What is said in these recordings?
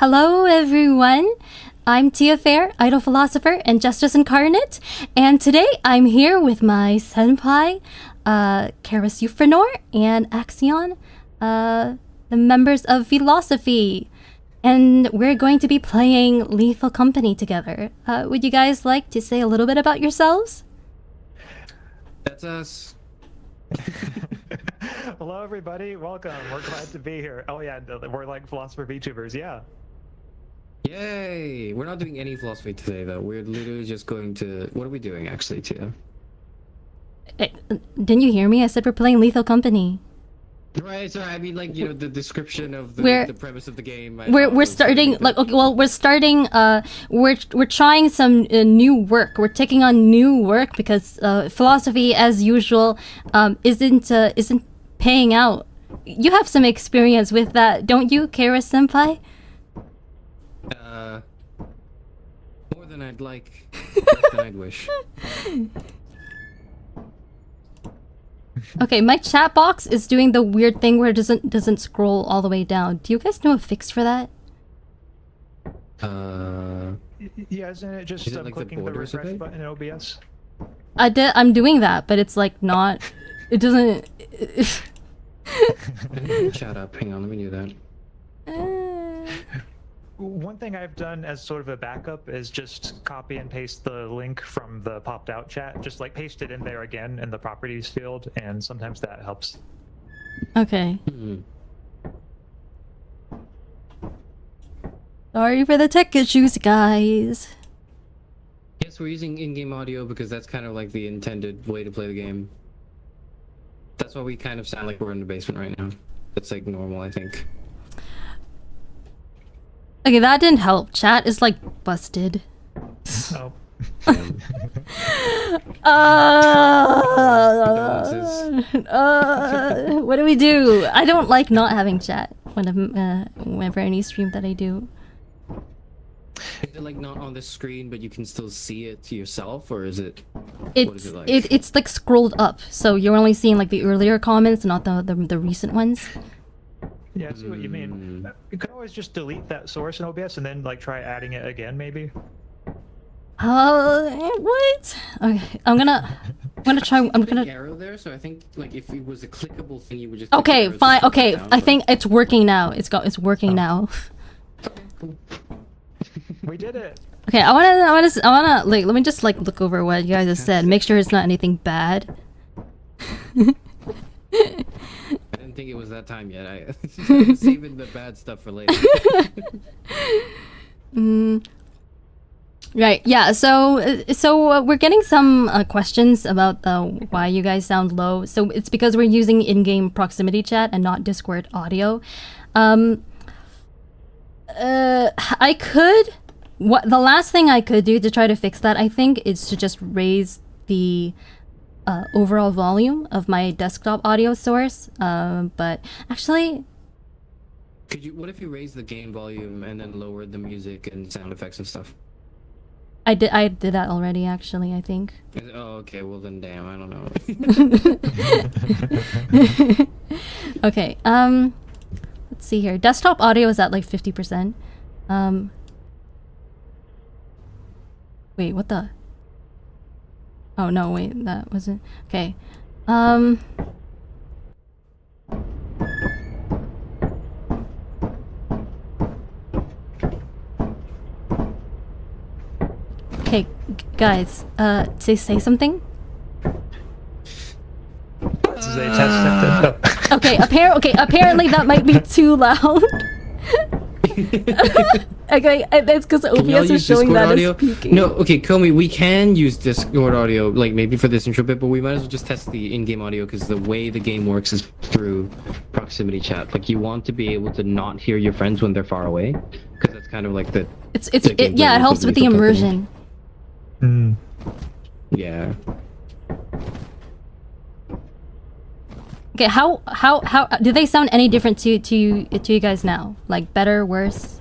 Hello everyone, I'm Tia Faire, idol-philosopher and justice incarnate, and today I'm here with my senpai, Karis Euphranor and Axion, the members of VLOSOPHY, and we're going to be playing Lethal Company together. Would you guys like to say a little bit about yourselves? That's us. Hello everybody, welcome. We're glad to be here. Oh yeah, we're like philosopher VTubers, yeah. Yay! We're not doing any philosophy today though. We're literally just going to... What are we doing actually, Tia? Didn't you hear me? I said we're playing Lethal Company. Right, sorry, I mean like, you know, the description of the premise of the game. We're starting, like, okay, well, we're starting, we're trying some new work. We're taking on new work because philosophy, as usual, isn't paying out. You have some experience with that, don't you, Karis senpai? More than I'd like, less than I'd wish. Okay, my chat box is doing the weird thing where it doesn't scroll all the way down. Do you guys know a fix for that? Yeah, isn't it just like clicking the refresh button in OBS? I'm doing that, but it's like not. It doesn't. Shut up! Hang on, let me do that. One thing I've done as sort of a backup is just copy and paste the link from the popped out chat. Just like paste it in there again in the properties field, and sometimes that helps. Okay. Sorry for the tech issues, guys. Yes, we're using in-game audio because that's kind of like the intended way to play the game. That's why we kind of sound like we're in the basement right now. That's like normal, I think. Okay, that didn't help. Chat is like busted. Oh. What do we do? I don't like not having chat whenever any stream that I do. Is it like not on the screen, but you can still see it to yourself, or is it? What is it like? It's like scrolled up, so you're only seeing like the earlier comments, not the recent ones. Yeah, I see what you mean. You could always just delete that source in OBS and then like try adding it again, maybe. What? Okay, I'm gonna try. I'm gonna. Arrow there, so I think like if it was a clickable thing, you would just. Okay, fine. Okay, I think it's working now. It's working now. We did it. Okay, I wanna like let me just like look over what you guys have said. Make sure it's not anything bad. I didn't think it was that time yet. I'm saving the bad stuff for later. Right. Yeah. So we're getting some questions about why you guys sound low. So it's because we're using in-game proximity chat and not Discord audio. I could. The last thing I could do to try to fix that, I think, is to just raise the overall volume of my desktop audio source. But actually, What if you raise the game volume and then lower the music and sound effects and stuff? I did that already. Actually, I think. Oh, okay. Well then, damn. I don't know. Okay. Let's see here. Desktop audio is at like 50%. Wait, what the? Oh no, wait, that wasn't. Okay. Okay, guys, say something. Okay, apparently that might be too loud. Okay, that's because OBS is showing Discord that audio? as speaking. No, okay, Komi, we can use Discord audio, like maybe for this intro bit, but we might as well just test the in-game audio because the way the game works is through proximity chat. Like you want to be able to not hear your friends when they're far away, because that's kind of like the. Yeah, it helps with the immersion. Yeah. Okay, how do they sound any different to you guys now? Like better, worse?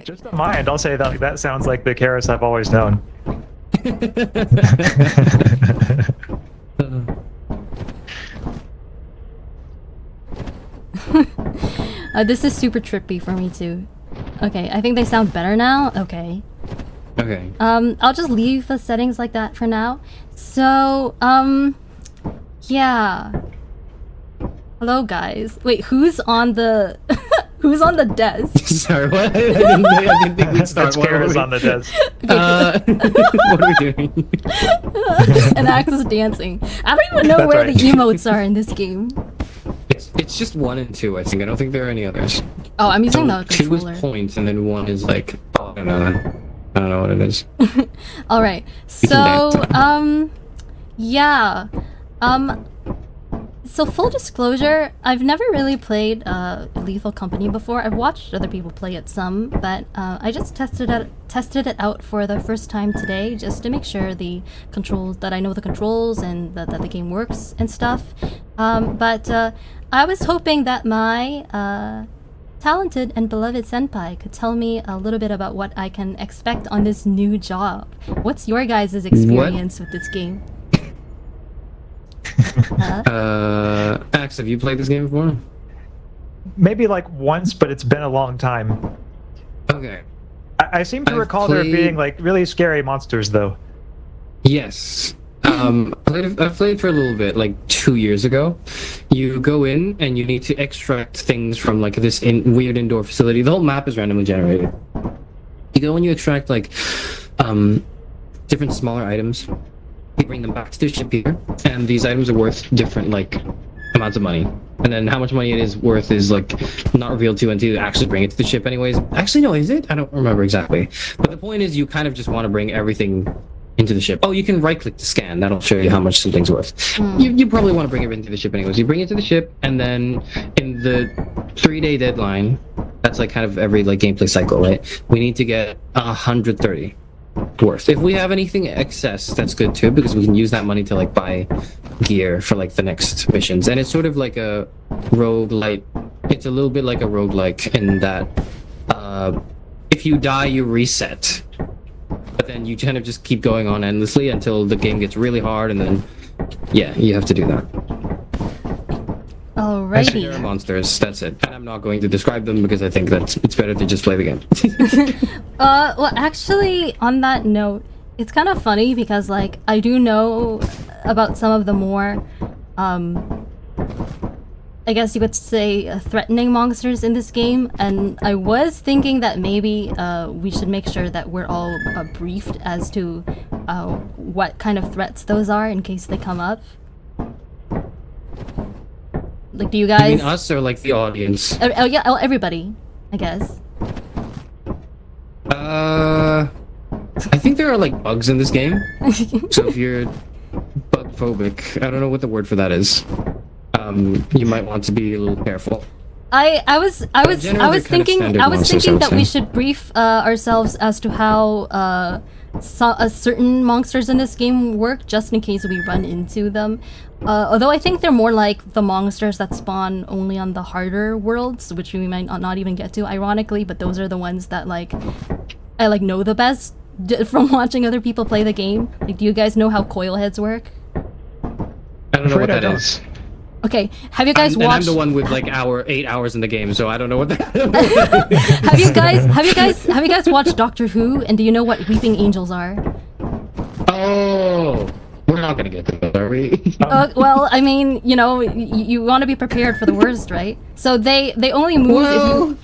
Just on my end, I'll say that that sounds like the Karis I've always known. This is super trippy for me too. Okay, I think they sound better now. Okay. Okay. I'll just leave the settings like that for now. So, yeah. Hello, guys. Wait, who's on the who's on the desk? Sorry, what? I didn't think we'd start. Kara's on the desk. What are we doing? And Axe is dancing. I don't even know That's where right. the emotes are in this game. It's just 1 and 2, I think. I don't think there are any others. Oh, I'm using the 2 controller. is points, and then 1 is like, oh, I don't know what it is. All right. So, yeah. So full disclosure, I've never really played Lethal Company before. I've watched other people play it some, but I just tested it out for the first time today, just to make sure that I know the controls and that the game works and stuff. But I was hoping that my talented and beloved senpai could tell me a little bit about what I can expect on this new job. What's your guys' experience with this game? Axe, have you played this game before? Maybe like once, but it's been a long time. Okay. I seem to I've recall there played- being like really scary monsters, though. Yes. I've played for a little bit, like 2 years ago. You go in and you need to extract things from like this weird indoor facility. The whole map is randomly generated. You go and you extract like different smaller items. You bring them back to the ship here, and these items are worth different like amounts of money. And then how much money it is worth is like not revealed to you until you actually bring it to the ship anyways. Actually, no, is it? I don't remember exactly. But the point is you kind of just want to bring everything into the ship. Oh, you can right-click to scan. That'll show you how much something's worth. You probably want to bring it into the ship anyways. You bring it to the ship, and then in the 3-day deadline, that's like kind of every like gameplay cycle, right? We need to get 130 worth. If we have anything excess, that's good too, because we can use that money to like buy gear for like the next missions. And it's sort of like a roguelite. It's a little bit like a roguelike in that if you die, you reset. But then you kind of just keep going on endlessly until the game gets really hard, and then yeah, you have to do that. There are Alrighty. monsters, that's it. And I'm not going to describe them because I think that it's better to just play the game. Well, actually, on that note, it's kind of funny because, like, I do know about some of the more, I guess you could say, threatening monsters in this game, and I was thinking that maybe we should make sure that we're all briefed as to what kind of threats those are in case they come up. Like, do you You guys... mean us or like the audience? Oh, yeah, everybody, I guess. I think there are like bugs in this game. So if you're bug phobic, I don't know what the word for that is. You might want to be a little careful. I was generally they're kind of standard monsters, I would that we say. should brief ourselves as to how certain monsters in this game work, just in case we run into them. Although I think they're more like the monsters that spawn only on the harder worlds, which we might not even get to, ironically. But those are the ones that like I like know the best from watching other people play the game. Like, do you guys know how coil heads work? I don't know what Afraid I that don't. is. Okay, have you guys And I'm watched? the one with like 8 hours in the game, so I don't know what that. Have you guys watched Doctor Who? And do you know what weeping angels are? Oh, we're not gonna get to that, are we? Well, I mean, you know, you want to be prepared for the worst, right? So they only move if you...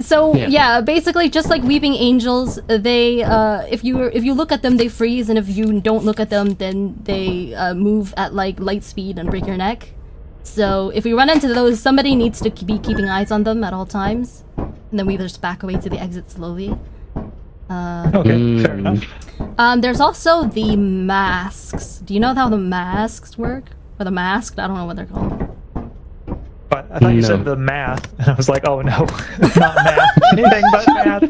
So yeah, basically just like weeping angels, they if you look at them, they freeze, and if you don't look at them, then they move at like light speed and break your neck. So if we run into those, somebody needs to be keeping eyes on them at all times, and then we just back away to the exit slowly. Okay, fair enough. There's also the masks. Do you know how the masks work? Or the masked? I don't know what they're called. But I thought you No. said the math, and I was like, oh no, not math, anything but math.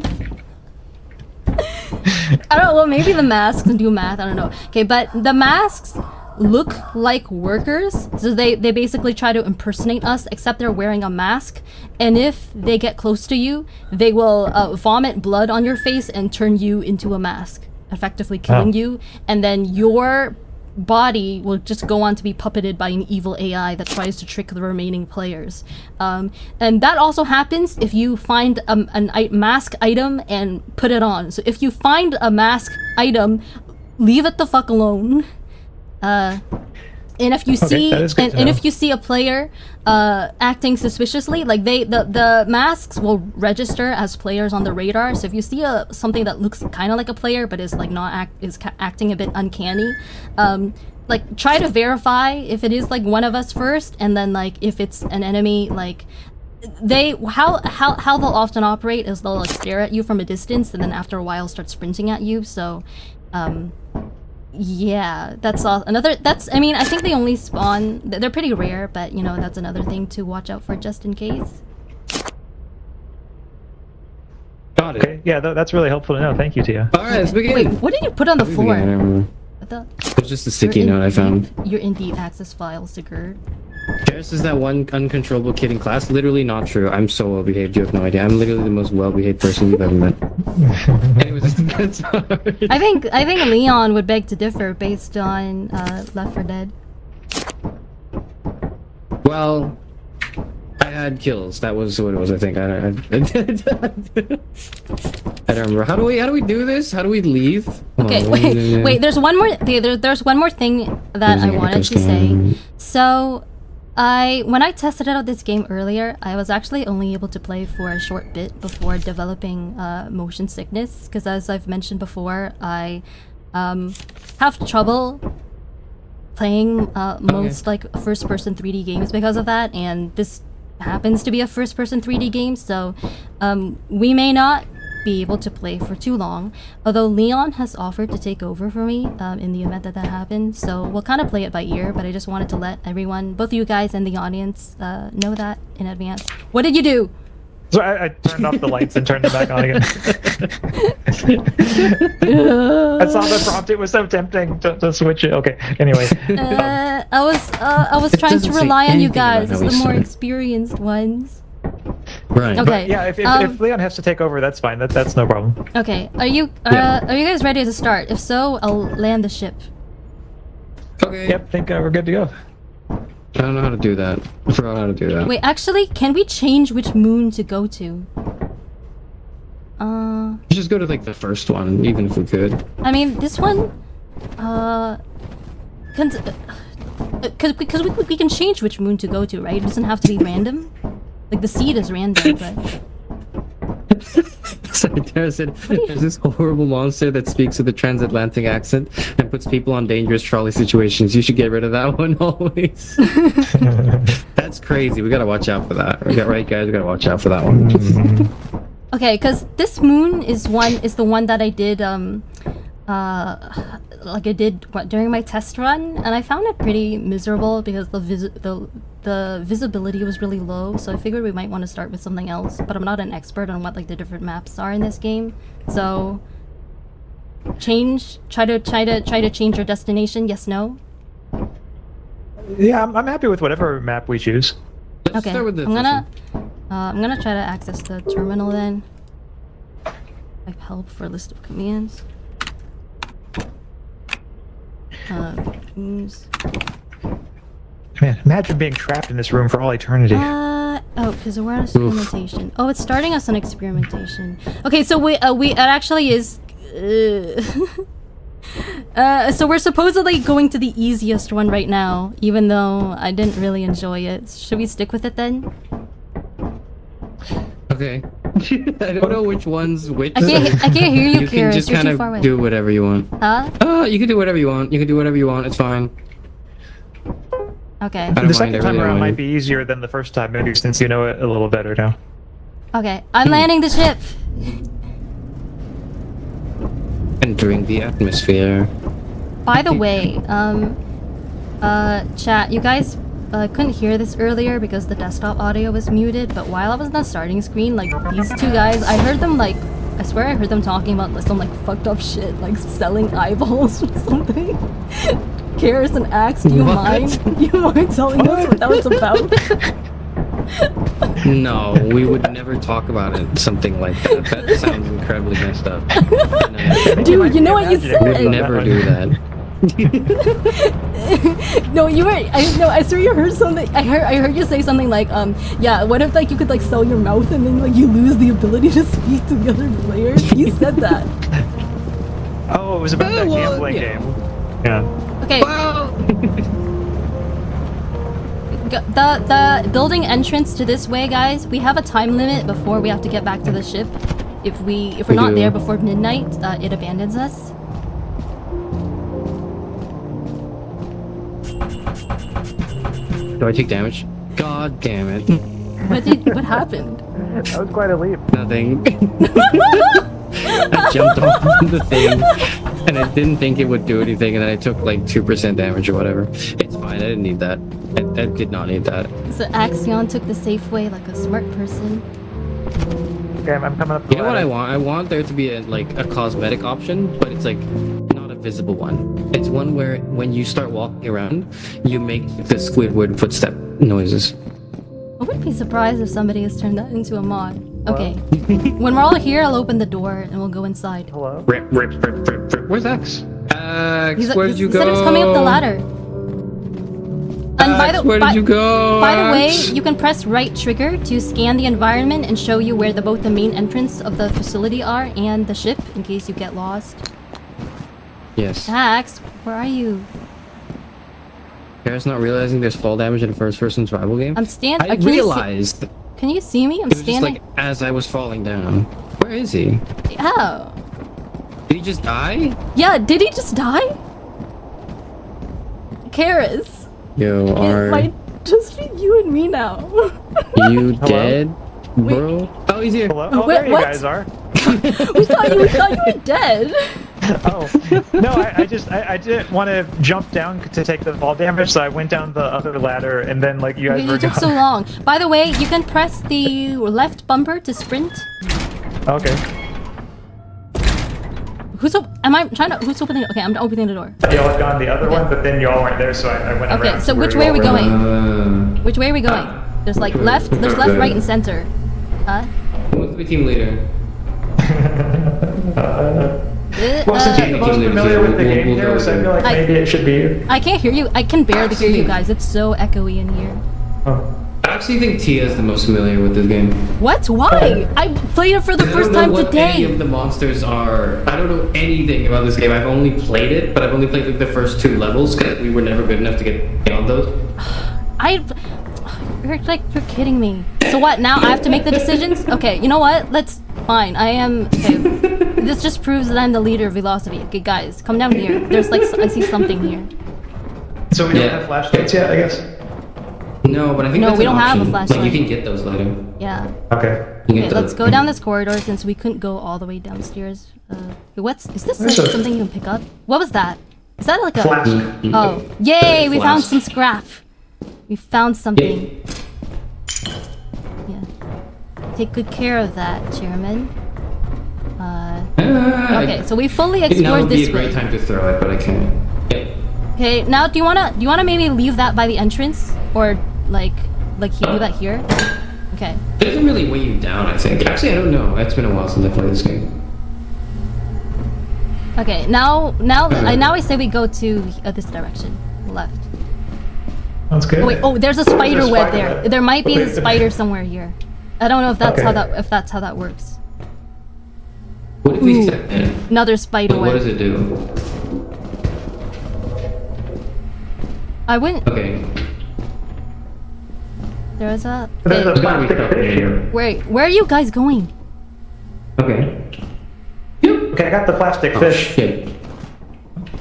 I don't know, well, maybe the masks do math, I don't know. Okay, but the masks look like workers, so they basically try to impersonate us, except they're wearing a mask, and if they get close to you, they will vomit blood on your face and turn you into a mask, effectively killing you, and then your body will just go on to be puppeted by an evil AI that tries to trick the remaining players. And that also happens if you find a mask item and put it on. So if you find a mask item, leave it the fuck alone. And if you see and if you see a player acting suspiciously, like the masks will register as players on the radar. So if you see something that looks kind of like a player but is like acting a bit uncanny, like try to verify if it is like one of us first, and then like if it's an enemy, like how they'll often operate is they'll like stare at you from a distance and then after a while start sprinting at you. So yeah, that's all. I mean, I think they only spawn. They're pretty rare, but you know, that's another thing to watch out for just in case. Got it. Okay, yeah, that's really helpful to know. Thank you, Tia. All right, let's begin. Wait, what did you put on the floor? I thought it was just a sticky note I found. Your Indeed access files to GERD. Karis is that one uncontrollable kid in class. Literally not true. I'm so well behaved. You have no idea. I'm literally the most well behaved person you've ever met. Anyways, that's hard. I think Leon would beg to differ based on Left 4 Dead. Well, I had kills. That was what it was. I think. I don't remember. How do we do this? How do we leave? Okay, wait. There's one more. There's one more thing that I wanted to say. So. When I tested out this game earlier, I was actually only able to play for a short bit before developing motion sickness, because as I've mentioned before, I have trouble playing most like first-person 3D games because of that, and this happens to be a first-person 3D game, so we may not be able to play for too long, although Leon has offered to take over for me in the event that happens, so we'll kind of play it by ear, but I just wanted to let everyone, both you guys and the audience, know that in advance. What did you do? So I turned off the lights and turned them back on again. I saw the prompt. It was so tempting to switch it. Okay. Anyway. I was trying to rely on you guys as the more experienced ones. Right. Okay. But yeah. If Leon has to take over, that's fine. That's no problem. Okay. Are you guys ready to start? If so, I'll land the ship. Okay. Yep. Think we're good to go. I don't know how to do that. I forgot how to do that. Wait, actually, can we change which moon to go to? Just go to like the first one, even if we could. I mean, this one, because we can change which moon to go to, right? It doesn't have to be random. Like the seed is random, but. Sorry, Tara said there's this horrible monster that speaks with a transatlantic accent and puts people on dangerous trolley situations. You should get rid of that one always. That's crazy. We gotta watch out for that. Right, guys? We gotta watch out for that one. Okay, because this moon is the one that I did like I did during my test run, and I found it pretty miserable because the visibility was really low, so I figured we might want to start with something else, but I'm not an expert on what like the different maps are in this game. So try to change your destination. Yes, no? Yeah, I'm happy with whatever map we choose. Let's Okay, start with the I'm gonna try to access the terminal then. Type help for a list of commands. Moons. Man, imagine being trapped in this room for all eternity. Oh, because we're on experimentation. Oh, it's starting us on experimentation. Okay, so it actually is. So we're supposedly going to the easiest one right now, even though I didn't really enjoy it. Should we stick with it then? Okay. I don't know which one's which. I can't hear you, You Kira. can just You're kind too far away. of do whatever you want. Huh? You can do whatever you want. You can do whatever you want. It's fine. Okay. I don't The second mind, I time really around don't might mind. be easier than the first time, maybe since you know it a little better now. Okay. I'm landing the ship. Entering the atmosphere. By the way, chat, you guys couldn't hear this earlier because the desktop audio was muted, but while I was on the starting screen, like, these two guys, I heard them, like, I swear I heard them talking about some, like, fucked up shit, like selling eyeballs or something. Karis and Axe, do you mind? Do you mind telling us what that was about? No, we would never talk about it. Something like that. That sounds incredibly messed up. Dude, you know what you said? We'd never do that. No, you were. I swear you heard something. I heard you say something like, yeah. What if like you could like sell your mouth and then like you lose the ability to speak to the other players? You said that. Oh, it was about that gambling game. Yeah. Okay. The building entrance to this way, guys. We have a time limit before we have to get back to the ship. If we're not there before midnight, it abandons us. Do I take damage? God damn it. What happened? That was quite a leap. Nothing. I jumped off the thing and I didn't think it would do anything, and then I took like 2% damage or whatever. It's fine, I didn't need that. I did not need that. So Axion took the safe way like a smart person. Okay, I'm coming up. You know what I want? I want there to be a cosmetic option, but it's like not a visible one. It's one where when you start walking around, you make the Squidward footstep noises. I wouldn't be surprised if somebody has turned that into a mod. Okay. When we're all here, I'll open the door and we'll go inside. Hello? Rip. Where's X? Where did you go? He said he was coming up the ladder. And where did you go? By the way, you can press right trigger to scan the environment and show you where both the main entrance of the facility are and the ship in case you get lost. Yes. Ax, where are you? Garrett's not realizing there's fall damage in a first-person survival game. I'm standing. I realized. Can you see me? I'm It was just standing. like as I was falling down. Where is he? Oh. Did he just die? Yeah, did he just die? Karis. Yo, It might just be you and me now. you dead, bro? Oh, he's here. Hello? Oh, Wait, there you what? guys are. we thought you were dead. Oh. No, I didn't want to jump down to take the fall damage, so I went down the other ladder, and then, like, you guys You were took gone. so long. By the way, you can press the left bumper to sprint. Okay. Who's opening? Okay, I'm opening the door. Y'all had gone the other one, but then y'all weren't there, so I went around. Okay, so to where which way are we y'all were. going? Which way are we going? There's like left, there's left, right, and center. Huh? Who's the team leader? Well, since you're the most familiar with the game, we'll go Karis, I feel like I- maybe it should be you. I can't hear you. I can barely hear you guys. It's so echoey in here. Oh. I actually think Tia is the most familiar with this game. What? Why? I played it for the I don't first know time what any today. of the monsters are. I don't know anything about this game. I've only played it, but I've only played like the first 2 levels because we were never good enough to get beyond those. You're kidding me. So what? Now I have to make the decisions? Okay, you know what? Fine. I am. Okay. This just proves that I'm the leader of VLOSOPHY. Okay, guys, come down here. There's like I see something here. So we don't have flashlights yet, I guess? No, but I think No, that's we an don't have a option. flashlight. Like you can get those later. Yeah. Okay. You can Okay, get let's those. go down this corridor since we couldn't go all the way downstairs. Is this like, There's a- something you can pick up? What was that? Is that like a Flask. Oh, yay! We found Flask. some scrap. We found something. Yeah. Take good care of that, Chairman. Okay, so we fully Now explored would be this a great way. time to throw it, but I can't. Yep. Okay, now do you wanna maybe leave that by the entrance or like do that here? Okay. It doesn't really weigh you down, I think. Actually, I don't know. It's been a while since I played this game. Okay. Now I say we go to this direction, left. Sounds good. Oh wait, there's a spider There's a web spider there. web. There might be a Okay. spider somewhere here. I don't know if that's Okay. how that works. What if we Ooh. step in? Another spider What web. does it do? I wouldn't. Okay. There's a. There's a Okay, plastic fish here. where are you guys going? Okay. Okay, I got the plastic Oh, fish. shit.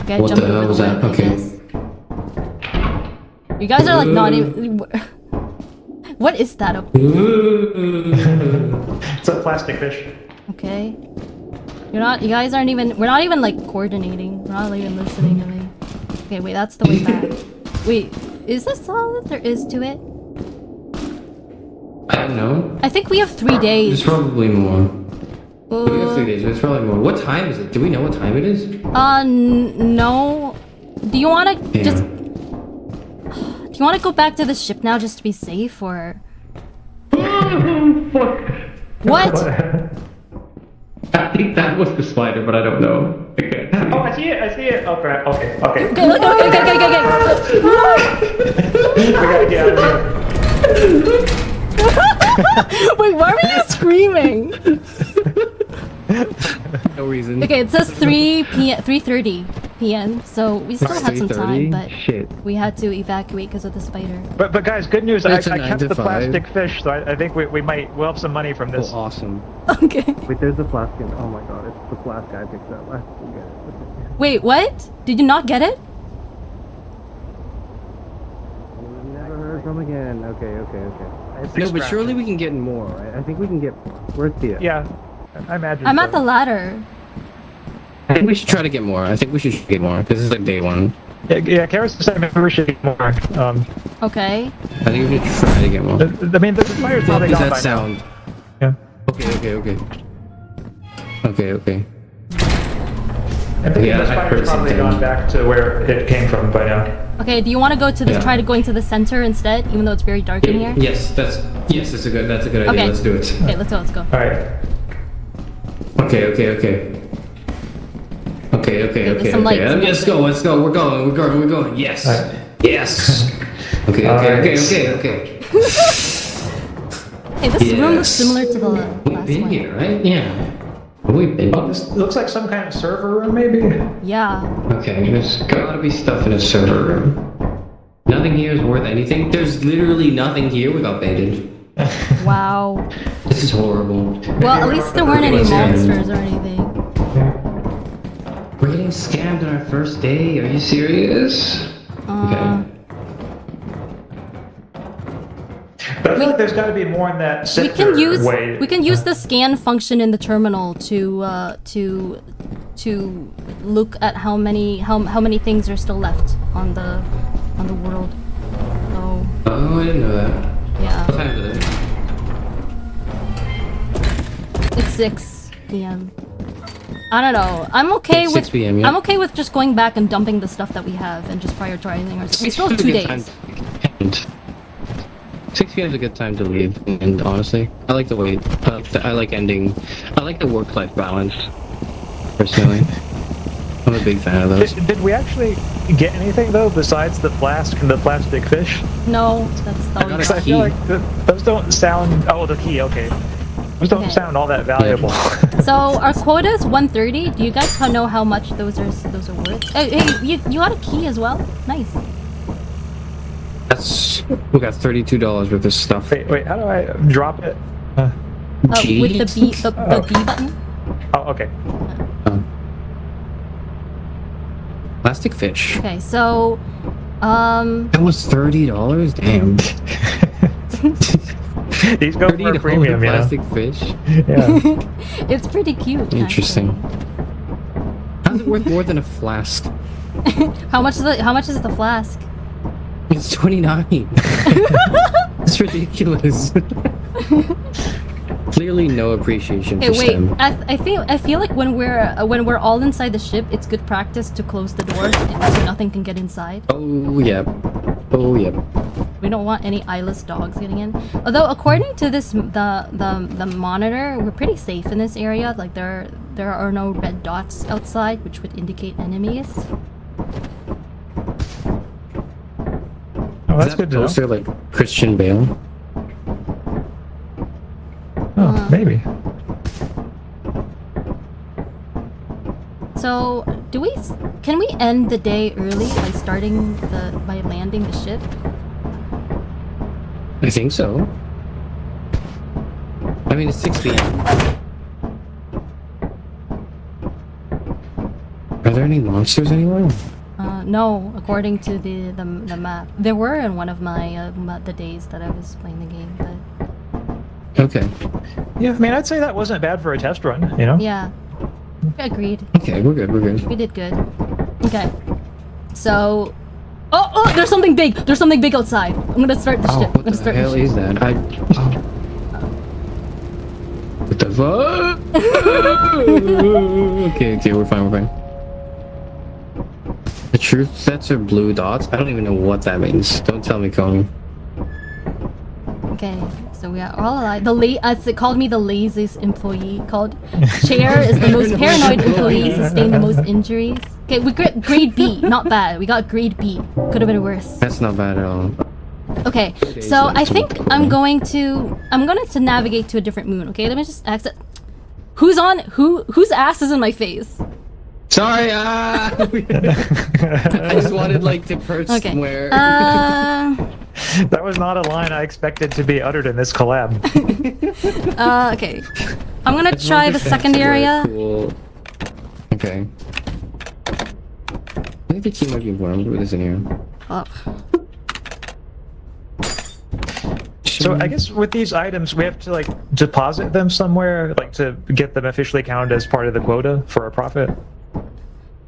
Okay, What jump the hell over was the that? web, I Okay. guess. You guys are like not even. What is that? It's a plastic fish. Okay. You guys aren't even. We're not even like coordinating. We're not even listening to me. Okay, wait. That's the way back. Wait, is this all that there is to it? I don't know. I think we have 3 days. There's probably more. We have 3 Uh, days, but it's probably more. What time is it? Do we know what time it is? no. Do you want to Yeah. just? Do you want to go back to the ship now just to be safe, or what? I think that was the spider, but I don't know. Okay. Oh, I see it. I see it. Okay. Okay. Okay. Okay. We gotta get out of here. Wait, why were you screaming? No reason. Okay, it says 3:30 p.m. So we still had some time, 3:30? but Shit. we had to evacuate because of the spider. But guys, good news. I It's a kept 9 to the 5. plastic fish, so I think we'll have some money from this. Oh, awesome. Okay. Wait, there's the flask. Oh my god, it's the flask I picked up. I forget it. Wait, what? Did you not get it? Never heard from again. Okay. It's No, but extracted. surely we can get more, right? I think we can get more. Where's Tia? Yeah, I imagine. I'm so. at the ladder. I think we should try to get more. I think we should get more. This is like day one. Yeah, Karis said maybe we should get more. Okay. I think we should try to get more. I mean, the fire's What probably is gone that by sound? now. Okay. Yeah. Yeah, The I heard spider's probably something. gone back to where it came from by now. Okay, do you want to go to this? Yeah. Try to go into the center instead, even though it's very dark in here? Yes, that's a good idea. Okay. Let's do it. Okay, let's go. All right. Okay. there's some lights. Let's go. We're going. Yes. Alright. Yes. Okay. Alright. Hey, this room looks Yes. similar to the last We've been one. here, right? Yeah. We've been. Oh, this looks like some kind of server room, maybe. Yeah. Okay, there's gotta be stuff in a server room. Nothing here is worth anything. There's literally nothing here without baited. Wow. This is horrible. Well, at least there weren't any What's in? monsters or anything. We're getting scammed on our first day. Are you serious? Okay. But I feel like there's got to be more in that We center can use the scan function in the terminal to look at how many things are still left on the world. So Oh, I didn't know that. yeah, What time is it? it's 6 p.m. I don't know. I'm okay It's with 6 p.m., yeah. I'm okay with just going back and dumping the stuff that we have and just prioritizing ours. We still have 2 days. 6 p.m. is a good time to leave, and honestly, I like the wait. I like ending. I like the work-life balance. Personally, I'm a big fan of those. Did we actually get anything though besides the flask and the plastic fish? No, that's all we got a Because I got. feel Key. like those don't sound. Oh, the key. Okay. Those don't Okay. sound all that valuable. So our quota is 130. Do you guys know how much those are worth? Hey, you got a key as well? Nice. We got $32 worth of stuff. Wait. How do I drop it? With the B button. Oh, okay. Plastic fish. Okay, so That was $30. Damn. He's going for a $30 premium, you know? plastic fish. Yeah. it's pretty cute. Interesting. actually. How's it worth more than a flask? How much is the flask? It's 29. It's ridiculous. Clearly, no appreciation Hey, for wait. STEM. I feel like when we're all inside the ship, it's good practice to close the doors so nothing can get inside. Oh yeah. Oh yeah. We don't want any eyeless dogs getting in. Although according to this the monitor, we're pretty safe in this area. Like there are no red dots outside, which would indicate enemies. Oh, that's Is that good to know. poster like Christian Bale? Oh, maybe. So, can we end the day early by landing the ship? I think so. I mean, it's 6 p.m. Are there any monsters anywhere? No, according to the map. There were in one of my the days that I was playing the game, but Okay. Yeah, I mean, I'd say that wasn't bad for a test run, you know? yeah. Agreed. Okay, we're good. We're good. We did good. Okay. So Oh, there's something big! There's something big outside. I'm gonna start the ship. I'm What gonna the start hell the ship. is that? What the fuck? Okay, we're fine. The truth sets are blue dots. I don't even know what that means. Don't tell me, Coney. Okay, so we are all alive. As it called me the laziest employee. Called Chair is the most paranoid employee, sustained the most injuries. Okay, we got grade B, not bad. We got grade B. Could have been worse. That's not bad at all. Okay, so I think I'm going to navigate to a different moon. Okay, let me just exit. Whose ass is in my face? Sorry, I just wanted like to perch somewhere. That was not a line I expected to be uttered in this collab. Okay. I'm gonna try the second area. Cool. Okay. I think the key might be important. What is in here? Oh. So I guess with these items, we have to like deposit them somewhere, like to get them officially counted as part of the quota for our profit.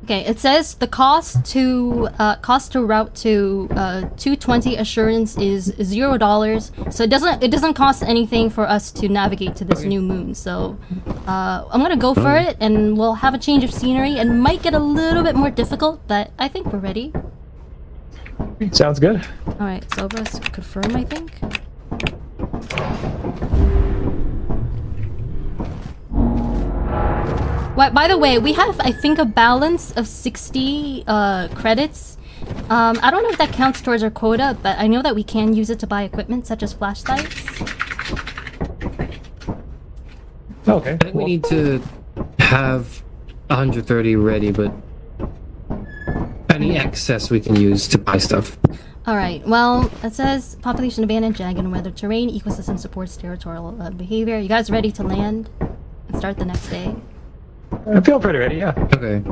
Okay, it says the cost to route to 220 assurance is $0. So it doesn't cost anything for us to navigate to this new moon. So I'm gonna go for it, and we'll have a change of scenery. It might get a little bit more difficult, but I think we're ready. Sounds good. All right, so let's confirm. I think. Well, by the way, we have, I think, a balance of 60 credits. I don't know if that counts towards our quota, but I know that we can use it to buy equipment such as flashlights. Okay. I think we need to have 130 ready, but any excess we can use to buy stuff. Alright, well, it says population abandoned, jagged and weather terrain, ecosystem supports territorial behavior. You guys ready to land and start the next day? I feel pretty ready, yeah. Okay.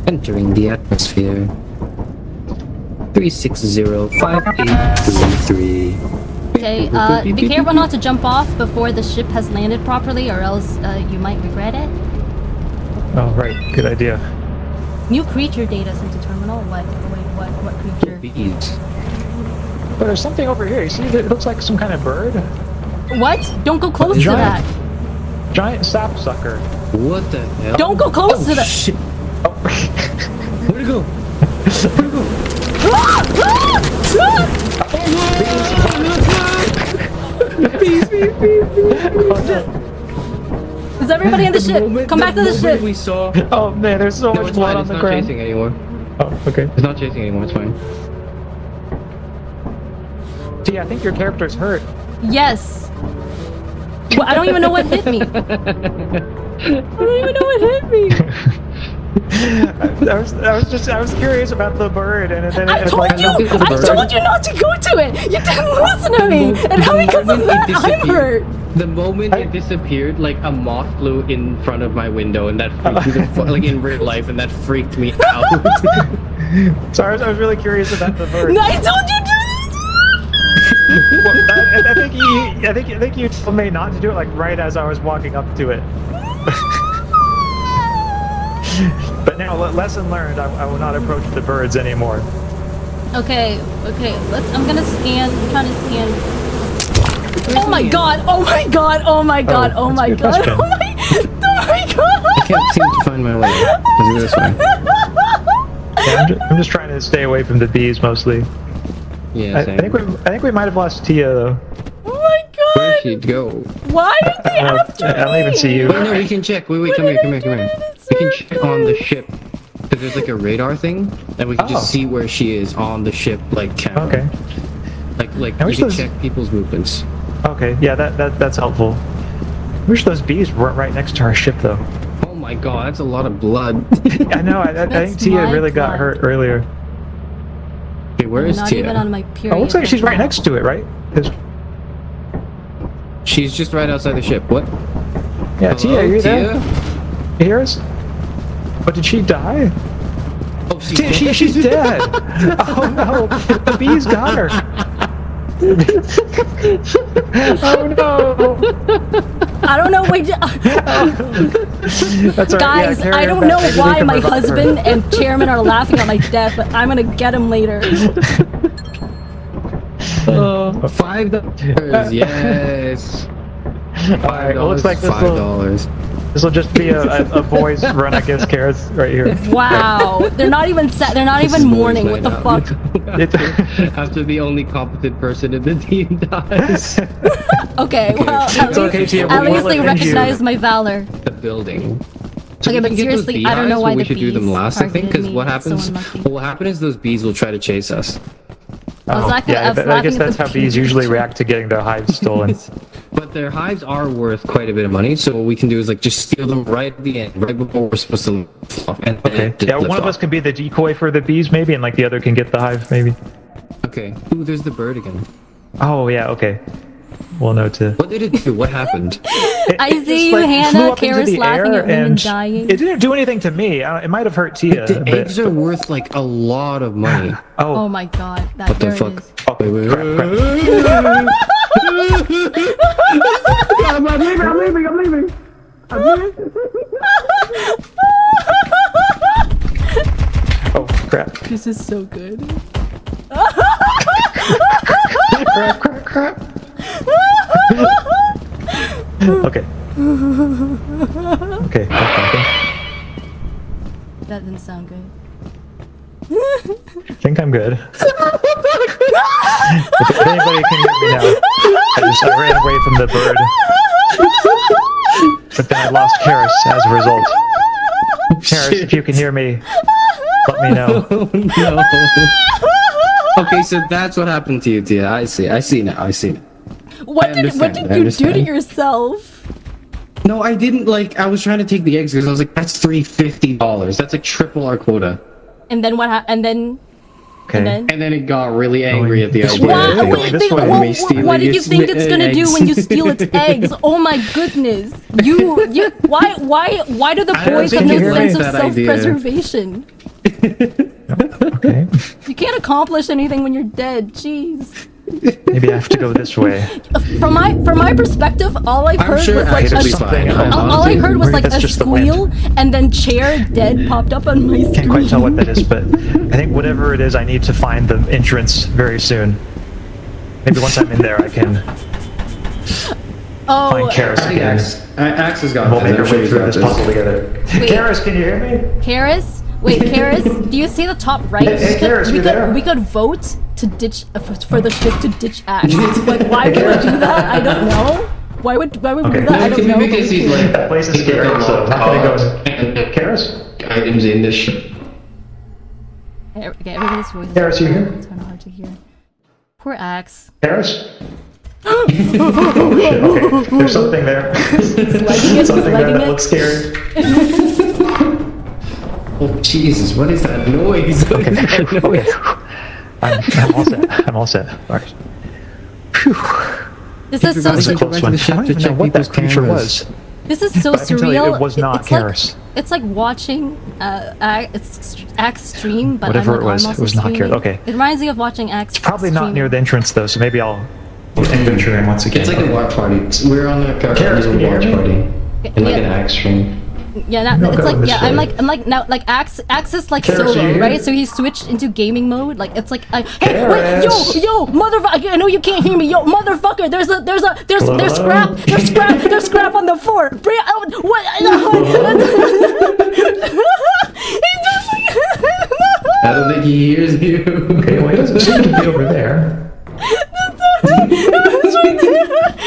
Entering the atmosphere. 3605833. Okay, be careful not to jump off before the ship has landed properly, or else you might regret it. Oh, right. Good idea. New creature data sent to terminal. What creature? Bees. But there's something over here. You see, it looks like some kind of bird. What? Don't go close to that. Giant sapsucker. What the hell? Don't go close to that. Shit. Oh. Where'd it go? Where'd it go? Bees. Is everybody in the ship? Come back to the ship. We saw. Oh man, there's so much blood on the ground. It's not chasing anymore. Oh, okay. It's not chasing anymore. It's fine. Tia, I think your character's hurt. Yes. Well, I don't even know what hit me. I don't even know what hit me. I was curious about the bird, and then I told you not to go to it. You didn't listen to me, and how because of that I'm hurt. The moment it disappeared, like a moth flew in front of my window, and that freaked me like in real life, and that freaked me out. Sorry, I was really curious about the bird. No, I told you to. Well, I think you told me not to do it like right as I was walking up to it. But now, lesson learned. I will not approach the birds anymore. Okay. I'm gonna scan. I'm trying to scan. Oh my god! Oh my god! Oh my god! Oh my god! Oh my god! I can't seem to find my way. Is it this way? Yeah, I'm just trying to stay away from the bees mostly. Yeah, same. I think we might have lost Tia though. Oh my god! Where did she go? Why are they after me? I don't even see you. Wait, no, we can check. Wait, come here. We can check on the ship. Because there's like a radar thing, and we can just see where she is on the ship, like camera. Okay. Like we can check people's movements. Okay, yeah, that's helpful. I wish those bees weren't right next to our ship though. Oh my god, that's a lot of blood. I know. I think Tia really got hurt earlier. Okay, where is not Tia? Even on my period. Oh, looks like she's right next to it, right? She's just right outside the ship. What? Yeah, Hello, Tia, are you Tia? there? You hear us? But did she die? Oh, she's dead. She's dead. Oh no, the bees got her. Oh no. I don't know. Wait. That's all right. Guys, Yeah, I don't know why my husband and chairman are laughing at my death, but I'm gonna get him later. $5. Yes. Alright, well, looks like this $5. This will just be a boys run against carrots right here. Wow, they're not even they're not This even is boys' mourning. What the night fuck? out. After the only competent person in the team dies. Okay, well, It's okay, Tia, at we least won't they avenge you. recognize my valor. The building. Okay, but seriously, I don't know why we the should do them bees last. I think targeted because me. what It's so happens? unlucky. What will happen is those bees will try to chase us. I was laughing- I was I laughing guess at that's the how bees bees. usually react to getting their hives stolen. But their hives are worth quite a bit of money, so what we can do is like just steal them right at the end, right before we're supposed to lift off. And Okay. Yeah, one of us can be the decoy for the bees, maybe, and like the other can get the hive, maybe. Okay. Ooh, there's the bird again. Oh yeah, okay. We'll know to. What did it do? What happened? I It see just, you, like, Hannah, flew up into Karis the laughing air at women and dying. It didn't do anything to me. It might have hurt Tia. The a bit, eggs are worth like a lot of money. Oh Oh, my god, that What the there it fuck? is. oh Wait. crap. I'm leaving. Oh crap. This is so good. Crap. Okay. Okay. That didn't sound good. I think I'm good. If anybody can hear me now, I ran away from the bird. But then I lost Karis as a result. Karis, if you can hear me, let me know. Oh, no. Okay, so that's what happened to you, Tia. I see now. What I did you do to understand. yourself? No, I didn't like. I was trying to take the eggs because I was like, that's $350. That's like triple our quota. And then what happened? And then Okay. And then it got really angry at the This idea. way. Wow, Going wait, this way. what did you think it's gonna do when you steal its eggs? Oh my goodness! You, why do the I don't boys have think no you sense like of that idea. self-preservation? Okay. You can't accomplish anything when you're dead. Jeez. Maybe I have to go this way. From my perspective, all I I'm heard sure was like Axe will be something- fine. all I heard was Maybe like that's a just the wind. squeal, and then chair dead popped up on my screen. Can't quite tell what that is, but I think whatever it is, I need to find the entrance very soon. Maybe once I'm in there, I can Oh, find Karis I think again. Axe has got We'll this. make our I'm sure way he's through got this this. puzzle together. Wait. Karis, can you hear me? Karis? Wait, Karis, do you see the top right? Hey, Karis, you there? we could vote to ditch for the ship to ditch Axe. Like, why would we do that? I don't know. Why would we Okay. do that? I don't know. Because he's like That place is scary, so how can I go? Karis? items in this ship. Okay, everybody's voice Karis, you here? It's kind of hard to hear. Poor Axe. Karis? Oh shit, okay. There's something there. Liking it, Something there liking that it. looks scary. Oh Jesus! What is that noise? What is that noise? I'm all set. I'm all set. All right. This is so Everybody That was a go close back to one. the ship I don't to even know check what that people's creature cameras. was. This is so But I can tell you surreal. it was not it's like, Karis. it's like watching Axe stream, but Whatever I'm it like was, it almost was not Karis. streaming. Okay. It reminds me of watching Axe. Probably not stream. near the entrance though, so maybe I'll adventure in once again. It's like a watch party. We're on a Karis, can you hear watch me? party in like Yeah. an axe stream. Yeah, No, it's go like this yeah, way. I'm like now like Axe is like Karis, are you solo, here? right? So he switched into gaming mode. Like it's like hey, wait, Karis. yo, motherfucker! I know you can't hear me, yo, motherfucker! There's scrap on the floor. Bring what? I don't think he hears you. Okay, well, it doesn't seem to be over there.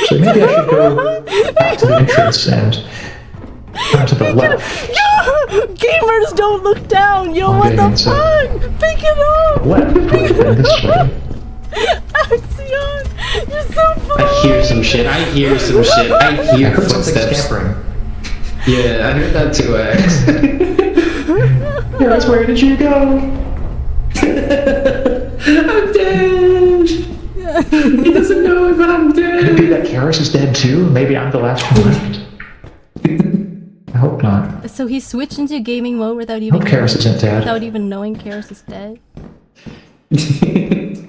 So maybe I should go back to the entrance and turn to the left. Gamers don't look down, yo! Okay, What the so- fuck? Pick it up, Left, and this way. Axion! You're so funny. I hear some shit. I hear I hear heard something footsteps. scampering. Yeah, I heard that too, Axe. Karis, where did you go? I'm dead. He doesn't know it, but I'm Could it dead. be that Karis is dead too? Maybe I'm the last one left. I hope not. So he switched into gaming mode without I even hope Karis isn't dead. without even knowing Karis is dead.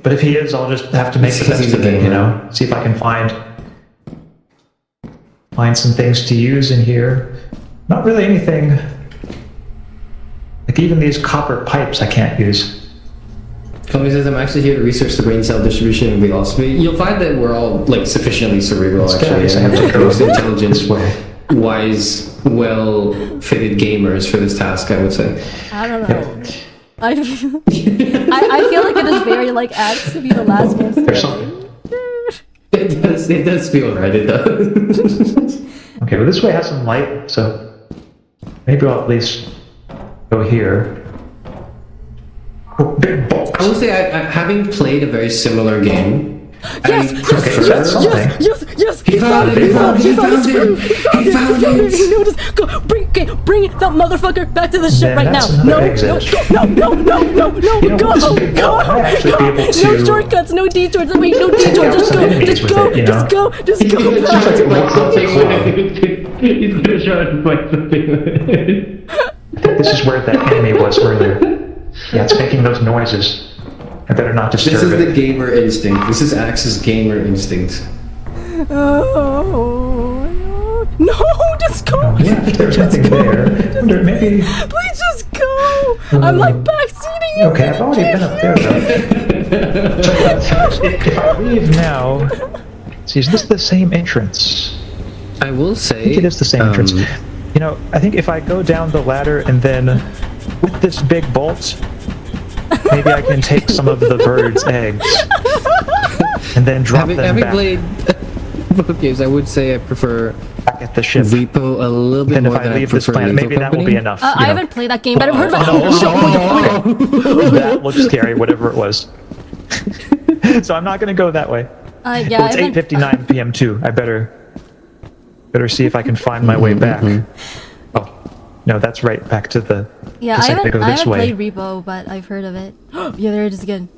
But if he is, I'll just have to make the best of it, you know? See if I can find some things to use in here. Not really anything. Like even these copper pipes I can't use. Tommy says, I'm actually here to research the brain cell distribution and philosophy. You'll find that we're all like sufficiently cerebral, It's actually. scary, so I have to And go most intelligent, this way. wise well-fitted gamers for this task, I would say. I don't know. I feel like it is very like Axe to be the last man standing. It does feel right, it does. Okay, well this way has some light, so maybe I'll at least go here. Oh, big box. I will say, having played a very similar game, Yes, I yes, prefer- that's something. yes, He found it, he found it, he found it. He knew this. Go, bring that motherfucker back to the ship Then right now. that's another exit. No, You know, go, with this big go. wall, I might actually be able to- No shortcuts, no detours. Wait, no detours. Just go, enemies with it, you know? just go. He's gonna try to fight something. This is where that enemy was earlier. Yeah, it's making those noises. I better not disturb This is it. the gamer instinct. This is Axe's gamer instinct. Oh, no, just go. Yeah, there's nothing there. Wonder, maybe... Please just go. I'm like backseating you. Okay, I've already been up there though. So if I leave now... See, is this the same entrance? I will I say, think it is the same entrance. You know, I think if I go down the ladder and then with this big bolt, maybe I can take some of the bird's eggs and then drop them having back, played both games, I would say I prefer back at the ship. Repo a little bit And if more than I leave I this prefer planet, Lethal maybe that will Company. be enough. I you know. haven't played that game, but I've heard about Oh, that looks scary, whatever it was. So I'm not going to go that way. Yeah, Well, it's 8:59 p.m. too. I better see if I can find my way back. Oh, no, that's right back to the. Yeah, guess I I have to haven't go this way. played Repo, but I've heard of it. Yeah, there it is again.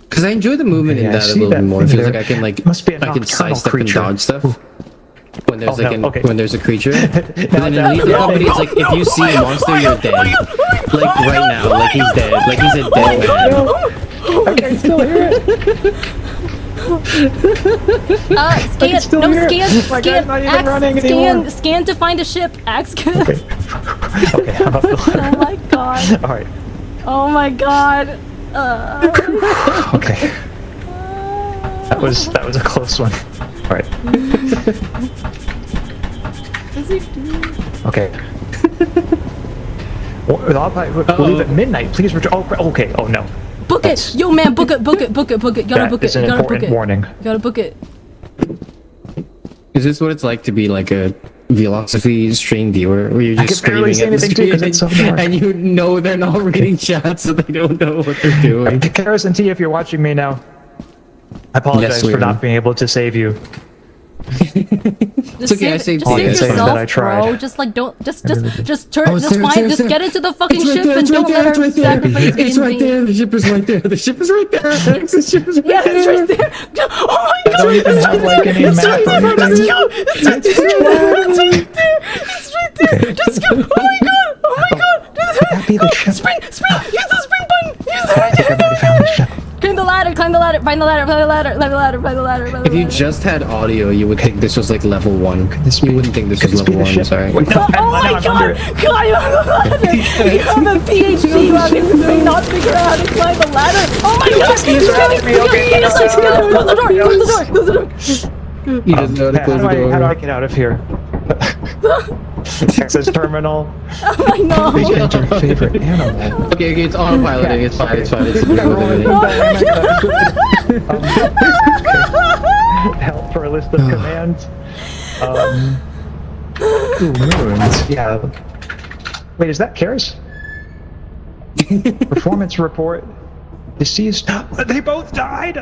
Because I enjoy the movement Yeah, in I that a see little that bit more. It thing feels there. like I can like Must be a I can nocturnal sidestep and creature. dodge stuff when there's Oh, like no, okay. when there's a creature. But then that- in Lethal Company, it's like if you see a monster, you're dead. Like right now, like he's dead. Like he's a dead man. I can still hear it. Scan, still no, hear it. My scan, guy's not even running Axe, anymore. scan to find a ship. Axe, Okay, I'm up the ladder. Oh my god. All right. Oh my god. Okay. That was a close one. All right. Okay. We'll leave at midnight. Please return. Oh, okay. Oh no. Book it. Yo, man, book it. Gotta book it. That is an Gotta book important it. warning. Gotta book it. Is this what it's like to be like a VLOSOPHY stream viewer, where you're I just can barely screaming see at the anything, too, 'cause screen it's so dark. and you know they're not reading chat, so they don't know what they're doing? Karis and Tia, if you're watching me now, I apologize we for are. not being able to save you. Just okay, I save, saved just Tia. save Saying yourself, that I tried. bro. Just like don't, just turn, Oh, it's just there, it's find, there, just it's get there. into the fucking It's right ship there, and it's right don't there, let it's her right there. sacrifice the It's right invade. there. The ship is right there. The ship is right there. Alex, the ship is right Yeah, there. it's right there. Oh my god, don't even it's have, right like, there. any It's map right or there. Just anything. go. It's right there. It's right there. It's right there. Just go. Oh my god. Oh my god. that be the ship? Spring. Use the spring button. Use I think I might have found the ship. Climb the ladder. Find the ladder. Find the ladder. If you just had audio, you would think this was like level 1. this You be- wouldn't think this could was this be level the 1, ship? sorry. Wait, no, Oh my I'm under god! it. Climb the ladder! You have a PhD, you have to not figure out how to climb the ladder! Oh my god! He's surrounding me, okay. Close the door! He doesn't know how to close the How do I door. get out of here? Access terminal. I know! Please enter favorite animal. Okay, it's autopiloting. It's fine. It's fine. It's Help for a list of commands. Ruins. Yeah. Wait, is that Karis? Performance report. Deceased. They both died.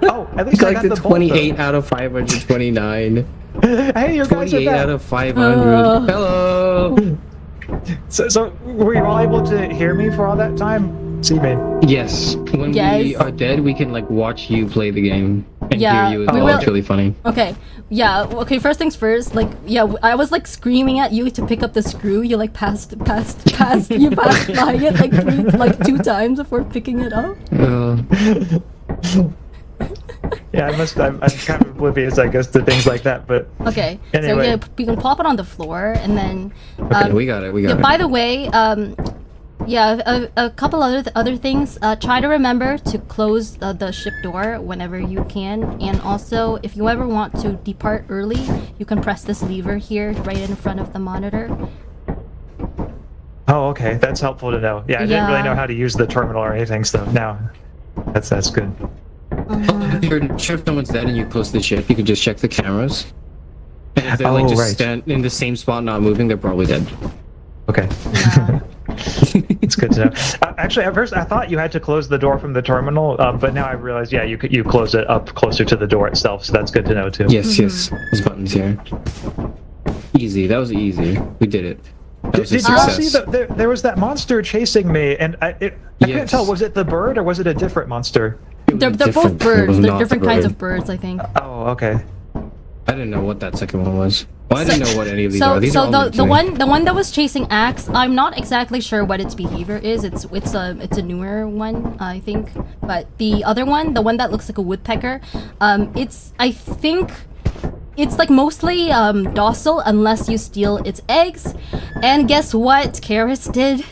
Oh, at least I got collected the 28 out of 529. bolt. Hey, your guys are 28 out back. of 500. Hello. So were you all able to hear me for all that time? See me. Yes. When we Yes. are dead, we can like watch you play the game and Yeah, hear you as we well. will- It's really funny. Okay, yeah, okay, first things first, like, yeah, I was like screaming at you to pick up the screw, you like passed, you passed by it like 2 times before picking it up. Yeah, I'm kind of oblivious, I guess, to things like that, but Okay, Anyway. so yeah, you can plop it on the floor, and then, Okay, we got it. We got yeah, it. by the way, Yeah, a couple other things. Try to remember to close the ship door whenever you can, and also if you ever want to depart early, you can press this lever here right in front of the monitor. Oh, okay. That's helpful to know. Yeah, I didn't really know how to use the terminal or anything, so now that's good. If you're sure if someone's dead and you close the ship, you can just check the cameras. And if they're like just stand in the same spot, not moving, they're probably dead. Okay. Yeah. It's good to know. Actually, at first I thought you had to close the door from the terminal, but now I realized, yeah, you close it up closer to the door itself, so that's good to know too. Yes, yes. There's buttons here. Easy. That was easy. We did it. That was a Did you all success. see there was that monster chasing me, and I couldn't tell, was it the bird or was it a different monster? They're both Different. It birds. was They're not different the kinds bird. of birds, I think. Oh, okay. I didn't know what that second one was. Well, I didn't know what any of these So, are. These are so all new to me. the one that was chasing Axe, I'm not exactly sure what its behavior is. It's a newer one, I think. But the other one, the one that looks like a woodpecker, I think it's like mostly docile unless you steal its eggs. And guess what Karis did?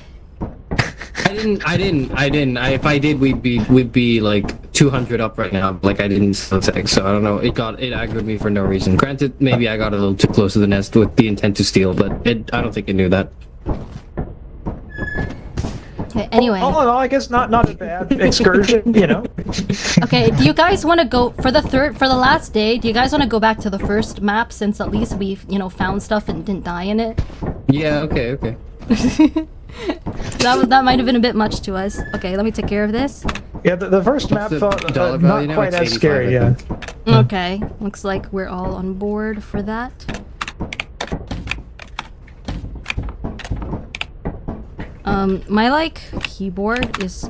I didn't. If I did, we'd be like 200 up right now. Like I didn't steal its eggs, so I don't know. It aggroed me for no reason. Granted, maybe I got a little too close to the nest with the intent to steal, but I don't think it knew that. Okay, anyway. All in all, I guess not a bad excursion, you know. Okay, do you guys want to go for the last day? Do you guys want to go back to the first map since at least we've found stuff and didn't die in it? Yeah. Okay. Okay. That might have been a bit much to us. Okay, let me take care of this. Yeah, the first map the felt dollar value not now? quite It's as 85, scary. I Yeah. think. Okay, looks like we're all on board for that. My keyboard is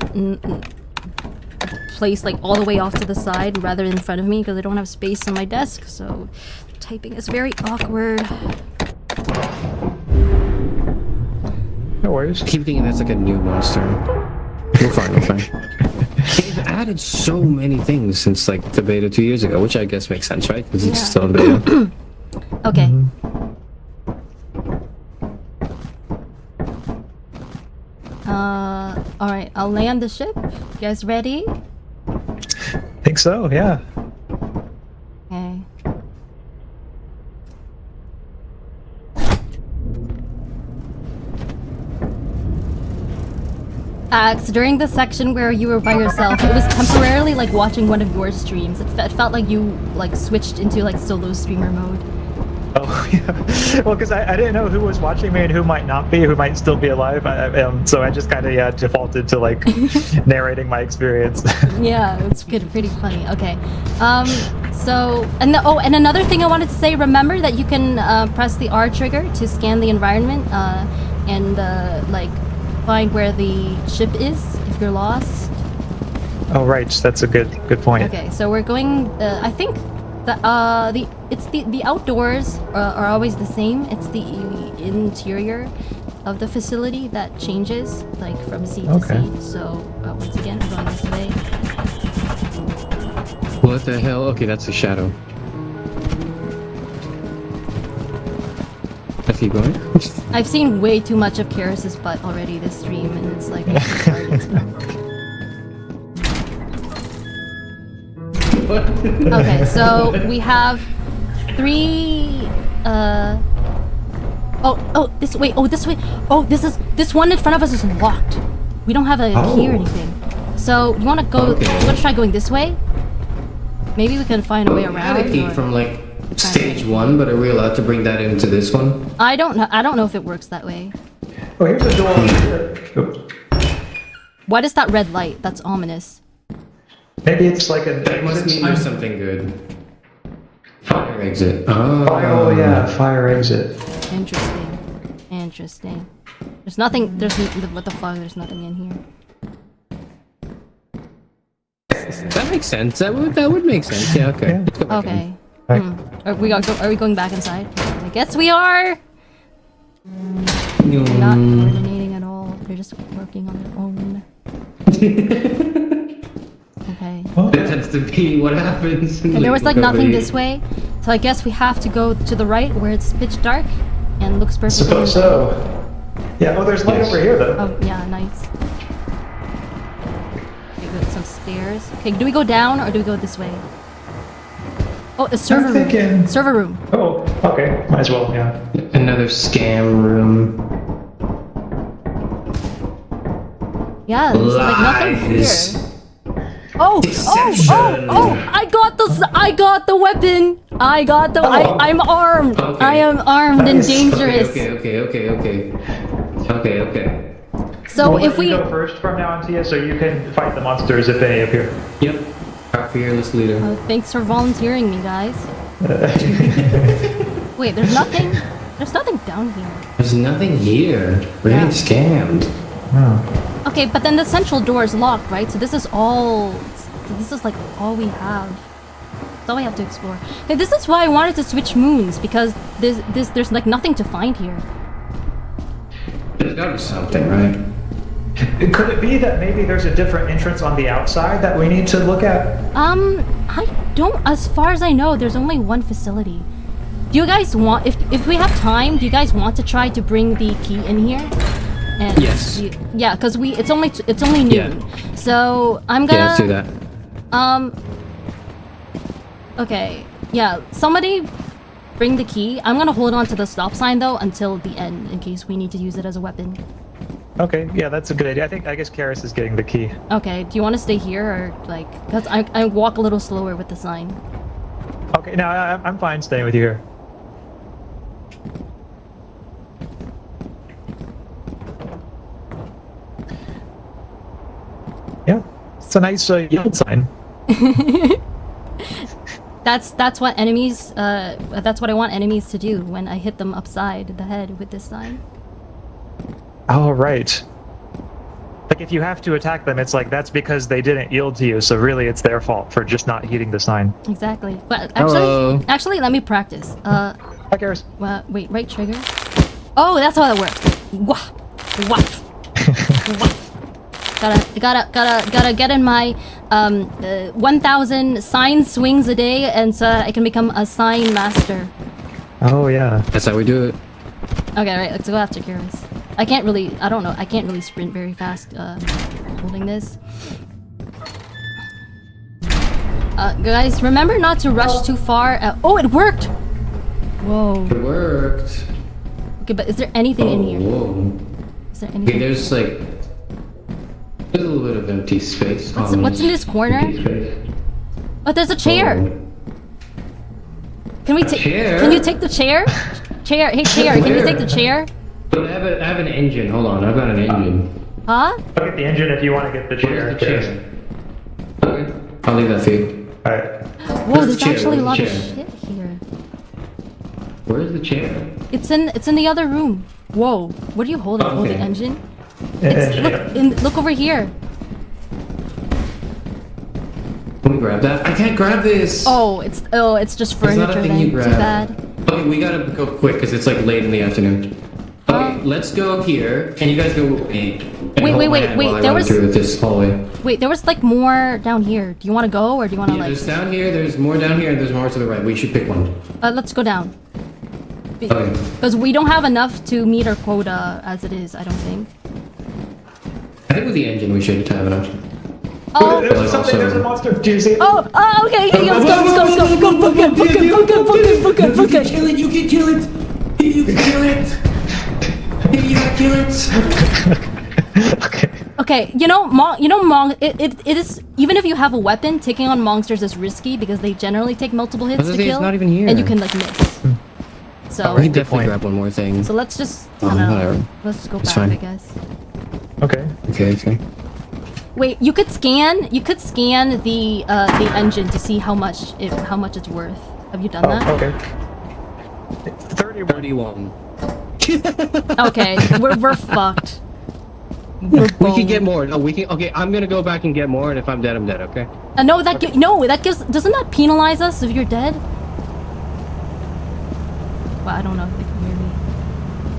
placed like all the way off to the side rather than in front of me because I don't have space on my desk, so typing is very awkward. No worries. Keep thinking that's like a new monster. We're fine. We're fine. They've added so many things since like the beta 2 years ago, which I guess makes sense, right? Because it's Yeah. still in beta. Okay. Alright, I'll land the ship. You guys ready? Think so. Yeah. Okay. Axe, during the section where you were by yourself, it was temporarily like watching one of your streams. It felt like you like switched into like solo streamer mode. Oh yeah. Well, because I didn't know who was watching me and who might not be, who might still be alive. So I just kind of defaulted to like narrating my experience. Yeah, it's pretty funny. Okay. And another thing I wanted to say, remember that you can press the R trigger to scan the environment and like find where the ship is if you're lost. Oh right, that's a good point. Okay, so we're going. I think the outdoors are always the same. It's the interior of the facility that changes, like from sea to sea. So once again, we're going this way. What the hell? Okay, that's a shadow. Let's keep going. I've seen way too much of Karis's butt already this stream, and it's like I should start it too. Okay, so we have 3 this way. Oh, this one in front of us is locked. We don't have a key or anything. So you want to go? Okay. You want to try going this way? Maybe we can find a way I had around. a key or- from like stage 1, but are we allowed to bring that into this one? I don't know if it works that way. Oh, here's a door over here. Oh. What is that red light? That's ominous. Maybe it's like a. That must mean there's something good. Fire exit. Oh yeah, fire exit. Interesting. There's nothing. What the fuck? There's nothing in here. That makes sense. That would make sense. Yeah. Okay. Yeah. Let's go back in. Okay. Right. Are we going back inside? I guess we are. No. They're not coordinating at all. They're just working on their own. Okay. That tends to be what happens. And there was like nothing this way, so I guess we have to go to the right where it's pitch dark and looks perfectly. Suppose so. Yeah, oh, there's light over here, though. Oh, yeah, nice. Okay, good. Some stairs. Okay, do we go down or do we go this way? Oh, a server room. thinking- Server room. Oh, okay. Might as well, yeah. Another scam room. Yeah, there's like nothing Lies. here. Oh, I got the weapon. I'm armed. Okay. I am armed and Nice. dangerous. Okay. So We'll if let you we go first from now on, Tia, so you can fight the monsters if they appear. Yep. Our fearless leader. thanks for volunteering me, guys. Wait, there's nothing. There's nothing down here. There's nothing here. We're Yeah. getting scammed. Oh. Okay, but then the central door is locked, right? So this is all. This is like all we have. That's all we have to explore. Okay, this is why I wanted to switch moons because there's like nothing to find here. There's gotta be something, right? Could it be that maybe there's a different entrance on the outside that we need to look at? I don't. As far as I know, there's only one facility. Do you guys want? If we have time, do you guys want to try to bring the key in here? And Yes. yeah, because it's only noon. Yeah. So I'm gonna. Yeah, let's do that. Okay. Yeah. Somebody bring the key. I'm gonna hold on to the stop sign though until the end in case we need to use it as a weapon. Okay, yeah, that's a good idea. I guess Karis is getting the key. Okay. Do you want to stay here or like? Cause I walk a little slower with the sign. Okay, no, I'm fine staying with you here. Yeah, it's a nice yield sign. That's what enemies. That's what I want enemies to do when I hit them upside the head with this sign. Oh, right. Like, if you have to attack them, it's like, that's because they didn't yield to you, so really it's their fault for just not heeding the sign. Exactly. But Hello. actually, let me practice. Hi, Karis. Wait, right trigger. Oh, that's how that works. Wah, wah, wah. Gotta get in my 1,000 sign swings a day, and so I can become a sign master. Oh, yeah. That's how we do it. Okay, right. Let's go after Karis. I can't really sprint very fast holding this. Guys, remember not to rush too far. Oh, it worked! Whoa. It worked. Okay, but is there anything in here? Whoa. Is there Okay, anything? there's like a little bit of empty space. What's in this corner? Empty space. Oh, there's a chair! Can we take? chair? Can you take the chair? Chair, hey chair, can you take the chair? But I have an engine. Hold on, I've got an engine. Huh? I'll get the engine if you want to get the chair. Where's the chair? Okay, I'll leave that for you. Alright. Whoa, the there's chair? actually a Where's lot the of chair? shit here. Where's the chair? It's in the other room. Whoa, what are you holding? Okay. Holding engine? Look over here. Can we grab that? I can't grab this. Oh, it's just It's furniture not a thing then. you Too grab. bad. Okay, we gotta go quick because it's like late in the afternoon. Okay, let's go up here, and you guys go with me. And Wait, hold wait, my wait, hand wait, while I there run was- through this hallway. Wait, there was like more down here. Do you want to go or do you want to Yeah, like? there's down here. There's more down here, and there's more to the right. We should pick one. Let's go down. Okay. Because we don't have enough to meet our quota as it is. I don't think. I think with the engine we should have enough. Oh. There's something, there's a monster. Do you see it? Oh, okay. Let's go. Go, book it. Kill it! You can kill it! You can kill it! You can kill it! Okay. Okay, it is, even if you have a weapon, taking on monsters is risky because they generally take multiple hits to It's kill. not even here. And you can like miss. So, We Good definitely point. grab one more thing. so let's just, I don't know. whatever. Let's just go It's back, fine. I guess. Okay. Okay. Wait, you could scan the engine to see how much it's worth. Have you done that? Oh, okay. 31. 31. Okay, we're fucked. We can get more. No, we can. Okay, I'm gonna go back and get more, and if I'm dead, I'm dead. Okay. No, that doesn't that penalize us if you're dead? Well, I don't know if they can hear me.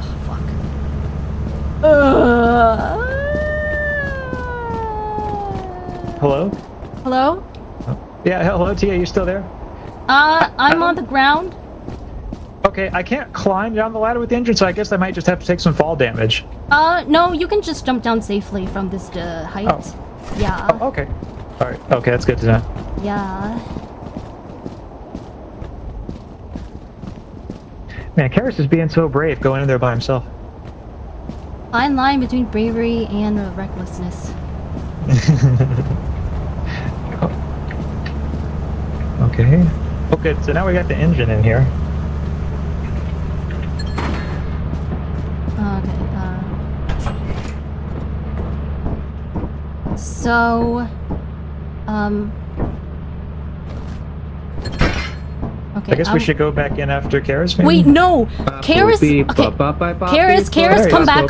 Oh, fuck. Hello? Hello? Yeah, hello, Tia, you still there? I'm on the ground. Okay, I can't climb down the ladder with the engine, so I guess I might just have to take some fall damage. No, you can just jump down safely from this height. Oh. Yeah. Oh, okay. All right. Okay, that's good to know. Yeah. Man, Karis is being so brave going in there by himself. Fine line between bravery and recklessness. Okay. Okay, so now we got the engine in here. Okay. So, okay. I guess we should go back in after Karis, maybe? Wait, no! Karis! Okay. Karis, come back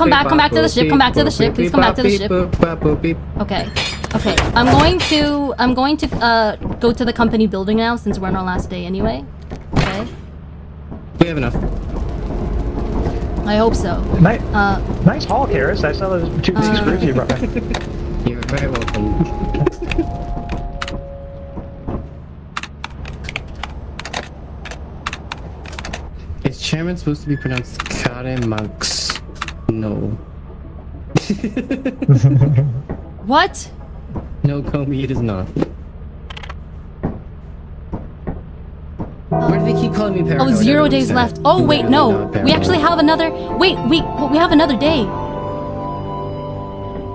to the ship, come back to the ship, please come back to the ship. Okay. Okay, I'm going to go to the company building now since we're on our last day anyway. Okay. We have enough. I hope so. Nice haul, Karis. I saw those two big screws you brought back. You're very welcome. Is chairman supposed to be pronounced Kare Monks? No. What? No, Comey, it is not. Why do they keep calling me paranoid? Oh, 0 days left. Oh, wait, no. We actually have another... Wait, we have another day.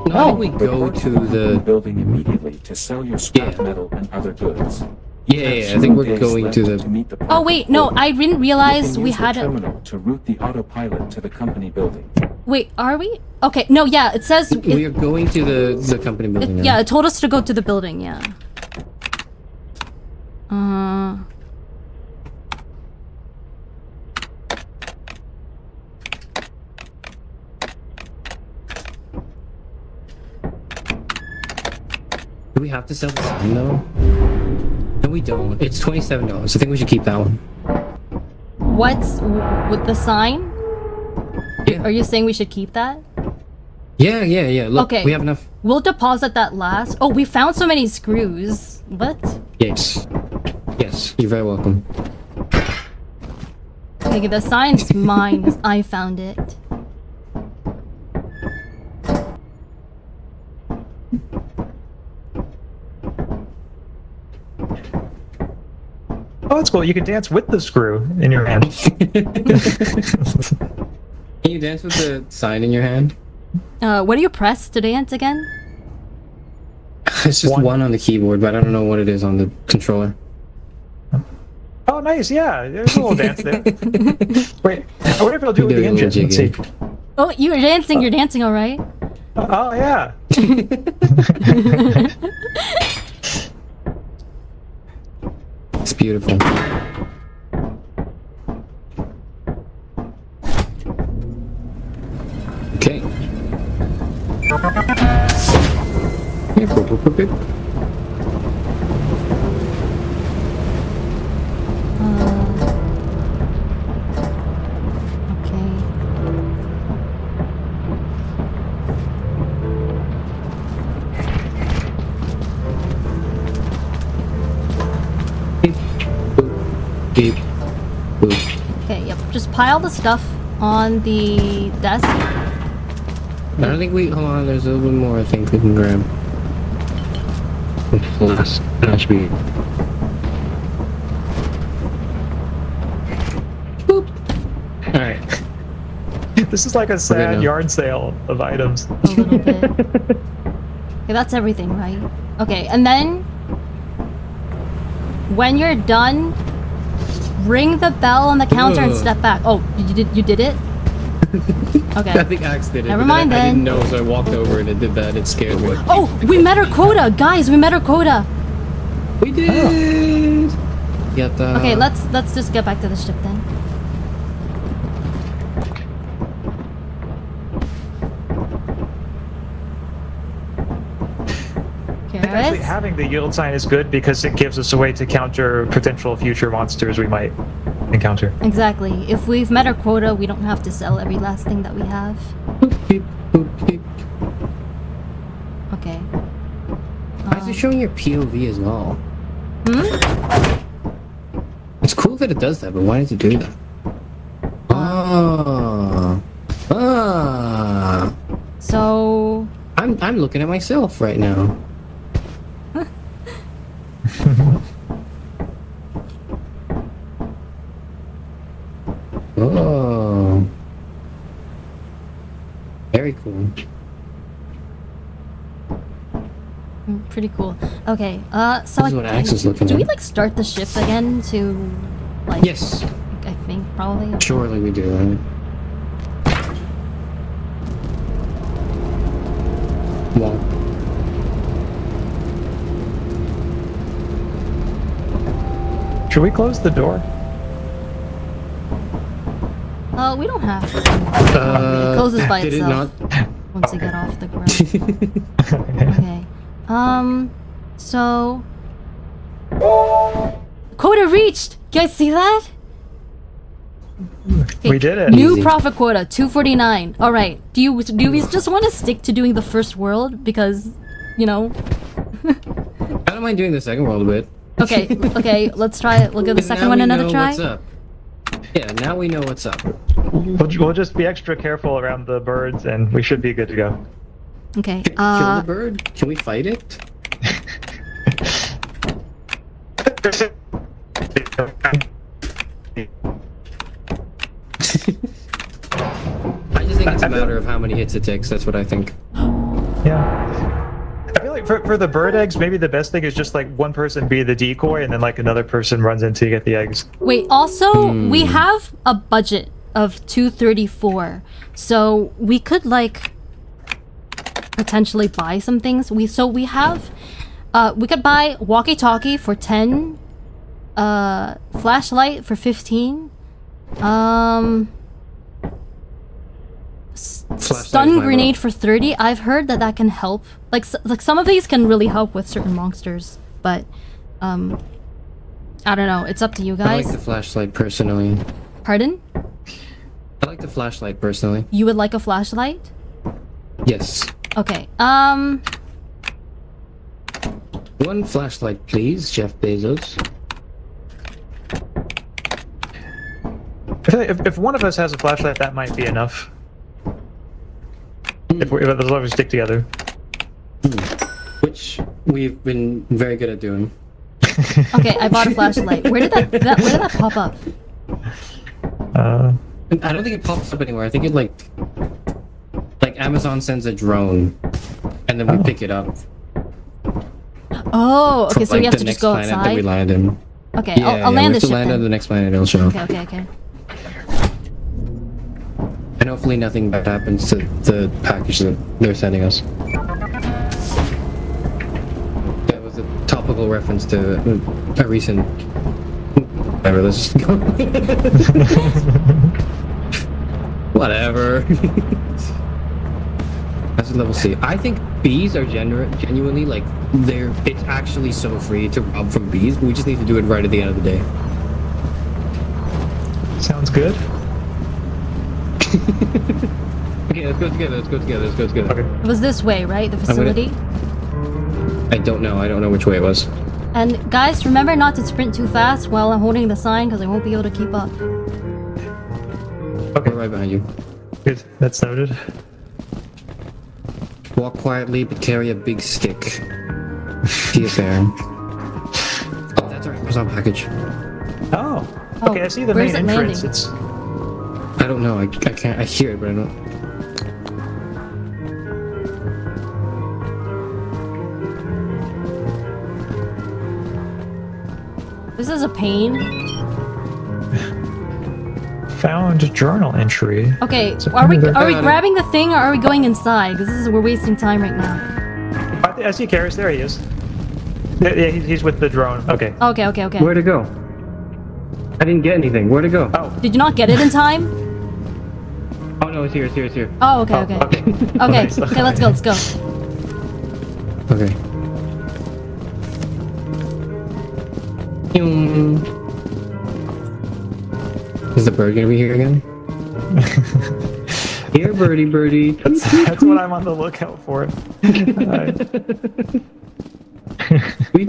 No, we go to the building immediately to sell your scrap metal and other goods. Yeah, I think we're going to the... Oh, wait, no, I didn't realize we had a... terminal to route the autopilot to the company building. Wait, are we? Okay, no, yeah, it says... We are going to the company building now. Yeah, it told us to go to the building, yeah. Do we have to sell the sign though? No, we don't. It's $27. I think we should keep that one. What's with the sign? Yeah. Are you saying we should keep that? Yeah. Look, Okay. we have enough. We'll deposit that last. Oh, we found so many screws. What? Yes. Yes, you're very welcome. Okay, the sign's mine. I found it. Oh, that's cool. You can dance with the screw in your hand. Can you dance with the sign in your hand? What do you press to dance again? It's just one on the keyboard, but I don't know what it is on the controller. Oh, nice. Yeah, there's a little dance there. Wait, I wonder if it'll do it with the engine. Let's see. Oh, you're dancing. You're dancing, all right? Oh, yeah. It's beautiful. Okay. Beep. Boop. Okay, yep. Just pile the stuff on the desk. I don't think we... Hold on, there's a little bit more I think we can grab. Last. That should be... Boop. Alright. This is like a sad yard sale of items. A little bit. Okay, that's everything, right? Okay, and then... when you're done... ring the bell on the counter and step back. Oh, you did it? Okay. I think Axe did it. Never mind then. I didn't know, so I walked over and it did that. It scared me. Oh, we met our quota, guys. We met our quota. We did. Yatta. Okay, let's just get back to the ship then. Actually, having the yield sign is good because it gives us a way to counter potential future monsters we might encounter. Exactly. If we've met our quota, we don't have to sell every last thing that we have. Beep, boop, beep. Okay. Why is it showing your POV as well? Hmm? It's cool that it does that, but why does it do that? Ah. I'm looking at myself right now. Oh. Very cool. Pretty cool. Okay, so This is what Axe is looking do we at. like start the ship again to like? Yes. I think probably. Surely we do, right? Well, Should we close the door? We don't have to. It closes by did itself it not? once you get off the ground. Okay. So quota reached. You guys see that? Okay, We did it. New Easy. profit quota 249. All right. Do we just want to stick to doing the first world because, you know? I don't mind doing the second world a bit. Okay. Okay. Let's try it. We'll give the second Now one we another know try. What's up. Yeah, now we know what's up. We'll just be extra careful around the birds, and we should be good to go. Okay. Kill the bird? Can we fight it? I just think it's a matter of how many hits it takes. That's what I think. Yeah. I feel like for the bird eggs, maybe the best thing is just like one person be the decoy, and then like another person runs in to get the eggs. Wait. Also, we have a budget of 234, so we could like potentially buy some things. We have we could buy walkie-talkie for 10, flashlight for 15, stun grenade for 30. I've heard that can help. Like some of these can really help with certain monsters, but I don't know. It's up to you I guys. like the flashlight personally. Pardon? I like the flashlight personally. You would like a flashlight? Yes. Okay. One flashlight, please, Jeff Bezos. I feel like if one of us has a flashlight, that might be enough. If as long as we stick together. Which we've been very good at doing. Okay, I bought a flashlight. Where did that pop up? I don't think it pops up anywhere. I think it like Amazon sends a drone, and then we pick it up. Oh, okay. from, So we have the to next just go planet that we outside. land in. Okay, Yeah, I'll land we the have to ship land on then. the next planet. It'll show. Okay. And hopefully nothing bad happens to the package that they're sending us. That was a topical reference to a recent... Whatever, let's just go. Whatever. That's level C. I think bees are genuinely, like, it's actually so free to rob from bees, but we just need to do it right at the end of the day. Sounds good. Okay, let's go together. Okay. It was this way, right? The facility. I don't know which way it was. And guys, remember not to sprint too fast while I'm holding the sign, because I won't be able to keep up. We're right behind you. Good. That's noted. Walk quietly, but carry a big stick. Tia Faire. Oh, that's our Amazon package. Oh. Okay, I see the where's main it entrance. landing? It's I don't know. I can't. I hear it, but I don't. This is a pain. found journal entry. Okay, So are we either- grabbing the thing or are we going inside? Because we're wasting time right now. I see Karis. There he is. Yeah, he's with the drone. Okay. Okay. Where'd it go? I didn't get anything. Where'd it go? Oh. Did you not get it in time? Oh no, it's here. Oh, okay. Okay. Okay, Nice. okay, let's go. Okay. Yung. Is the bird gonna be here again? Here, birdie. That's what I'm on the lookout for.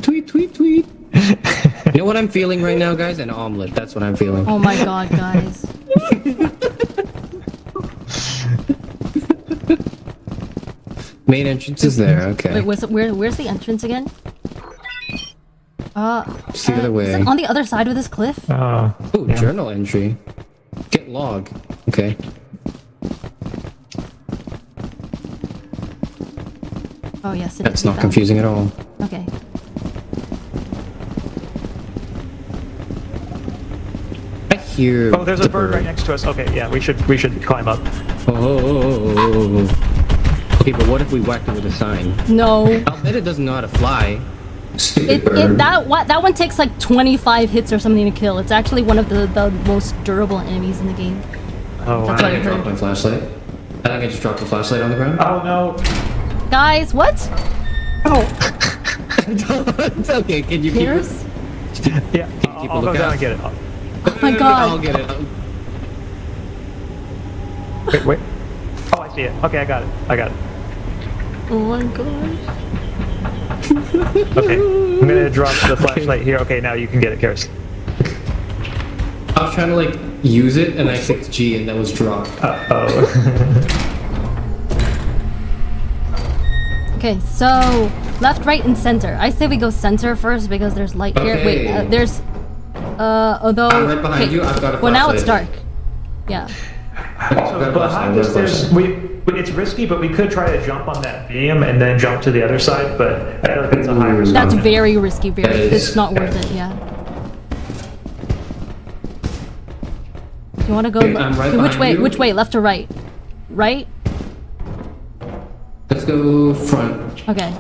Tweet. You know what I'm feeling right now, guys? An omelet. That's what I'm feeling. Oh my god, guys. Main entrance is there. Okay. Wait, where's the entrance again? It's the other Is way. it on the other side of this cliff? Oh, yeah. journal entry. Get log. Okay. Oh yes, it That's is. not confusing at all. Okay. I hear. Oh, there's a bird right next to us. Okay, yeah, we should climb up. Oh. Okay, but what if we whacked it with a sign? No. I'll bet it doesn't know how to fly. That one takes like 25 hits or something to kill. It's actually one of the most durable enemies in the game. Oh, That's what I I dropped heard. my flashlight. I think I just dropped the flashlight on the ground. Oh no. Guys, what? Oh. It's okay. Can you keep it? Here's? Yeah, keep a I'll go lookout? down and get it. Oh my god. I'll get it. Wait. Oh, I see it. Okay, I got it. Oh my gosh. Okay, I'm gonna drop the flashlight here. Okay, now you can get it, Karis. I was trying to like use it and I clicked G and that was dropped. Uh-oh. Okay, so left, right, and center. I say we go center first because there's light here. Wait, Okay. there's although I'm right behind okay. you. I've got a Well, now it's dark. flashlight. Yeah. So behind us, it's risky, but we could try to jump on that beam and then jump to the other side, but I feel like it's a high risk. That's very risky. It is. It's not worth it. Yeah. Do you want to go? Okay, I'm right okay, which behind way? you. Which way? Left or right? Right. Let's go front. Okay.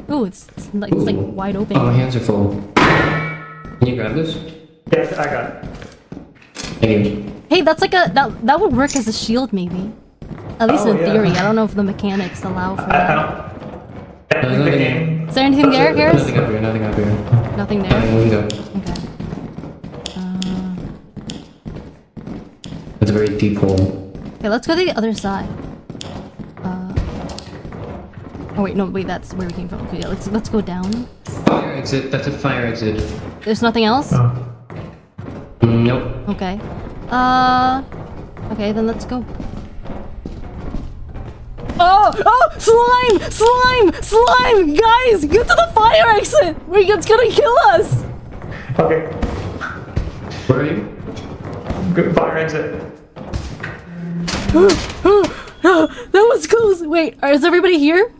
Ooh, it's like wide open. Oh, my hands are full. Can you grab this? Yeah, I got it. Thank you. Hey, that's like that would work as a shield maybe. At least Oh, in yeah. theory. I don't know if the mechanics allow for I that. don't think the game. Is there anything there, Garrus? Nothing up here. Nothing up here. Nothing there. We go. Okay. It's a very deep hole. Okay, let's go to the other side. Oh wait, no, wait, that's where we came from. Okay, yeah, let's go down. Fire exit. That's a fire exit. There's nothing else? Oh. Nope. Okay. Okay, then let's go. Oh! Slime! Guys, get to the fire exit! It's gonna kill us! Okay, Where are you? good fire exit. That was close! Wait, is everybody here?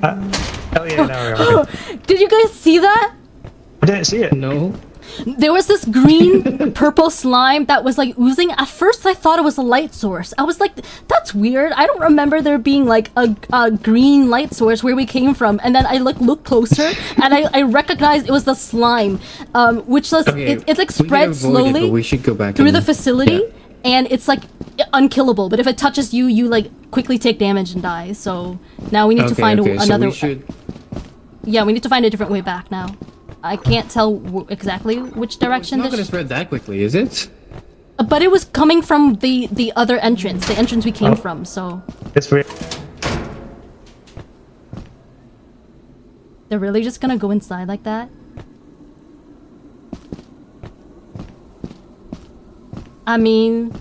Oh yeah, now we're okay. Did you guys see that? I didn't see it. No. There was this green purple slime that was like oozing. At first I thought it was a light source. I was like, that's weird. I don't remember there being like a green light source where we came from. And then I looked closer and I recognized it was the slime, which was Okay, it like we can spread avoid it, slowly but we should go back through and- the facility. Yeah. And it's like unkillable, but if it touches you, you like quickly take damage and die. So now we need to find okay, so another. we should. Yeah, we need to find a different way back now. I can't tell exactly which It's direction not this. gonna spread that quickly, is it? But it was coming from the other entrance, the entrance we came from. So It's weird. they're really just gonna go inside like that? I mean,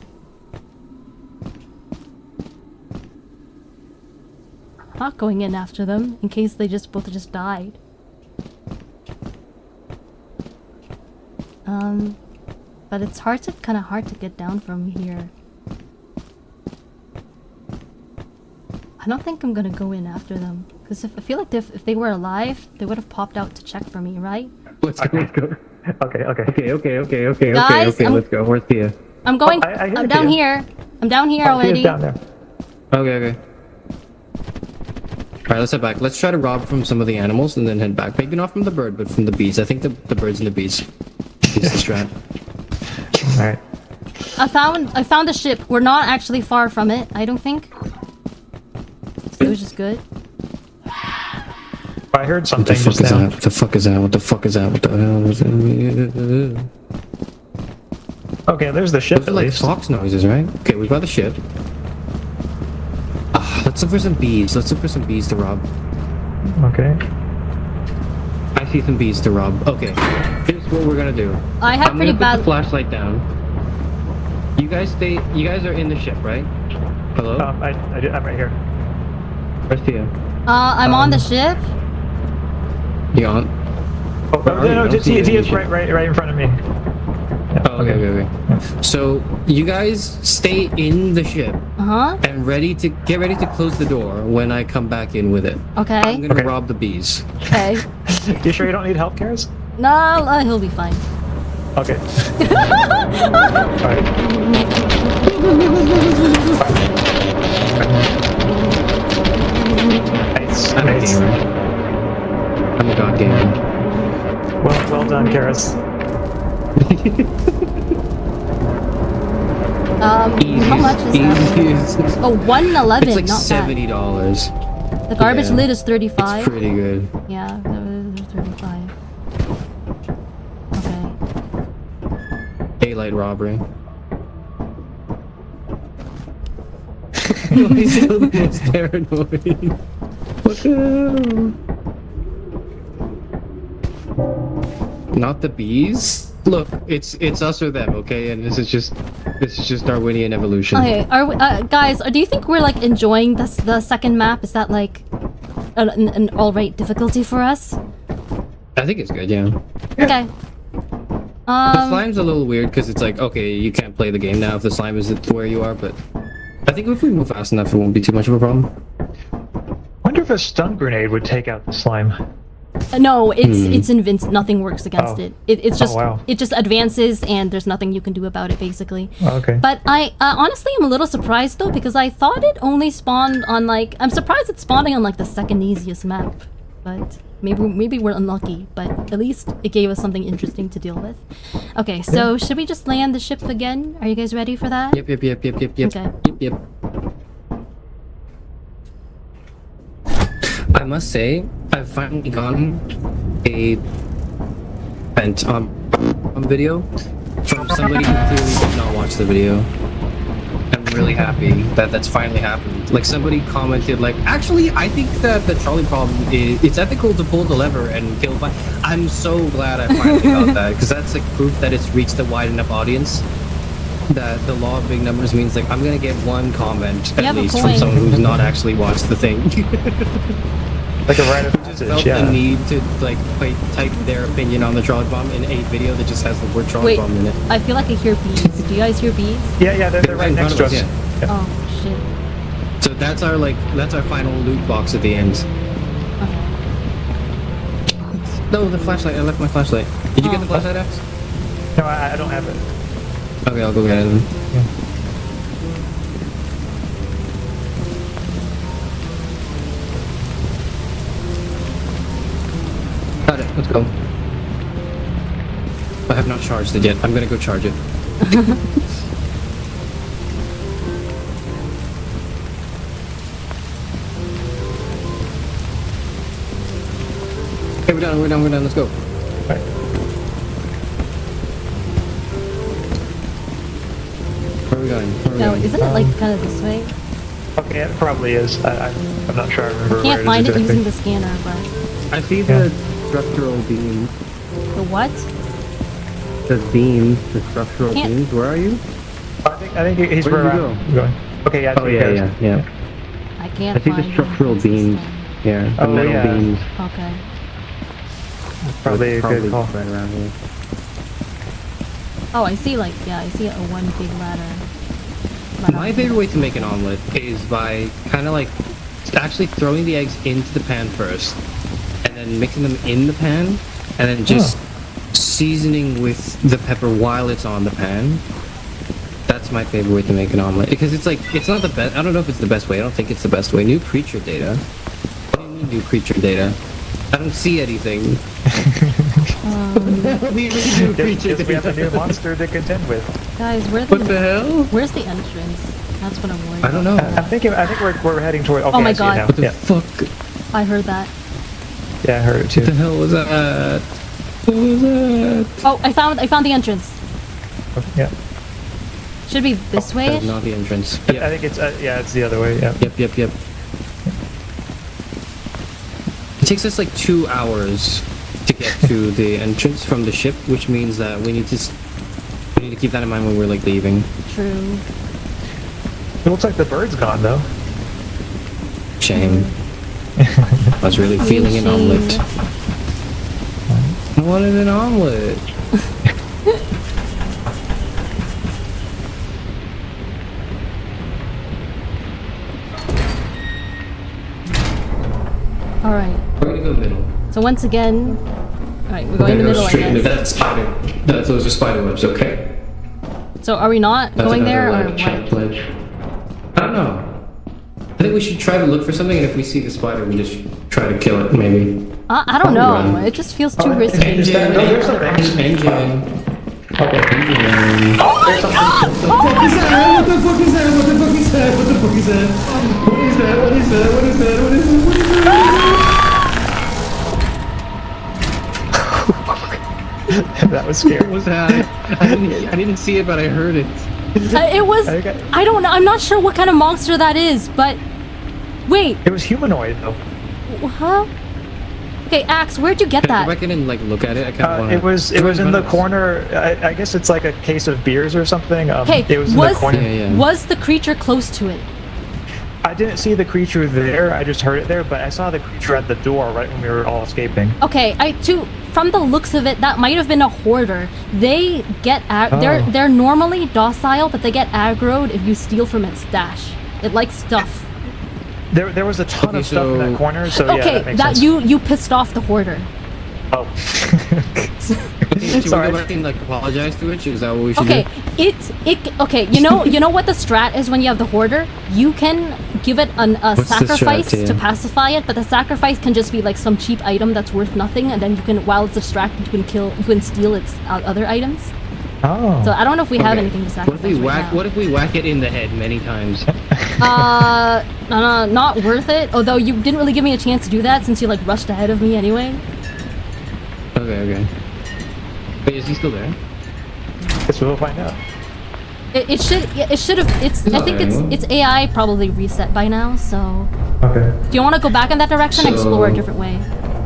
I'm not going in after them in case they both died. But it's kind of hard to get down from here. I don't think I'm gonna go in after them because I feel like if they were alive, they would have popped out to check for me, right? Let's go. Let's go. Okay. Guys, Okay. Let's go. Where's Tia? I'm going. I hear I'm down you. here. I'm down here Oh, he is already. down there. Okay. Alright, let's head back. Let's try to rob from some of the animals and then head back. Maybe not from the bird, but from the bees. I think the birds and the bees is the strat. All right. I found a ship. We're not actually far from it. I don't think. So it was just good. I heard What something the fuck just is now. that? What the fuck is that? What the fuck is that? What the hell is that? Okay, there's the ship Those are at like least. fox noises, right? Okay, we got the ship. Let's look for some bees. Let's look for some bees to rob. Okay. I see some bees to rob. Okay, here's what we're gonna do. I have I'm pretty gonna put the bad. flashlight down. You guys stay. You guys are in the ship, right? Hello? I'm right here. Where's Tia? I'm on the ship. You on? Oh, no, Tia's right in front of me. Yeah, Oh, okay. So you guys stay in the ship Uh-huh. and get ready to close the door when I come back in with it. Okay. I'm gonna rob the bees. Okay. You sure you don't need help, Karis? No, he'll be fine. Okay. Alright. Nice. I'm a Nice. gamer. I'm a god gamer. Well done, Karis. How much is that? Oh, $111. It's like not $70. bad. The garbage Yeah. lid is 35. It's pretty good. Yeah, there's 35. Okay. Daylight robbery. Why is it the most paranoid? What the hell? Not the bees? Look, it's us or them, okay? And this is just Darwinian evolution. Okay, are we, guys, do you think we're like enjoying the second map? Is that like an alright difficulty for us? I think it's good, yeah. Okay. The slime's a little weird because it's like, okay, you can't play the game now if the slime is where you are, but I think if we move fast enough, it won't be too much of a problem. Wonder if a stun grenade would take out the slime. No, it's invincible. Nothing works against it. It's just wow. it just advances, and there's nothing you can do about it, basically. Okay. But I honestly am a little surprised though, because I thought it only spawned on like I'm surprised it's spawning on like the second easiest map. But maybe we're unlucky. But at least it gave us something interesting to deal with. Okay, so should we just land the ship again? Are you guys ready for that? Yep. Okay. Yep. I must say, I've finally gotten a vent on video from somebody who clearly did not watch the video. I'm really happy that that's finally happened. Like somebody commented, like, actually, I think that the trolley problem is it's ethical to pull the lever and kill. I'm so glad I finally got that because that's like proof that it's reached a wide enough audience. That the law of big numbers means like I'm gonna get one comment at least from someone who's not actually watched the thing. Like a rite of Just passage, felt yeah. the need to like type their opinion on the trolley bomb in a video that just has the word trolley Wait, bomb in it. I feel like I hear bees. Do you guys hear bees? Yeah, they're right in next front to of us. us, Oh shit. So that's our final loot box at the end. Okay. No, the flashlight. I left my flashlight. Did you get the Oh. flashlight, Axe? No, I don't have it. Okay, I'll go get it. Then. Yeah. Got it. Let's go. I have not charged it yet. I'm gonna go charge it. Okay, we're done. Let's go. Right. Where are we going? No, isn't it like kind of this way? Okay, it probably is. I'm not sure I remember Can't where find it it is using exactly. the scanner, but I see the structural beam. the what? The beams, the structural Can't- beams. Where are you? I think he's Where where did you I'm going. Okay, yeah. Oh yeah. I can't I see find the structural it. beams. Yeah, the Oh, metal yeah. beams. Okay. Probably a good call. right around here. Oh, I see like I see a one big ladder. My favorite way to make an omelet is by kind of like actually throwing the eggs into the pan first, and then mixing them in the pan, and then just seasoning with the pepper while it's on the pan. That's my favorite way to make an omelet because it's like it's not the best. I don't know if it's the best way. I don't think it's the best way. New creature data. What do you mean new creature data? I don't see anything. We really do creature Because we have a data. new monster to contend with. Guys, What the hell? where's the entrance? That's what I'm worried I don't know. I think we're heading toward. Okay, my I see it God. now. What the Yeah, fuck? about. I heard that. yeah, I heard it too. What the hell was that? What was that? Oh, I found the entrance. Okay, yeah, Should be this way. That is not the entrance. I Yep. think it's it's the other way. Yeah. Yep. It takes us like 2 hours to get to the entrance from the ship, which means that we need to keep that in mind when we're like leaving. True. It looks like the bird's gone though. Shame. I was really feeling an omelet. I wanted an omelet. All right. We're gonna go middle. So once again, all right, we're going to middle, I straight into guess. that spider. Those are spider webs, okay? So are we not That's going there, another, or like, chat what? pledge. I don't know. I think we should try to look for something, and if we see the spider, we just try to kill it, maybe. I don't know. Run. It just feels too Oh, risky. Engine. there's something. Engine. Okay. Engine. Oh my god! What is that? What the fuck is that? What the fuck is that? What the fuck is that? What is that? What is that? What is that? What is that? What is that? That was scary. What was that? I didn't see it, but I heard it. It was. I think I don't know. I'm not sure what kind of monster that is, but wait. It was humanoid though. Huh? Okay, Axe, where'd you get Can I go that? back in and like look at it? I kind of want It was in the corner. I guess it's like a case of beers or something. Okay, it was in the corner. Yeah. Was the creature close to it? I didn't see the creature there. I just heard it there, but I saw the creature at the door right when we were all escaping. Okay, from the looks of it, that might have been a hoarder. They get they're normally docile, but they get aggroed if you steal from its stash. It likes stuff. There was a ton of stuff in that corner, so yeah, Okay, that makes sense. you pissed off the hoarder. Oh. Should we Sorry. go back and like apologize to it? Is that what we should Okay, do? okay. You know what the strat is when you have the hoarder. You can give it a What's the sacrifice strat, to Tia? pacify it, but the sacrifice can just be like some cheap item that's worth nothing, and then you can, while it's distracted, you can steal its other items. Oh. So I don't know if we have Okay. anything to What sacrifice. if we right whack? now. What if we whack it in the head many times? Not worth it. Although you didn't really give me a chance to do that since you like rushed ahead of me anyway. Okay. Wait, is he still there? Guess we'll find out. It should have. I think it's AI probably reset by now. So Okay. do you want to go back in that direction and explore a different way?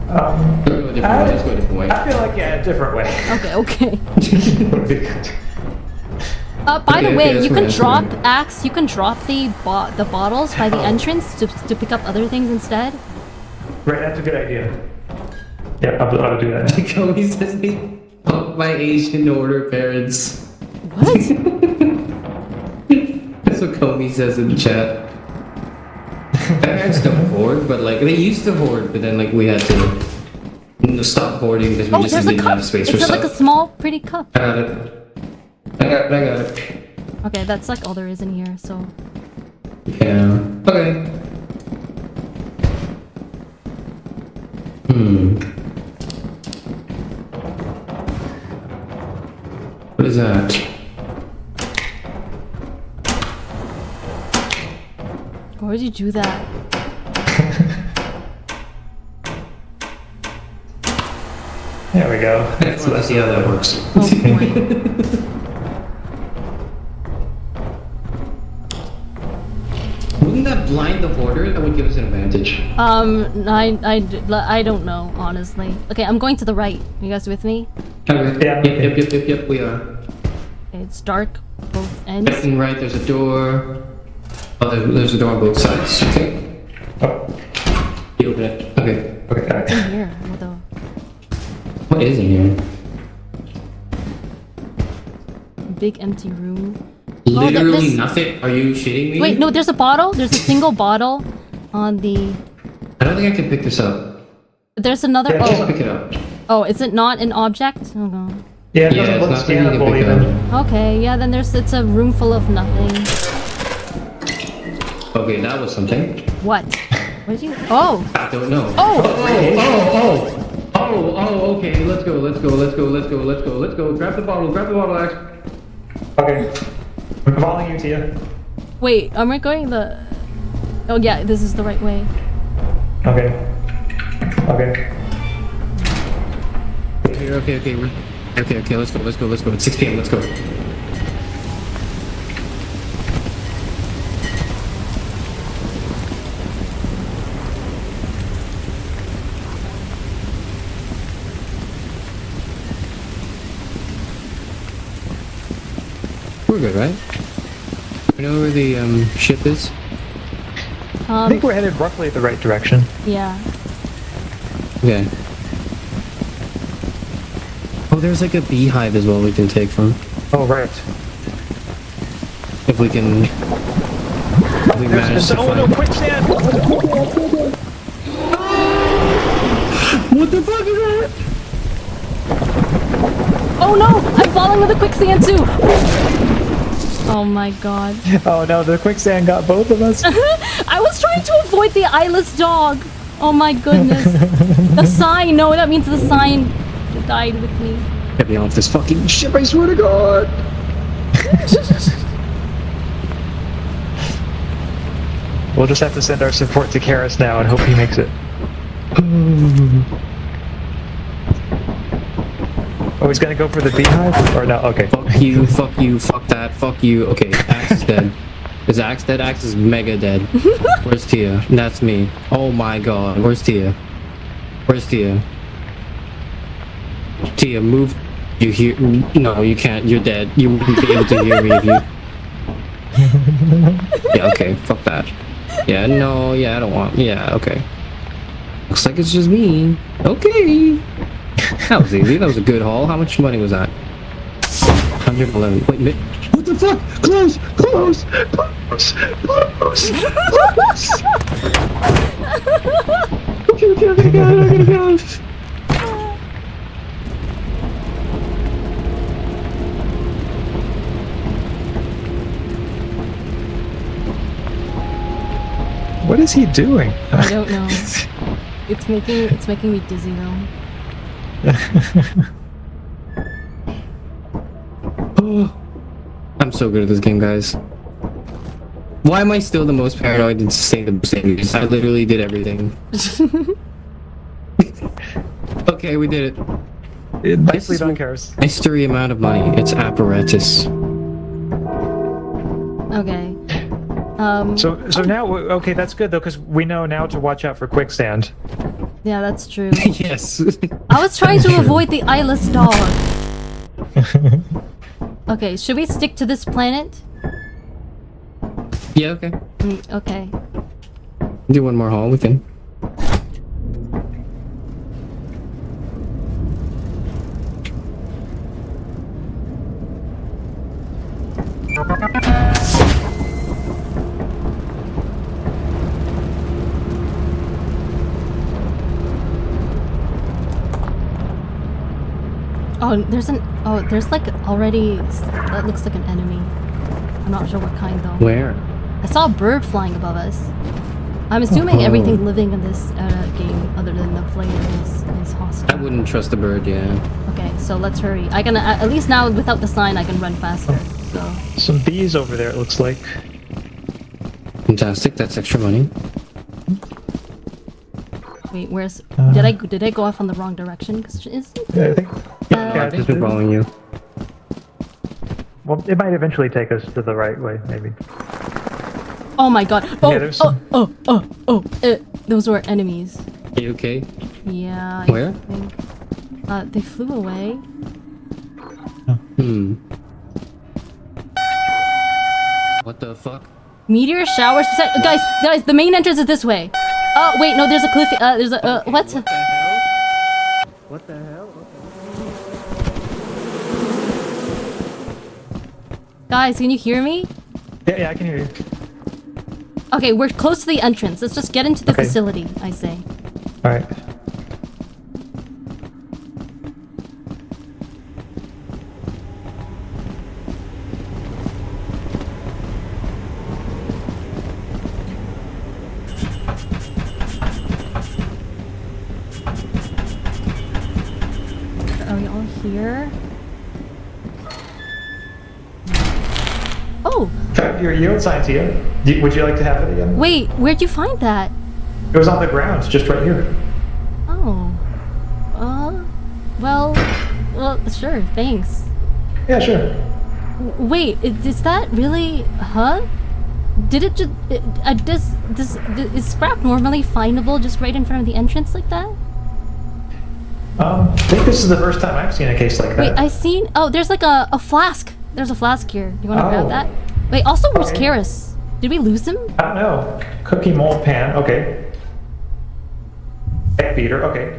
Let's go a different way. Let's go a different way. I feel like a different way. Okay. Would be good. By the Okay, way, that's you fine, can that's drop fine. Axe. You can drop the bottles by the entrance to pick up other things instead. Right, that's a good idea. Yeah, I'll do that. Kobe says they fuck my Asian order parents. What? That's what Kobe says in the chat. Parents don't hoard, but like they used to hoard, but then like we had to stop hoarding because we Oh, just there's a didn't cup. have space It's for like a stuff. small, pretty cup. I got it. I got it. Okay, that's like all there is in here. So Yeah. Okay. What is that? why would you do that? There we go. Let's see how that works. Oh boy. Wouldn't that blind the hoarder? That would give us an advantage. I don't know, honestly. Okay, I'm going to the right. You guys with me? Okay. Yeah. Yep, we are. Okay, it's dark both ends. Left and right, there's a door. Oh, there's a door on both sides. Okay. Oh, You open it. Okay. What's okay. in here? What the? What is in here? Big empty room. Literally this- nothing. Are you shitting me? Wait, no, there's a bottle. There's a single bottle on the. I don't think I can pick this up. There's another. Yeah, Just Oh, pick it up. oh, is it not an object? Oh god. Yeah, it Yeah, doesn't it's look not something you can scannable pick even. up. Okay, yeah, then it's a room full of nothing. Okay, that was something. What? What did you? Oh, I don't know. oh. Oh, okay, let's go. Grab the bottle, Axe. Okay. I'm following you, Tia. Wait, am I going the? Oh yeah, this is the right way. Okay. Okay. Okay, let's go. It's 6 p.m. Let's go. We're good, right? You know where the ship is? I think we're headed roughly the right direction. Yeah. Okay. Oh, there's like a beehive as well we can take from. Oh, right. If we can... If we manage to find... no, quicksand! What the fuck is that? Oh no! I'm falling in the quicksand too! Oh my god. Oh no, the quicksand got both of us. I was trying to avoid the eyeless dog! Oh my goodness. The sign! No, that means the sign died with me. Get me off this fucking ship, I swear to God! We'll just have to send our support to Karis now and hope he makes it. Oh, he's gonna go for the beehive? Or no? Okay. Fuck you, fuck that, fuck you. Okay, Axe is dead. Is Axe dead? Axe is mega dead. Where's Tia? That's me. Oh my god. Where's Tia? Where's Tia? Tia, move. You hear? No, you can't. You're dead. You wouldn't be able to hear me if you... Yeah, okay. Fuck that. Yeah, no, yeah, I don't want... Yeah, okay. Looks like it's just me. Okay. That was easy. That was a good haul. How much money was that? 111. Wait, what the fuck? Close! Close! Close! Close! Close! Okay, I'm gonna go. What is he doing? I don't know. It's making me dizzy though. Oh, I'm so good at this game, guys. Why am I still the most paranoid and sustainable saviors? I literally did everything. Okay, we did it. Nicely done, Karis. Mystery amount of money. It's apparatus. Okay. So now, okay, that's good though, because we know now to watch out for quicksand. Yeah, that's true. Yes. I was trying to avoid the eyeless dog. Okay, should we stick to this planet? Yeah, okay. Okay. Do one more haul, we can. Oh, there's like already, that looks like an enemy. I'm not sure what kind though. Where? I saw a bird flying above us. I'm assuming everything living in this game, other than the player, is hostile. I wouldn't trust a bird, yeah. Okay, so let's hurry. I can at least now without the sign, I can run faster. So. Some bees over there, it looks like. Fantastic, that's extra money. Wait, where's? Did I go off on the wrong direction? Cause Yeah, I think. I've just been following you. Well, it might eventually take us to the right way, maybe. Oh my god! Oh, Yeah, there's some- those were enemies. Are you okay? Yeah. Where? I think. They flew away. What the fuck? Meteor showers. Guys, the main entrance is this way. Oh wait, no, there's a cliff. There's a what? What the hell? What the hell? Guys, can you hear me? Yeah, I can hear you. Okay, we're close to the entrance. Let's just get into the Okay. facility, I say. Alright. Are we all here? Oh, Found your yield sign, Tia. Would you like to have it again? wait, where'd you find that? It was on the ground, just right here. Oh. Well, sure, thanks. Yeah, sure. Wait, is that really, huh? Did it just, is scrap normally findable just right in front of the entrance like that? I think this is the first time I've seen a case like that. Wait, oh, there's like a flask. There's a flask here. You want to grab Oh. that? Wait, also, where's Okay. Karis? Did we lose him? I don't know. Cookie mold pan. Okay. Egg beater. Okay.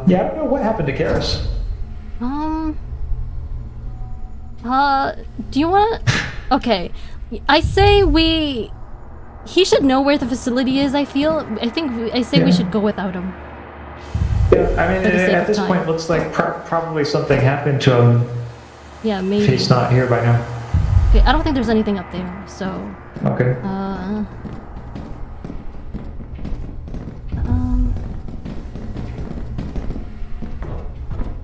Yeah, I don't know what happened to Karis. Do you wanna... Okay. I say he should know where the facility is, I feel. I say we Yeah. should go without him. Yeah, I mean, For the sake at of this time. point, looks like probably something happened to him Yeah, if maybe. he's not here by now. Okay, I don't think there's anything up there, so... Okay.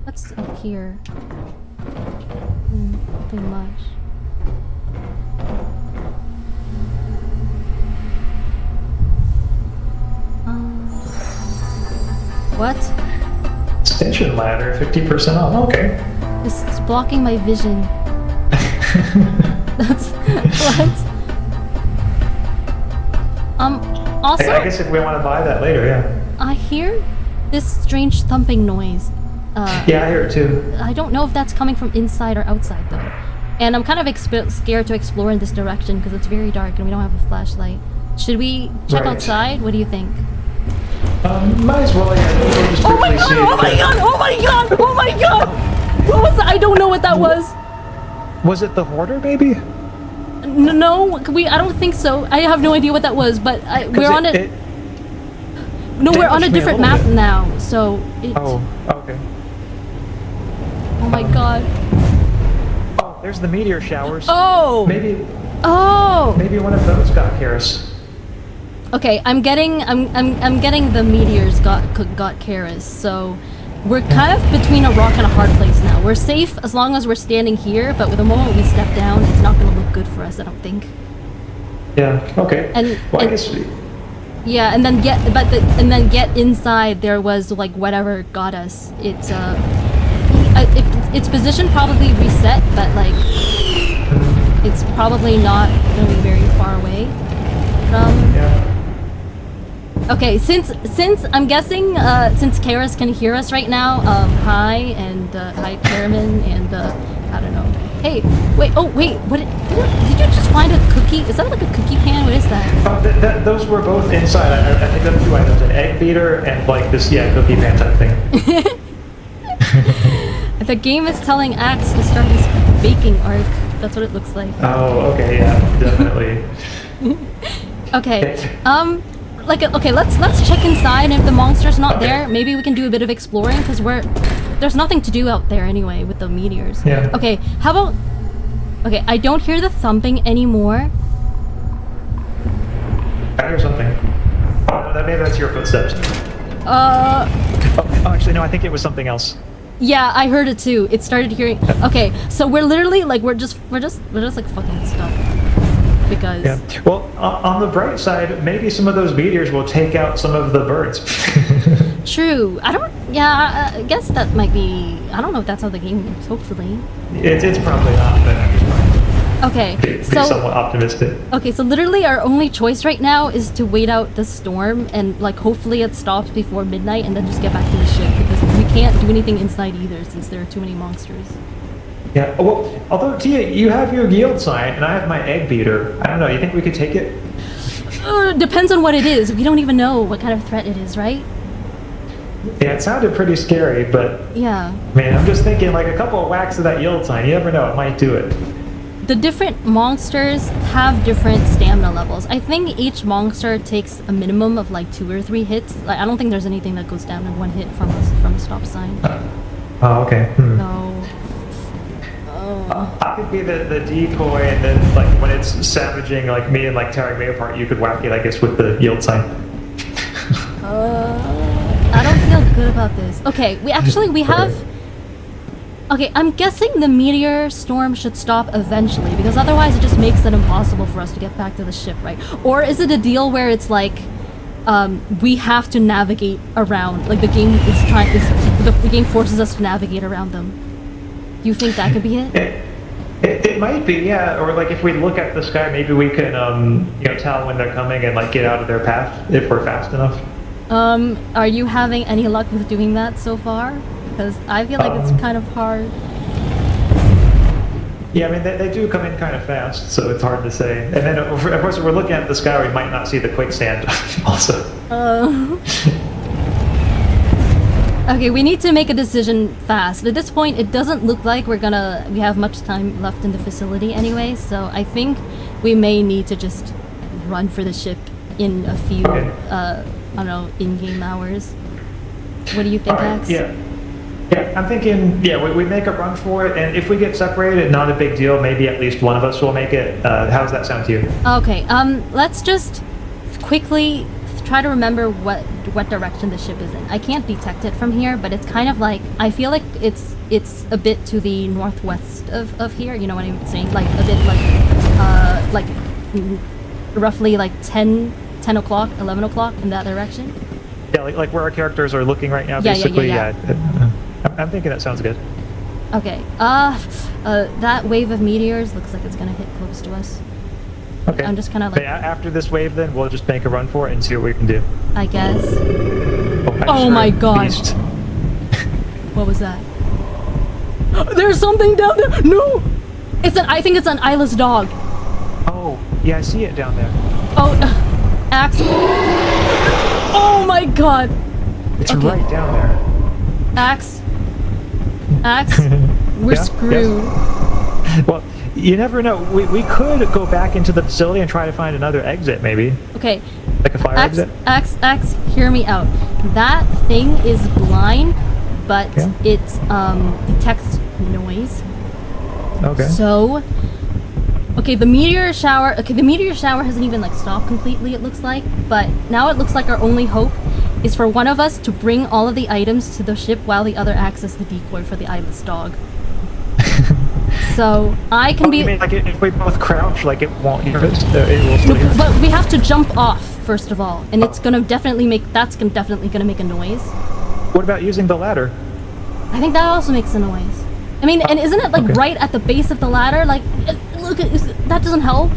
What's up here? Nothing much. What? Extension ladder, 50% off. Okay. This is blocking my vision. That's... What? Also... I guess if we want to buy that later, yeah. I hear this strange thumping noise. Yeah, I hear it too. I don't know if that's coming from inside or outside though. And I'm kind of scared to explore in this direction because it's very dark and we don't have a flashlight. Should we check Right. outside? What do you think? Might as well, yeah. We'll just Oh my quickly god! see Oh my if- god! Oh my god! Oh my god! What was that? I don't know what that was. Was it the hoarder, maybe? No, I don't think so. I have no idea what that was, but we're on it. No, we're on a damaged me a different little map bit. now, so it... Oh, okay. Oh my god. Oh, there's the meteor showers. Oh! Maybe one of those got Karis. Okay, I'm getting the meteors got Karis, so we're kind of between a rock and a hard place now. We're safe as long as we're standing here, but with the moment we step down, it's not gonna look good for us, I don't think. Yeah. Okay. Well, I guess. Yeah, and then get inside. There was like whatever got us. Its position probably reset, but like it's probably not gonna be very far away from. Yeah. Okay, since I'm guessing since Karis can hear us right now, hi and hi Pearman and I don't know. Hey, wait, what did you just find a cookie? Is that like a cookie pan? What is that? Those were both inside. I think that's two items: an egg beater and like this, cookie pan type thing. The game is telling Axe to start his baking arc. That's what it looks like. Oh, okay, yeah, definitely. Okay, okay, let's check inside, and if the monster's not there, maybe we can do a bit of exploring, because there's nothing to do out there anyway with the meteors. Yeah. Okay, how about... Okay, I don't hear the thumping anymore. I hear something. Oh, maybe that's your footsteps. Uh... Oh, actually, no, I think it was something else. Yeah, I heard it too. It started hearing... Okay, so we're literally, like, we're just like fucking stuck. Because... Yeah. Well, on the bright side, maybe some of those meteors will take out some of the birds. True. I guess that might be... I don't know if that's how the game works, hopefully. It's probably not, but I'm just trying Okay, to be so... somewhat optimistic. Okay, so literally our only choice right now is to wait out the storm and like hopefully it stops before midnight and then just get back to the ship because we can't do anything inside either since there are too many monsters. Yeah, well, although, Tia, you have your yield sign and I have my egg beater. I don't know, you think we could take it? Depends on what it is. We don't even know what kind of threat it is, right? Yeah, it sounded pretty scary, but... Yeah. Man, I'm just thinking like a couple of whacks of that yield sign, you never know, it might do it. The different monsters have different stamina levels. I think each monster takes a minimum of like 2 or 3 hits. Like, I don't think there's anything that goes down in 1 hit from a stop sign. Oh, okay. No. I could be the decoy, and then like when it's savaging like me and like tearing me apart, you could whack it, I guess, with the yield sign. I don't feel good about this. Okay, we have... Okay, I'm guessing the meteor storm should stop eventually, because otherwise it just makes it impossible for us to get back to the ship, right? Or is it a deal where it's like, we have to navigate around, like the game the game forces us to navigate around them? Do you think that could be it? It might be, yeah. Or like if we look at the sky, maybe we can, tell when they're coming and like get out of their path if we're fast enough. Are you having any luck with doing that so far? Because I feel like it's kind of hard. Yeah, I mean, they do come in kind of fast, so it's hard to say. And then, of course, if we're looking at the sky, we might not see the quicksand also. Okay, we need to make a decision fast. At this point, it doesn't look like we have much time left in the facility anyway, so I think we may need to just run for the ship in a few, I don't know, in-game hours. What do you think, Axe? Yeah. Yeah, I'm thinking, we make a run for it, and if we get separated, not a big deal. Maybe at least one of us will make it. How does that sound to you? Okay, let's just quickly try to remember what direction the ship is in. I can't detect it from here, but it's kind of like, I feel like it's a bit to the northwest of here, you know what I'm saying? Like, a bit like roughly like 10 o'clock, 11 o'clock in that direction. Yeah, like where our characters are looking right now, basically. I'm thinking that sounds good. Okay. That wave of meteors looks like it's gonna hit close to us. Okay. I'm just kind of like. Okay, after this wave, then we'll just make a run for it and see what we can do. I guess. Oh my god! Beast. What was that? There's something down there. No, I think it's an eyeless dog. Oh, yeah, I see it down there. Oh, Axe. Oh my god! It's right down there. Axe, we're screwed. Yes. Well, you never know. We could go back into the facility and try to find another exit, maybe. Okay. Like a fire exit? Axe, hear me out. That thing is blind, but it detects noise. Okay. So, the meteor shower hasn't even like stopped completely, it looks like, but now it looks like our only hope is for one of us to bring all of the items to the ship while the other acts as the decoy for the eyeless dog. So I can be. You mean like if we both crouch, like it won't hear us? It will still hear us? But we have to jump off first of all, and it's gonna definitely make a noise. What about using the ladder? I think that also makes a noise. I mean, and isn't it like right at the base of the ladder? Like, look, that doesn't help.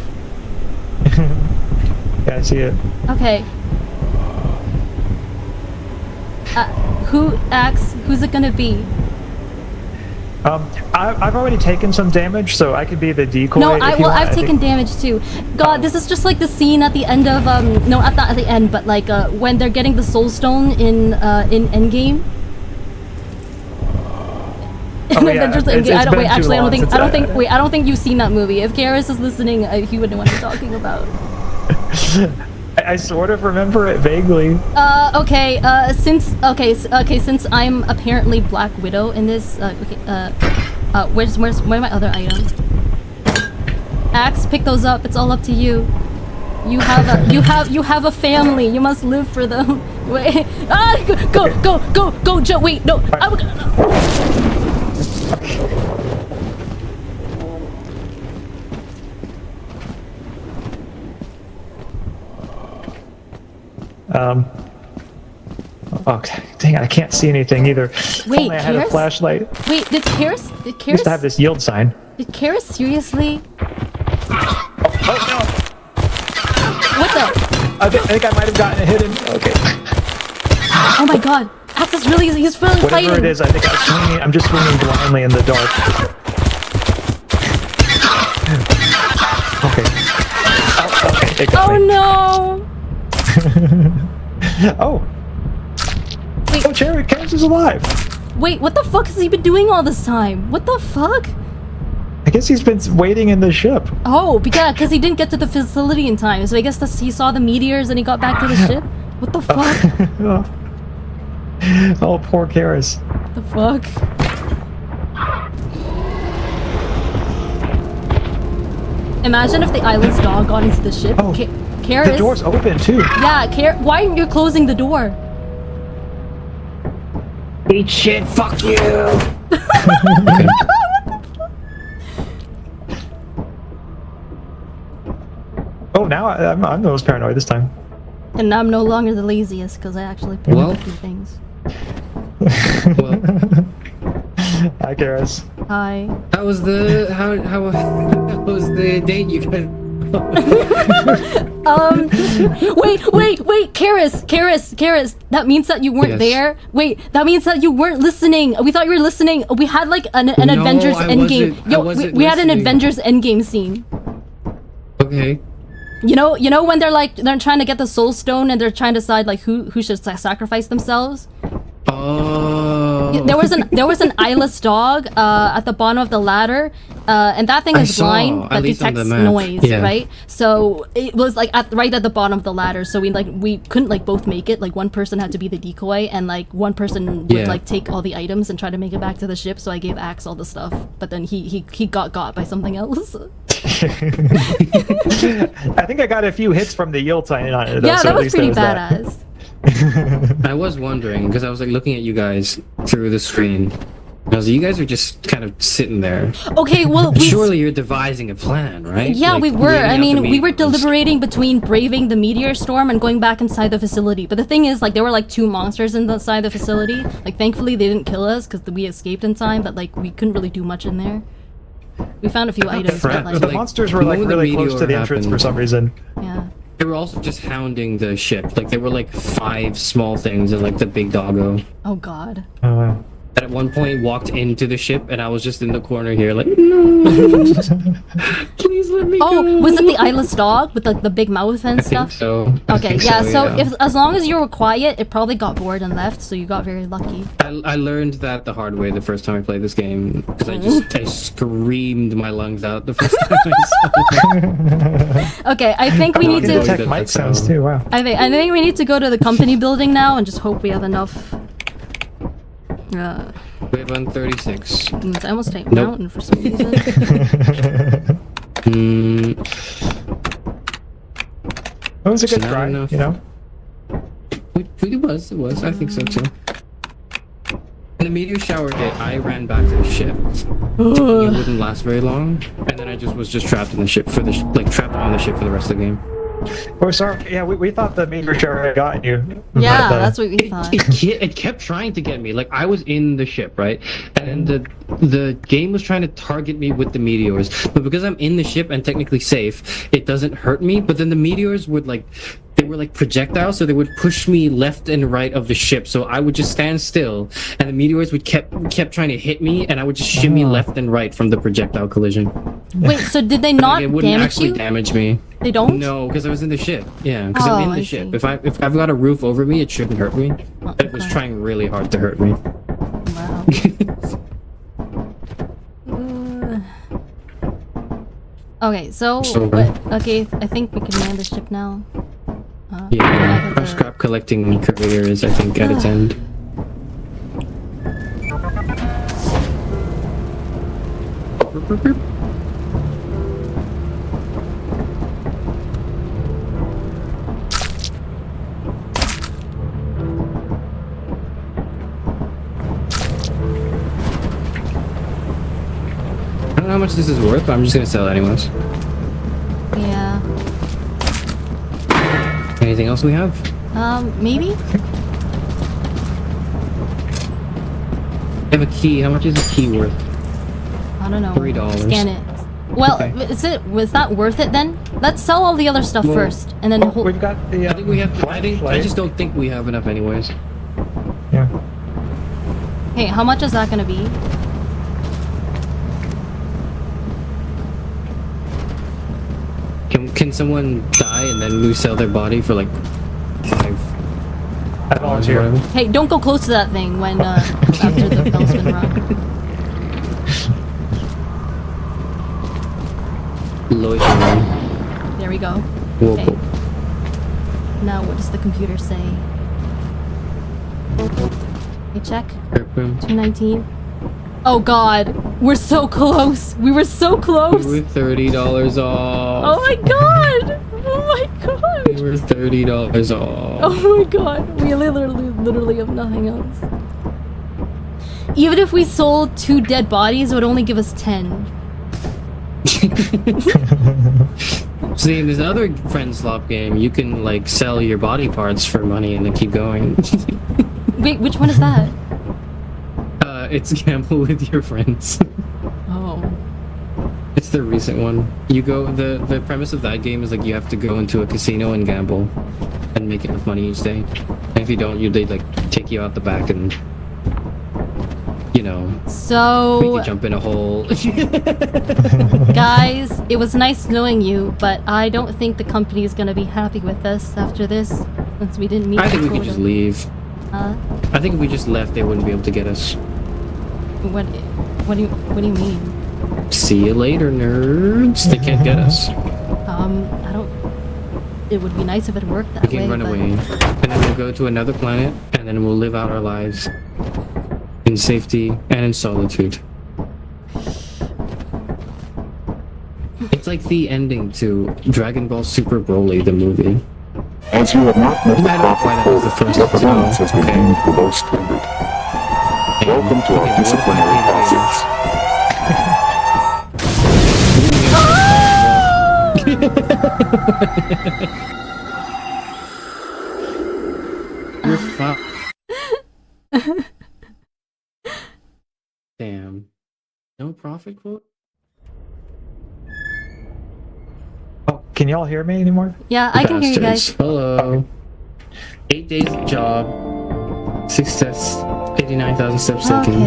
Yeah, I see it. Okay. Who's it gonna be? I've already taken some damage, so I could be the decoy. No, I've taken damage too. God, this is just like the scene at the end of no, not at the end, but like when they're getting the soul stone in Endgame. Adventures in Endgame. I don't think you've seen that movie. If Garrus is listening, he would know what I'm talking about. I sort of remember it vaguely. Since I'm apparently Black Widow in this, where are my other items? Axe, pick those up. It's all up to you. You have a family. You must live for them. Wait, go, Joe. Wait, no. Okay, dang it, I can't see anything either. Wait, only I had a flashlight. Wait, did Karis Used to have this yield sign. Did Karis seriously? Oh no! What the? I think I might have gotten it hidden. Okay. Oh my god, Axe is he's really Whatever fighting. It is, I think I'm just swinging blindly in the dark. Okay. Oh, okay, it got me. No! Oh! Wait. Oh, Karis is alive! Wait, what the fuck has he been doing all this time? What the fuck? I guess he's been waiting in the ship. Oh, because he didn't get to the facility in time, so I guess he saw the meteors and he got back to the ship? What the fuck? Oh, poor Karis. What the fuck? Imagine if the island's dog got into the ship. Oh, Karis. the door's open too. Yeah, why aren't you closing the door? Eat shit, fuck you! Oh, now I'm the most paranoid this time. And I'm no longer the laziest because I actually picked up a few things. Hi, Karis. Hi. How was the date you guys Wait, Karis. That means that you weren't Yes. there. Wait, that means that you weren't listening. We thought you were listening. We had like an No, Avengers I Endgame. wasn't- I wasn't We had an listening. Avengers Endgame scene. Okay. You know when they're trying to get the Soul Stone and they're trying to decide like who should sacrifice themselves. Oh. There was an eyeless dog at the bottom of the ladder, and that thing I is saw, blind at but least on detects the map. noise, Yeah. right? So it was like right at the bottom of the ladder. So we couldn't like both make it. Like one person had to be the decoy, and like one person would Yeah. like take all the items and try to make it back to the ship. So I gave Axe all the stuff, but then he got by something else. I think I got a few hits from the Yultine on it. Though, Yeah, so that at was least pretty there that. badass. I was wondering because I was like looking at you guys through the screen. I was like, you guys are just kind of sitting there. Okay, well Surely you're devising a plan, right? Yeah, Like, we were. laying I out mean, the we were meteors. deliberating between braving the meteor storm and going back inside the facility. But the thing is, like, there were like 2 monsters inside the facility. Like, thankfully they didn't kill us because we escaped in time. But like, we couldn't really do much in there. We found a few items, fret, but like, The like, monsters were like when the really close to meteor the entrance for happened- some reason. yeah. They were also just hounding the ship. Like there were like 5 small things and like the big doggo. Oh God. That at one point walked into the ship and I was just in the corner here like, no, please let me Oh, go. was it the eyeless dog with like the big mouth and I think stuff? so. I Okay, think yeah. So yeah. if as long as you were quiet, it probably got bored and left. So you got very lucky. I learned that the hard way the first time I played this game because I screamed my lungs out the first time I saw it. Okay, I think we You need can to. detect mic sounds too. Wow. I think we need to go to the company building now and just hope we have enough. We have 136. It's almost a Nope. mountain for some reason. It was a good Not try, enough. you know. It was. I think so too. When the meteor shower hit, I ran back to the ship. It wouldn't last very long, and then I was just trapped in the ship for the trapped on the ship for the rest of the game. Oh, sorry. Yeah, we thought the meteor shower had gotten you. Yeah, but, that's what we thought. It kept trying to get me. Like I was in the ship, right, and the game was trying to target me with the meteors, but because I'm in the ship and technically safe, it doesn't hurt me. But then the meteors would they were like projectiles, so they would push me left and right of the ship. So I would just stand still, and the meteors would kept trying to hit me, and I would just shimmy left and right from the projectile collision. Wait, so did they not Like, it wouldn't damage actually you? damage me. They don't? No, because I was in the ship. Yeah, because Oh, I'm in I the ship. see. If I've got a roof over me, it shouldn't hurt me. But it was okay. trying really hard to hurt me. Wow. Okay, so okay, I think we can land the ship now. Yeah, our scrap collecting career is, I think, at its end. I don't know how much this is worth, but I'm just gonna sell it anyways. Yeah. Anything else we have? Maybe? I have a key. How much is a key worth? I don't know. $3. Scan it. Well, Okay. was that worth it then? Let's sell all the other stuff Well, first, and then Oh, we've got the. I think we have. I flashlight. just don't think we have enough, anyways. Yeah. Hey, how much is that gonna be? Can someone die and then we sell their body for like $5? I volunteer. whatever? Hey, don't go close to that thing when after the bell's been rung. Loitering. There we go. Whoa. Okay. Now, what does the computer say? Hey, check. 219. Oh God, we're so close. We were so close. We were $30 off. Oh my God. Oh my God. We were $30 off. Oh my God. We literally have nothing else. Even if we sold 2 dead bodies, it would only give us 10. See, in this other friend swap game, you can like sell your body parts for money and then keep going. Wait, which one is that? It's gamble with your friends. Oh. It's It's the recent one. You go. The premise of that game is like you have to go into a casino and gamble, and make enough money each day. And if you don't, they like take you out the back and, you know, make So, you jump in a hole. guys, it was nice knowing you, but I don't think the company is gonna be happy with us after this, since we didn't meet. I think the we could quota. just leave. I think if we just left, they wouldn't be able to get us. What do you mean? See you later, nerds. They can't get us. I don't. It would be nice if it worked that We can way. run but- away, and then we'll go to another planet, and then we'll live out our lives in safety and in solitude. It's like the ending to Dragon Ball Super Broly, the movie. As you have not met the I don't know why that was the profit first quota, your performance has been okay. deemed below standard. Welcome to our disciplinary process. You're fucked. Damn. No profit quote? Oh, can y'all hear me anymore? Yeah, I can hear you guys. Bastards. Hello. 8 days of job. Success. 89,000 steps taken.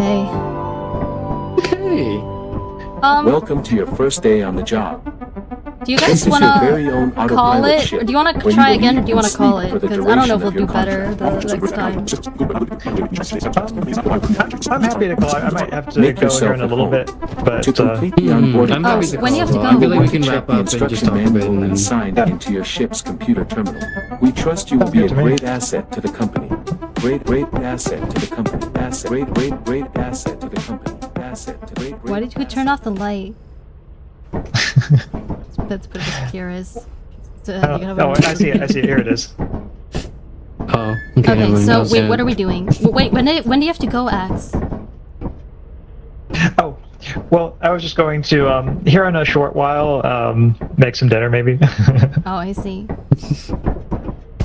Okay. Okay. Welcome to your first day on the job. Do you This guys is your wanna very own call autopilot it, ship, or do you wanna where try will again, or eat do you wanna and call sleep it? for the Because I don't know if we'll duration do of your better the next time. I'm happy to call. I might have to Make go here in a yourself little at bit, home. but To complete the onboarding I'm happy to when you have to call. go? I feel like we can check wrap the up and just instruction talk a bit manual and and then... signed into your ship's computer terminal. We trust you will be a great asset to the company. Great asset to the company. Asset. Great asset to the company. Asset to great. Why did you turn off the light? That's pretty curious. So, you have Oh, a- I see it. I see it. Here it is. Oh, okay. Okay, never mind. so That wait, was what it. are we doing? Wait, when do you have to go, Axe? Oh, well, I was just going to here in a short while make some dinner, maybe. Oh, I see.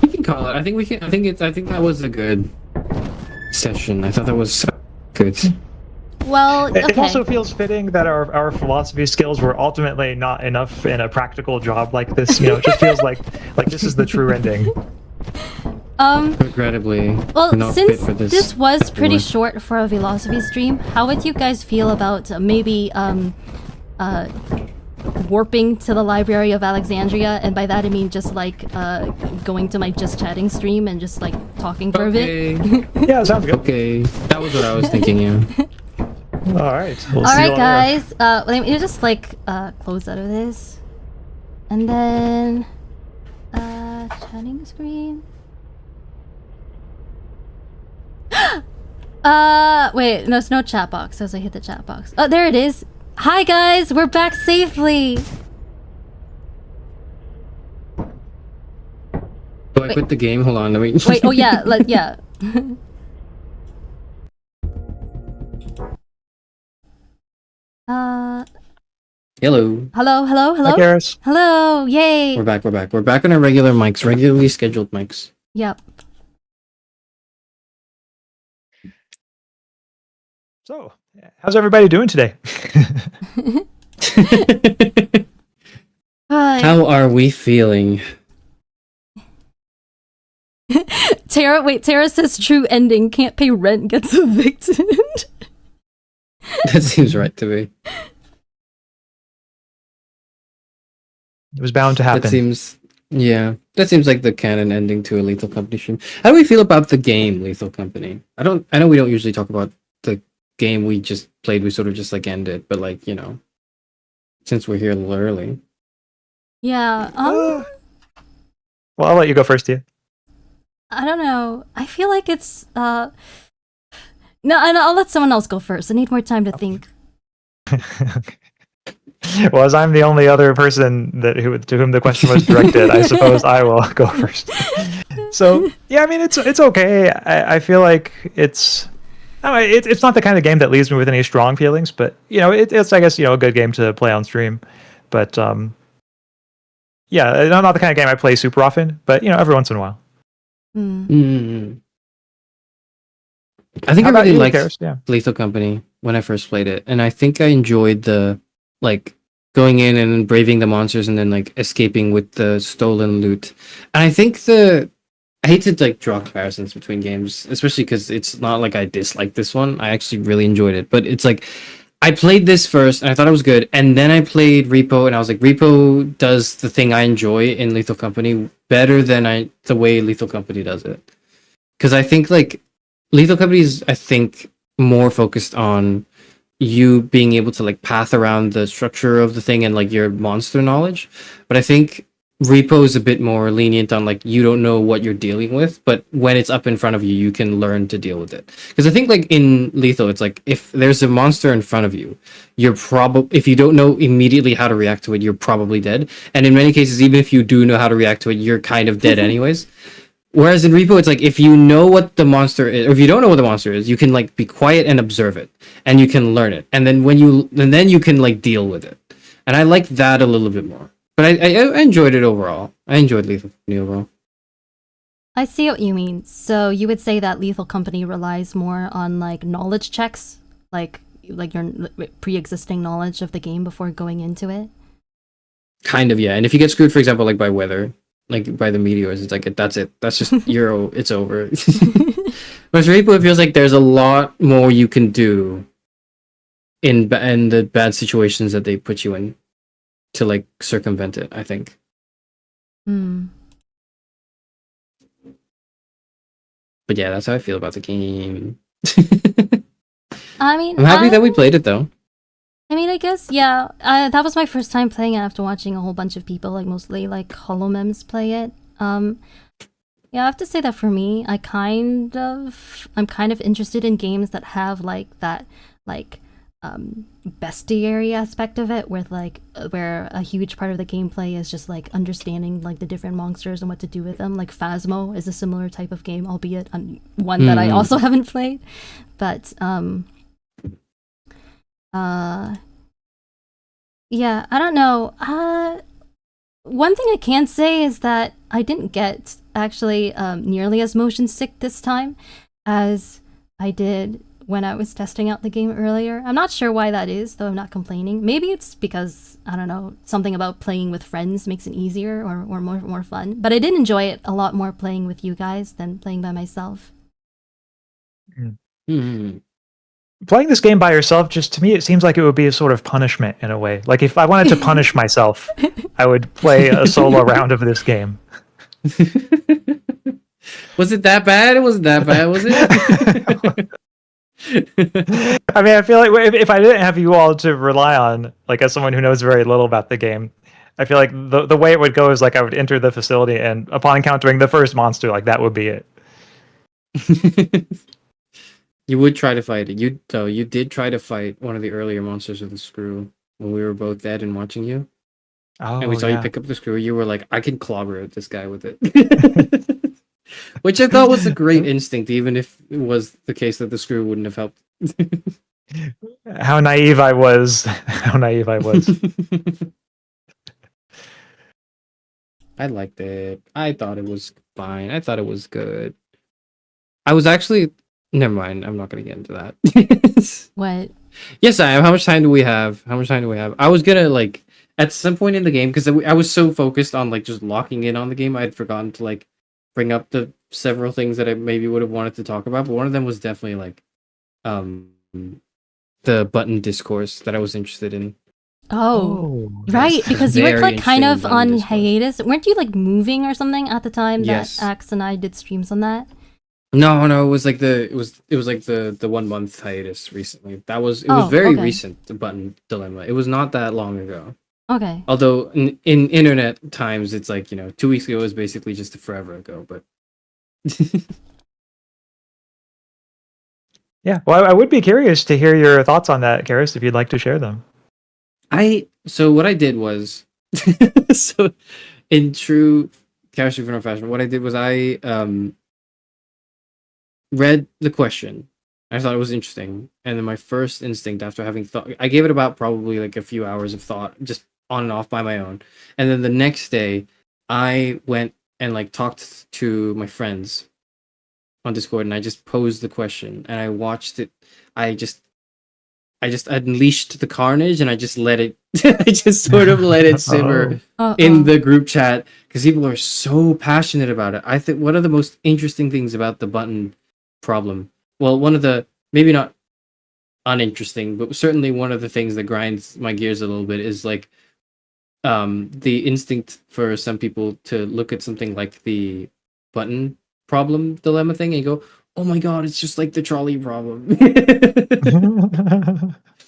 We can call it. I think we can. I think that was a good session. I thought that was good. Well, okay. It also feels fitting that our philosophy skills were ultimately not enough in a practical job like this. You know, it just feels like this is the true ending. Regrettably, Well, we're not fit since for this. this was pretty work. short for a philosophy stream, how would you guys feel about maybe warping to the Library of Alexandria? And by that I mean just like going to my Just Chatting stream and just like talking for a bit. Okay. Yeah, sounds good. Okay. That was what I was thinking. Yeah. All right. We'll All see you right, all guys. Let me just like close out of this, and then chatting screen. Wait, no, it's no chat box as I hit the chat box. Oh, there it is. Hi guys, we're back safely. Do I quit the game? Hold on. Let me. Wait, oh yeah, yeah. Hello. Hello. Hi, Garrus. Hello, yay. We're back. We're back on our regular mics, regularly scheduled mics. Yep. So, how's everybody doing today? Hi. How are we feeling? Tara says true ending. Can't pay rent, gets evicted. That seems right to me. It was bound to happen. That seems, yeah. That seems like the canon ending to a Lethal Company stream. How do we feel about the game Lethal Company? I know we don't usually talk about the game we just played. We sort of just like end it, but like, you know, since we're here a little early. Yeah. Well, I'll let you go first, Tia. I don't know. I feel like it's no, I'll let someone else go first. I need more time to think. Well, as I'm the only other person to whom the question was directed, I suppose I will go first. So yeah, I mean it's okay. I feel like it's not the kind of game that leaves me with any strong feelings, but you know it's I guess, you know, a good game to play on stream. But yeah, not the kind of game I play super often, but you know, every once in a while. Mm. I think How I about really you, liked Garrus? Yeah. Lethal Company when I first played it, and I think I enjoyed the like going in and braving the monsters and then like escaping with the stolen loot. And I think I hate to like draw comparisons between games, especially because it's not like I dislike this one. I actually really enjoyed it, but it's like I played this first and I thought it was good, and then I played Repo and I was like, Repo does the thing I enjoy in Lethal Company better than the way Lethal Company does it. Because I think like Lethal Company is, I think, more focused on you being able to like path around the structure of the thing and like your monster knowledge, but I think Repo is a bit more lenient on like you don't know what you're dealing with, but when it's up in front of you, you can learn to deal with it. Because I think like in Lethal, it's like if there's a monster in front of you, you're probably, if you don't know immediately how to react to it, you're probably dead. And in many cases, even if you do know how to react to it, you're kind of dead anyways. Whereas in Repo, it's like if you know what the monster is, or if you don't know what the monster is, you can like be quiet and observe it, and you can learn it, and then then you can like deal with it. And I like that a little bit more. But I enjoyed it overall. I enjoyed Lethal Company overall. I see what you mean. So you would say that Lethal Company relies more on like knowledge checks, like your pre-existing knowledge of the game before going into it. Kind of, yeah. And if you get screwed, for example, like by weather, like by the meteors, it's like that's it. That's just it's over. Whereas Repo, it feels like there's a lot more you can do in the bad situations that they put you in to like circumvent it, I think. Hmm. But yeah, that's how I feel about the game. I mean, I'm happy that we played it though. I mean, I guess, yeah. That was my first time playing it after watching a whole bunch of people, like mostly like HoloMems play it. Yeah, I have to say that for me, I'm kind of interested in games that have like that, like bestiary aspect of it, with like where a huge part of the gameplay is just like understanding like the different monsters and what to do with them. Like Phasmo is a similar type of game, albeit one that I also haven't played. But yeah, I don't know. One thing I can say is that I didn't get actually nearly as motion sick this time as I did when I was testing out the game earlier. I'm not sure why that is, though I'm not complaining. Maybe it's because, I don't know, something about playing with friends makes it easier or more fun. But I did enjoy it a lot more playing with you guys than playing by myself. Mm-hmm. Playing this game by yourself, just to me, it seems like it would be a sort of punishment in a way. Like if I wanted to punish myself, I would play a solo round of this game. Was it that bad? It wasn't that bad, was it? I mean, I feel like if I didn't have you all to rely on, like as someone who knows very little about the game, I feel like the way it would go is like I would enter the facility, and upon encountering the first monster, like that would be it. You would try to fight it. You did try to fight one of the earlier monsters with the screw when we were both dead and watching you. Oh, and we saw yeah. you pick up the screw. You were like, I can clobber this guy with it. Which I thought was a great instinct, even if it was the case that the screw wouldn't have helped. How naive I was. How naive I was. I liked it. I thought it was fine. I thought it was good. I was actually... Never mind. I'm not going to get into that. What? Yes, I am. How much time do we have? I was going to, like, at some point in the game, because I was so focused on, like, just locking in on the game, I had forgotten to, like, bring up the several things that I maybe would have wanted to talk about. But one of them was definitely, like, the button discourse that I was interested in. Oh, right, because you were like kind of on hiatus. Weren't you like moving or something at the time that Axe and I did streams on that? No, it was like it was like the 1 month hiatus recently. It was very recent, the button dilemma. It was not that long ago. Okay. Although in internet times it's like, 2 weeks ago was basically just forever ago, but Yeah, well, I would be curious to hear your thoughts on that, Karis, if you'd like to share them. So what I did was so in true Karis Inferno fashion, what I did was I read the question. I thought it was interesting, and then my first instinct after having thought, I gave it about probably like a few hours of thought, just on and off by my own. And then the next day, I went and like talked to my friends on Discord, and I just posed the question, and I watched it. I just I just unleashed the carnage and I just let it I just sort of let it simmer in the group chat because people are so passionate about it. I think one of the most interesting things about the button problem, well, one of the maybe not uninteresting, but certainly one of the things that grinds my gears a little bit is like the instinct for some people to look at something like the button problem dilemma thing and go, oh my god, it's just like the trolley problem.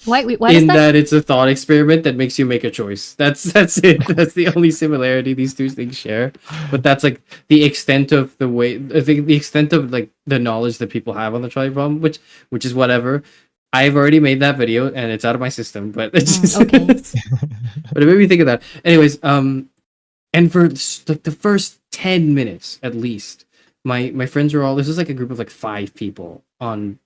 Why In that it's a thought experiment that makes you make a choice. That's it. That's the only similarity these two things share. But that's like the extent of the way I think the extent of like the knowledge that people have on the trolley problem, which is whatever. I've already made that video and it's out of my system, but it's just okay. but it made me think of that. Anyways, and for like the first 10 minutes at least, my friends are all this is like a group of like 5 people on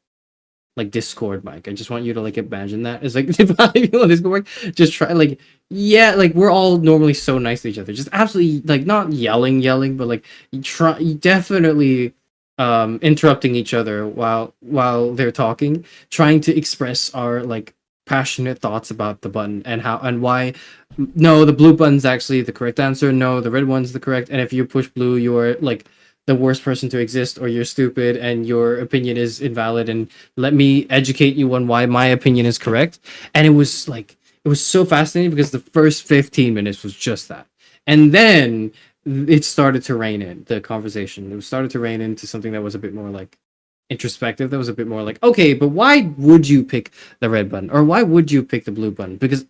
like Discord, Mike. I just want you to like imagine that. It's like 5 people on Discord. Just try like like we're all normally so nice to each other. Just absolutely like not yelling, but like you definitely interrupting each other while they're talking, trying to express our like passionate thoughts about the button and how and why no, the blue button's actually the correct answer, no, the red one's the correct, and if you push blue you're like the worst person to exist, or you're stupid and your opinion is invalid, and let me educate you on why my opinion is correct. And it was so fascinating because the first 15 minutes was just that, and then it started to rein in the conversation. It started to rein into something that was a bit more like introspective, that was a bit more like, okay, but why would you pick the red button, or why would you pick the blue button? Because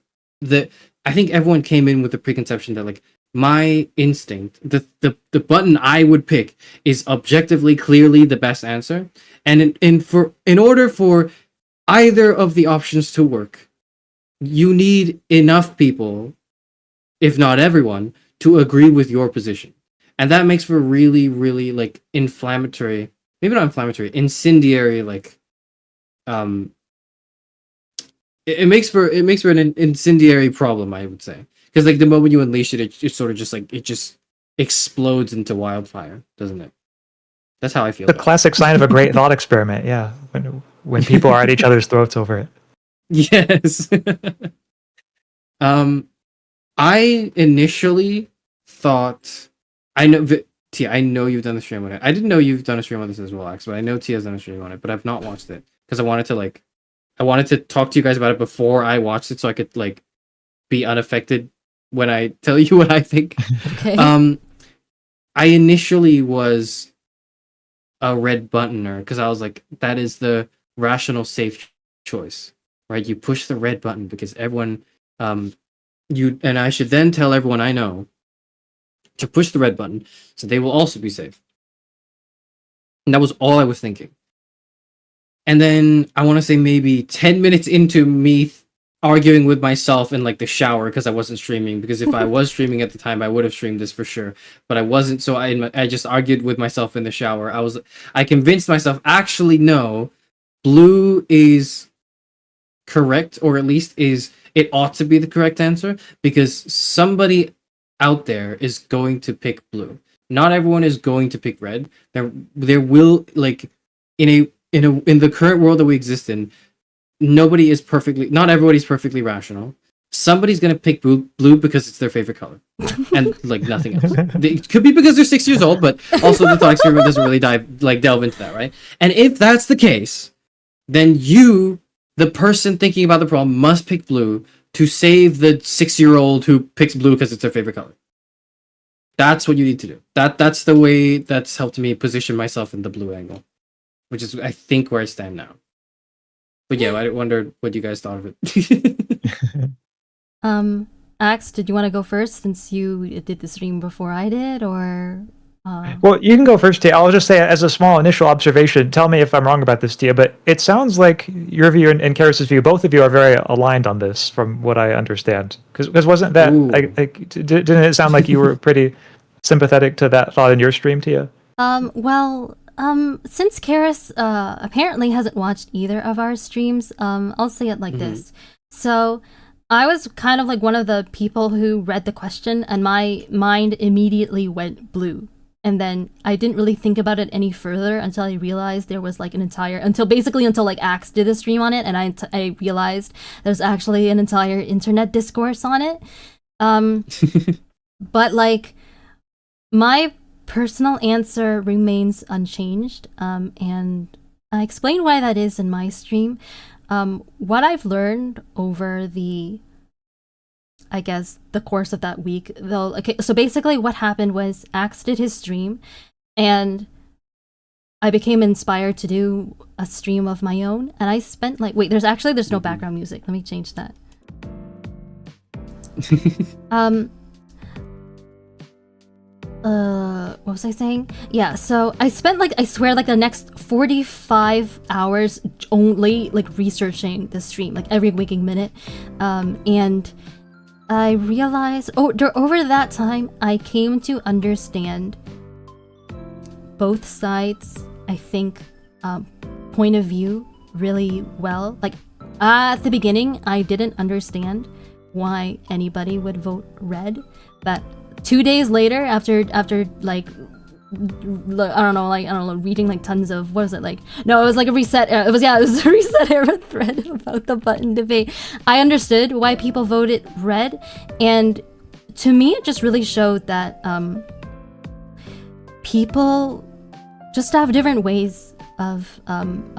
I think everyone came in with the preconception that like my instinct, the button I would pick is objectively clearly the best answer, and in order for either of the options to work, you need enough people, if not everyone, to agree with your position. And that makes for really, really like inflammatory, maybe not inflammatory, incendiary, like it makes for an incendiary problem, I would say. Because like the moment you unleash it, it sort of just like it just explodes into wildfire, doesn't it? That's how I feel. The classic sign of a great thought experiment, yeah. When people are at each other's throats over it. Yes. I initially thought I know Tia, I know you've done a stream on it. I didn't know you've done a stream on this as well, Ax, but I know Tia's done a stream on it, but I've not watched it because I wanted to talk to you guys about it before I watched it so I could like be unaffected when I tell you what I think. Okay. I initially was a red buttoner because I was like, that is the rational, safe choice, right? You push the red button because everyone, and I should then tell everyone I know to push the red button so they will also be safe. And that was all I was thinking. And then I want to say maybe 10 minutes into me arguing with myself in like the shower because I wasn't streaming, because if I was streaming at the time I would have streamed this for sure, but I wasn't, so I just argued with myself in the shower. I convinced myself actually no, blue is correct, or at least it ought to be the correct answer, because somebody out there is going to pick blue. Not everyone is going to pick red. There will, like, in the current world that we exist in, not everybody's perfectly rational. Somebody's gonna pick blue because it's their favorite color, and like nothing else. It could be because they're 6 years old, but also the thought experiment doesn't really delve into that, right? And if that's the case, then you, the person thinking about the problem, must pick blue to save the 6-year-old who picks blue because it's their favorite color. That's what you need to do. That's the way that's helped me position myself in the blue angle, which is, I think, where I stand now. But yeah, I wondered what you guys thought of it. Ax, did you want to go first since you did the stream before I did, or? Well, you can go first, Tia. I'll just say, as a small initial observation, tell me if I'm wrong about this, Tia, but it sounds like your view and Karis's view, both of you are very aligned on this, from what I understand. Because wasn't that, didn't it sound like you were pretty sympathetic to that thought in your stream, Tia? Since Karis apparently hasn't watched either of our streams, I'll say it like this. So I was kind of like one of the people who read the question and my mind immediately went blue. And then I didn't really think about it any further until I realized there was like until like Axe did a stream on it, and I realized there's actually an entire internet discourse on it. But like, my personal answer remains unchanged, and I explain why that is in my stream. What I've learned over the course of that week, though. Okay, so basically what happened was Axe did his stream, and I became inspired to do a stream of my own, and I spent like, wait, there's no background music. Let me change that. What was I saying? Yeah, so I spent like, I swear, like the next 45 hours only like researching the stream, like every waking minute, and I realized over that time I came to understand both sides, I think, point of view really well. Like at the beginning I didn't understand why anybody would vote red, but 2 days later, after like I don't know, reading like tons of, what was it, like, no, it was like a reset, it was a reset era thread about the button debate, I understood why people voted red. And to me it just really showed that people just have different ways of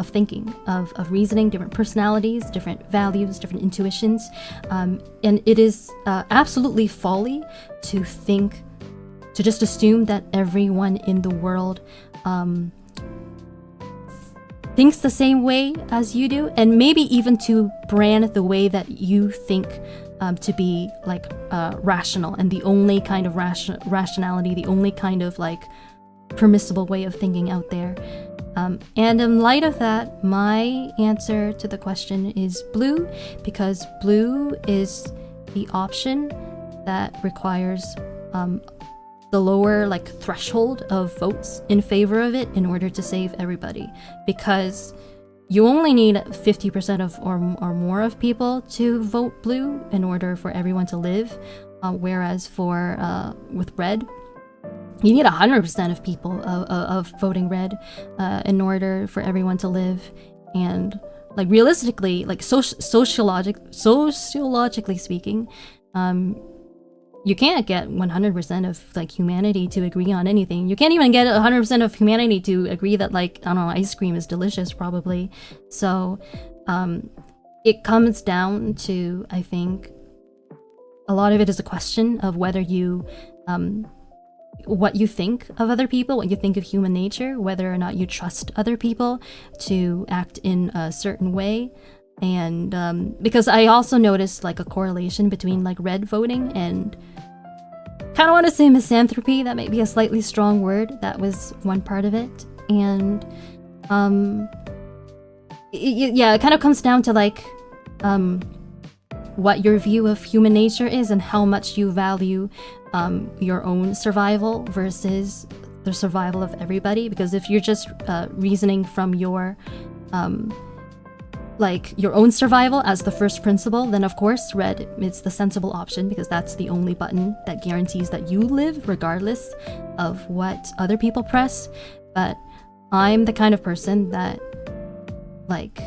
thinking, of reasoning, different personalities, different values, different intuitions, and it is absolutely folly to just assume that everyone in the world thinks the same way as you do, and maybe even to brand the way that you think to be like rational, and the only kind of rationality, the only kind of like permissible way of thinking out there. And in light of that, my answer to the question is blue, because blue is the option that requires the lower like threshold of votes in favor of it in order to save everybody, because you only need 50% of or more of people to vote blue in order for everyone to live, whereas for with red, you need 100% of people of voting red in order for everyone to live. And like realistically, like sociologically speaking, you can't get 100% of like humanity to agree on anything. You can't even get 100% of humanity to agree that, like, I don't know, ice cream is delicious, probably. So it comes down to, I think, a lot of it is a question of whether you what you think of other people, what you think of human nature, whether or not you trust other people to act in a certain way. And because I also noticed like a correlation between like red voting and, kind of want to say, misanthropy. That might be a slightly strong word. That was one part of it. And it kind of comes down to like what your view of human nature is and how much you value your own survival versus the survival of everybody. Because if you're just reasoning from your like your own survival as the first principle, then of course red is the sensible option, because that's the only button that guarantees that you live regardless of what other people press. But I'm the kind of person that like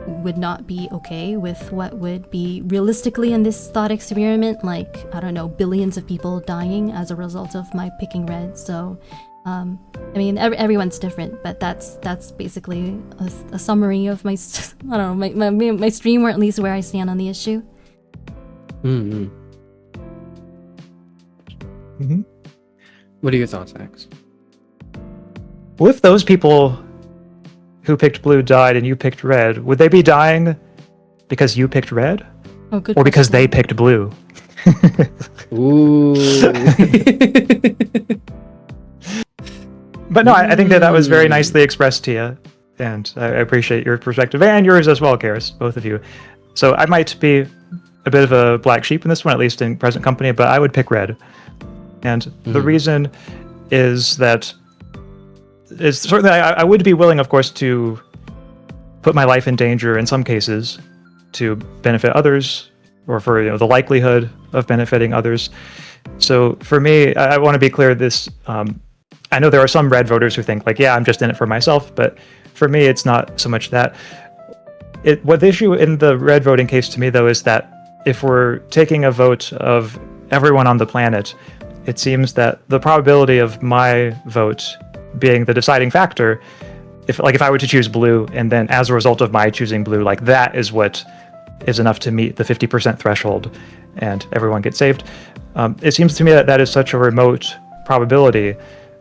would not be okay with what would be realistically in this thought experiment, like, I don't know, billions of people dying as a result of my picking red. So I mean, everyone's different, but that's basically a summary of my I don't know, my stream, or at least where I stand on the issue. Mm-hmm. Mm-hmm. What are your thoughts, Axe? Well, if those people who picked blue died and you picked red, would they be dying because you picked red? Oh, good. Or because they picked blue? Ooh. But no, I think that was very nicely expressed, Tia, and I appreciate your perspective, and yours as well, Karis, both of you. So I might be a bit of a black sheep in this one, at least in present company, but I would pick red. And the reason is that is certainly I would be willing, of course, to put my life in danger in some cases to benefit others, or for the likelihood of benefiting others. So for me, I want to be clear, this I know there are some red voters who think like, yeah, I'm just in it for myself, but for me, it's not so much that. What the issue in the red voting case to me, though, is that if we're taking a vote of everyone on the planet, it seems that the probability of my vote being the deciding factor, if I were to choose blue, and then as a result of my choosing blue, like that is what is enough to meet the 50% threshold and everyone gets saved. It seems to me that that is such a remote probability,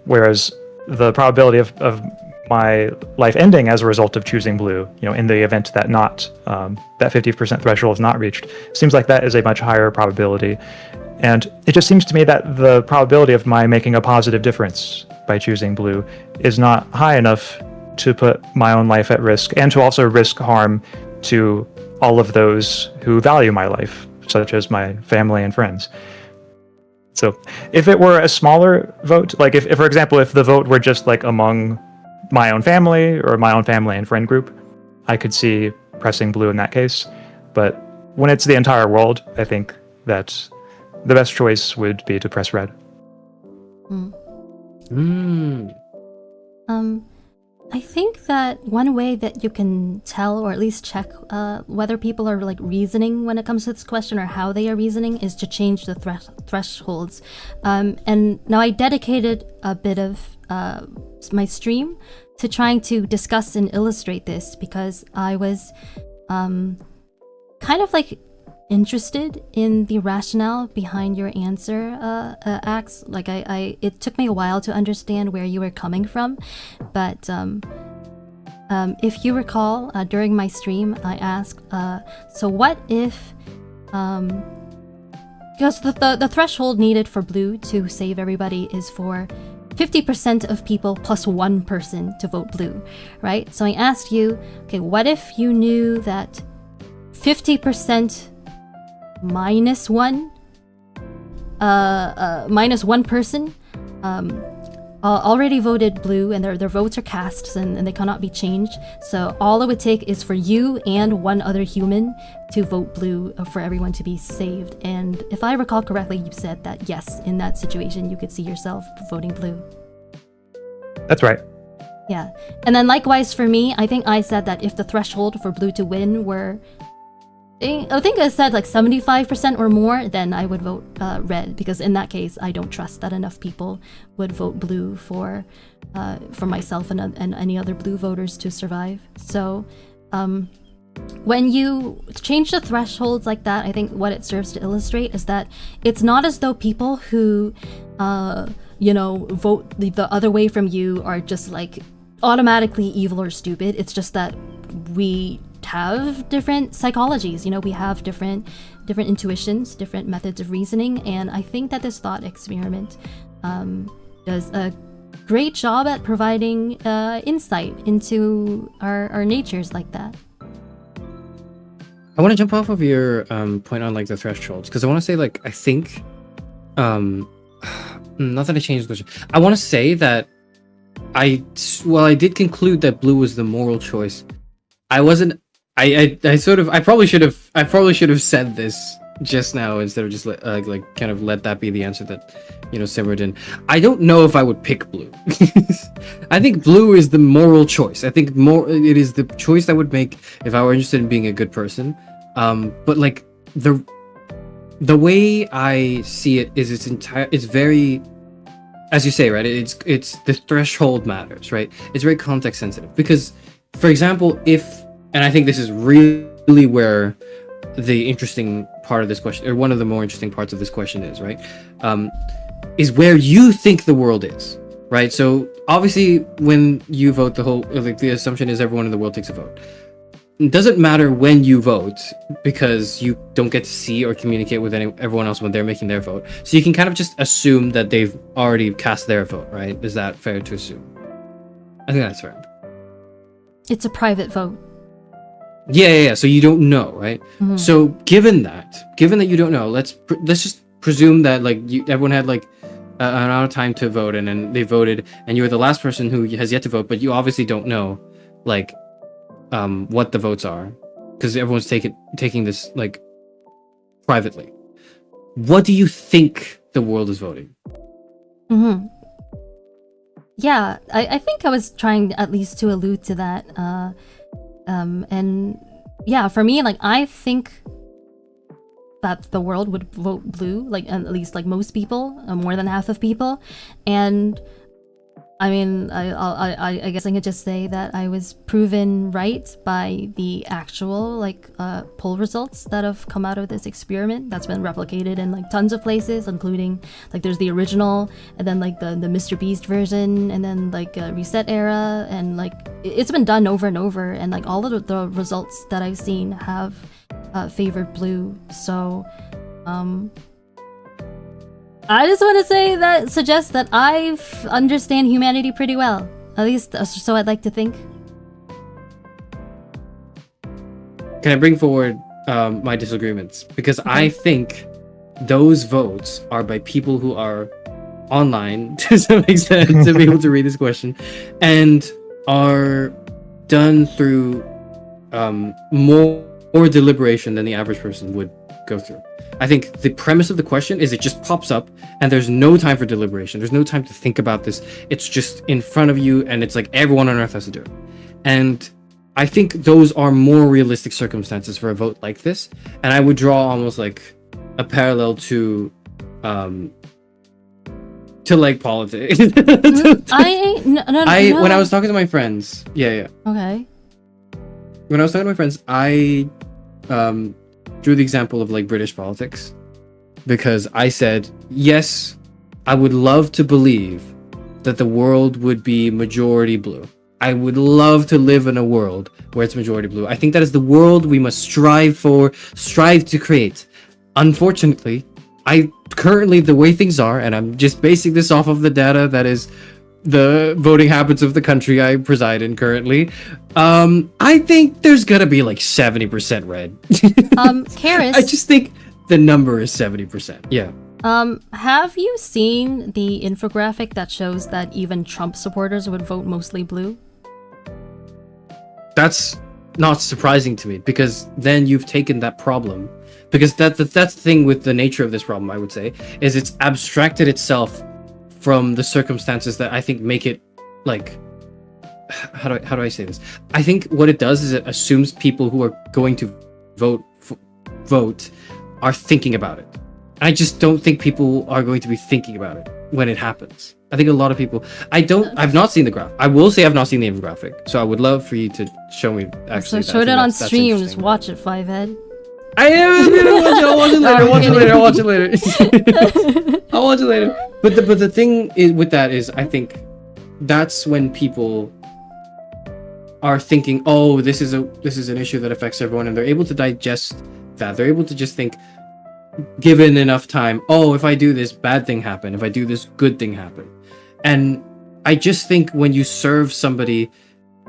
whereas the probability of my life ending as a result of choosing blue, in the event that that 50% threshold is not reached, seems like that is a much higher probability. And it just seems to me that the probability of my making a positive difference by choosing blue is not high enough to put my own life at risk and to also risk harm to all of those who value my life, such as my family and friends. So if it were a smaller vote, like if for example, if the vote were just like among my own family or my own family and friend group, I could see pressing blue in that case. But when it's the entire world, I think that the best choice would be to press red. I think that one way that you can tell, or at least check whether people are like reasoning when it comes to this question, or how they are reasoning, is to change the thresholds. And now I dedicated a bit of my stream to trying to discuss and illustrate this, because I was kind of like interested in the rationale behind your answer, Axe. Like it took me a while to understand where you were coming from, but if you recall, during my stream, I asked, so what if, because the threshold needed for blue to save everybody is for 50% of people plus one person to vote blue, right? So I asked you, okay, what if you knew that 50% minus one person already voted blue, and their votes are cast and they cannot be changed. So all it would take is for you and one other human to vote blue for everyone to be saved. And if I recall correctly, you said that yes, in that situation you could see yourself voting blue. That's right. Yeah. And then likewise for me, I think I said that if the threshold for blue to win were, I think I said like 75% or more, then I would vote red, because in that case I don't trust that enough people would vote blue for myself and any other blue voters to survive. So when you change the thresholds like that, I think what it serves to illustrate is that it's not as though people who vote the other way from you are just like automatically evil or stupid. It's just that we have different psychologies, we have different intuitions, different methods of reasoning, and I think that this thought experiment does a great job at providing insight into our natures like that. I want to jump off of your point on like the thresholds, because I want to say like I think not that I changed the question. I want to say that I did conclude that blue was the moral choice. I wasn't. I probably should have said this just now instead of just kind of let that be the answer that simmered in. I don't know if I would pick blue. I think blue is the moral choice. I think it is the choice I would make if I were interested in being a good person. But like the way I see it is it's very, as you say, right? It's the threshold matters, right? It's very context sensitive, because, for example, and I think this is really where the interesting part of this question, or one of the more interesting parts of this question is, right? Is where you think the world is, right? So obviously when you vote, the assumption is everyone in the world takes a vote. It doesn't matter when you vote, because you don't get to see or communicate with everyone else when they're making their vote. So you can kind of just assume that they've already cast their vote, right? Is that fair to assume? I think that's fair. It's a private vote. Yeah. So you don't know, right? Mm-hmm. So given that you don't know, let's just presume that like everyone had like an amount of time to vote, and then they voted, and you were the last person who has yet to vote, but you obviously don't know like what the votes are, because everyone's taking this like privately. What do you think the world is voting? Mm-hmm. Yeah, I think I was trying at least to allude to that. And yeah, for me, like, I think that the world would vote blue, like, at least like most people, more than half of people. And I mean, I guess I could just say that I was proven right by the actual like poll results that have come out of this experiment that's been replicated in like tons of places, including like there's the original, and then like the Mr. Beast version, and then like Reset Era, and like it's been done over and over, and like all of the results that I've seen have favored blue. So I just want to say that suggests that I understand humanity pretty well. At least so I'd like to think. Can I bring forward my disagreements? Because I think those votes are by people who are online, to some extent, to be able to read this question, and are done through more deliberation than the average person would go through. I think the premise of the question is it just pops up and there's no time for deliberation. There's no time to think about this. It's just in front of you, and it's like everyone on earth has to do it. And I think those are more realistic circumstances for a vote like this. And I would draw almost like a parallel to like politics. When I was talking to my friends, Okay. when I was talking to my friends, I drew the example of like British politics, because I said, yes, I would love to believe that the world would be majority blue. I would love to live in a world where it's majority blue. I think that is the world we must strive to create. Unfortunately, currently the way things are, and I'm just basing this off of the data that is the voting habits of the country I preside in currently, I think there's gonna be like 70% red. Karis, I just think the number is 70%. Yeah. Have you seen the infographic that shows that even Trump supporters would vote mostly blue? That's not surprising to me, because then you've taken that problem, because that's the thing with the nature of this problem, I would say, is it's abstracted itself from the circumstances that I think make it like, how do I say this? I think what it does is it assumes people who are going to vote are thinking about it. I just don't think people are going to be thinking about it when it happens. I think a lot of people, I've not seen the graph. I will say I've not seen the infographic, so I would love for you to show me actually. So show it on stream, just watch it, Fivehead. I am gonna watch it. I'll watch it later. I'll watch it later. But the thing is with that is, I think that's when people are thinking, oh, this is an issue that affects everyone, and they're able to digest that. They're able to just think, given enough time, oh, if I do this, bad thing happen. If I do this, good thing happen. And I just think when you serve somebody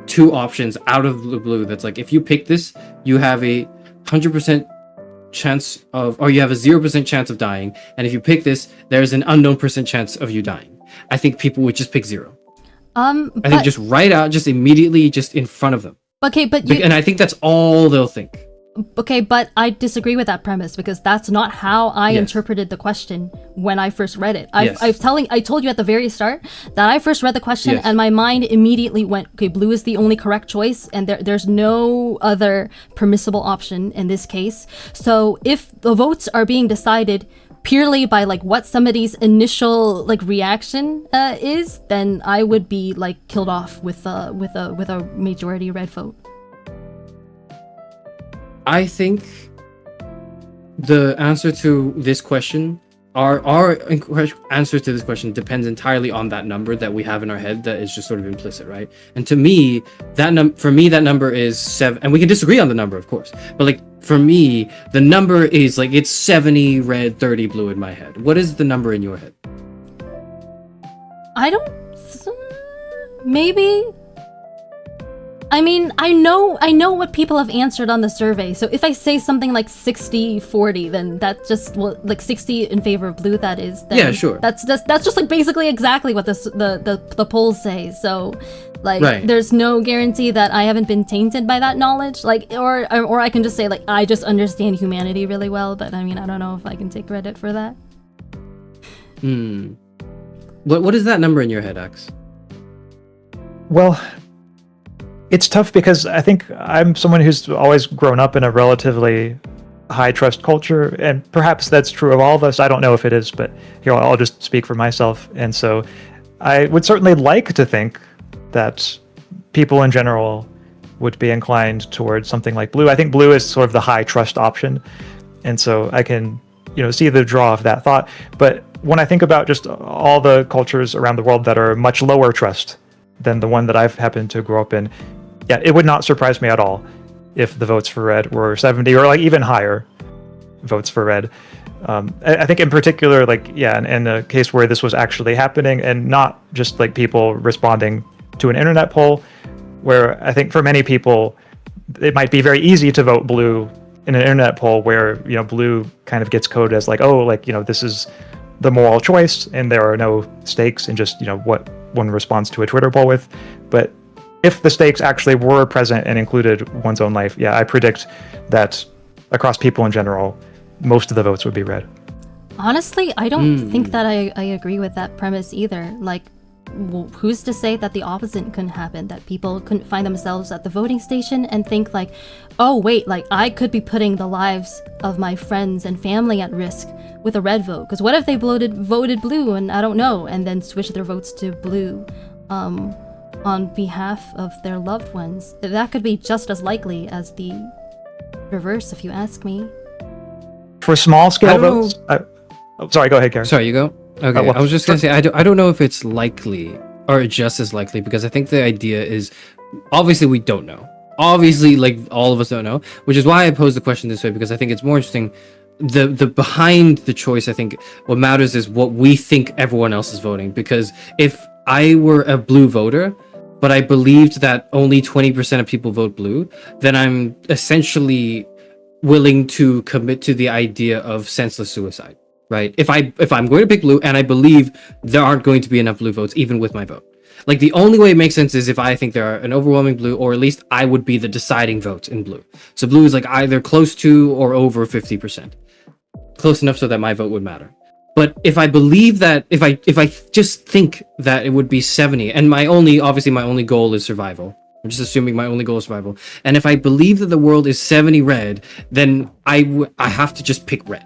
two options out of the blue, that's like, if you pick this, you have a 100% chance of, or you have a 0% chance of dying, and if you pick this, there's an unknown percent chance of you dying. I think people would just pick 0. I think just right out, just immediately, just in front of them. Okay, and I think that's all they'll think. Okay, but I disagree with that premise, because that's not how I interpreted the question when I first read it. I told you at the very start that I first read the question and my mind immediately went, okay, blue is the only correct choice, and there's no other permissible option in this case. So if the votes are being decided purely by like what somebody's initial like reaction is, then I would be like killed off with a majority red vote. I think the answer to this question, our answer to this question depends entirely on that number that we have in our head that is just sort of implicit, right? And to me, that number is 7, and we can disagree on the number, of course, but like for me, the number is like, it's 70 red, 30 blue in my head. What is the number in your head? Maybe. I mean, I know what people have answered on the survey. So if I say something like 60-40, then that just, well, like 60 in favor of blue, that is. Then yeah, sure. That's just like basically exactly what the polls say. So, like, right. There's no guarantee that I haven't been tainted by that knowledge. Like, or I can just say like I just understand humanity really well. But I mean, I don't know if I can take credit for that. What is that number in your head, Ax? Well, it's tough because I think I'm someone who's always grown up in a relatively high trust culture, and perhaps that's true of all of us. I don't know if it is, but here I'll just speak for myself. And so I would certainly like to think that people in general would be inclined towards something like blue. I think blue is sort of the high trust option. And so I can, see the draw of that thought. But when I think about just all the cultures around the world that are much lower trust than the one that I've happened to grow up in, yeah, it would not surprise me at all if the votes for red were 70 or like even higher votes for red. I think in particular, in a case where this was actually happening and not just like people responding to an internet poll, where I think for many people, it might be very easy to vote blue in an internet poll where, blue kind of gets coded as this is the moral choice and there are no stakes in just, what one responds to a Twitter poll with. But if the stakes actually were present and included one's own life, yeah, I predict that across people in general, most of the votes would be red. Honestly, I don't think that I agree with that premise either. Like, who's to say that the opposite couldn't happen, that people couldn't find themselves at the voting station and think like, oh wait, like I could be putting the lives of my friends and family at risk with a red vote, because what if they voted blue and I don't know, and then switch their votes to blue on behalf of their loved ones? That could be just as likely as the reverse, if you ask me. For small scale votes, sorry, go ahead, Karen. Sorry, you go. Okay, I was just gonna say I don't know if it's likely or just as likely, because I think the idea is obviously we don't know. Obviously, like all of us don't know, which is why I posed the question this way, because I think it's more interesting. The behind the choice, I think what matters is what we think everyone else is voting. Because if I were a blue voter, but I believed that only 20% of people vote blue, then I'm essentially willing to commit to the idea of senseless suicide, right? If I'm going to pick blue and I believe there aren't going to be enough blue votes, even with my vote. Like, the only way it makes sense is if I think there are an overwhelming blue, or at least I would be the deciding vote in blue. So blue is like either close to or over 50%. Close enough so that my vote would matter. But if I believe that, if I just think that it would be 70, and my only goal is survival. I'm just assuming my only goal is survival. And if I believe that the world is 70 red, then I have to just pick red.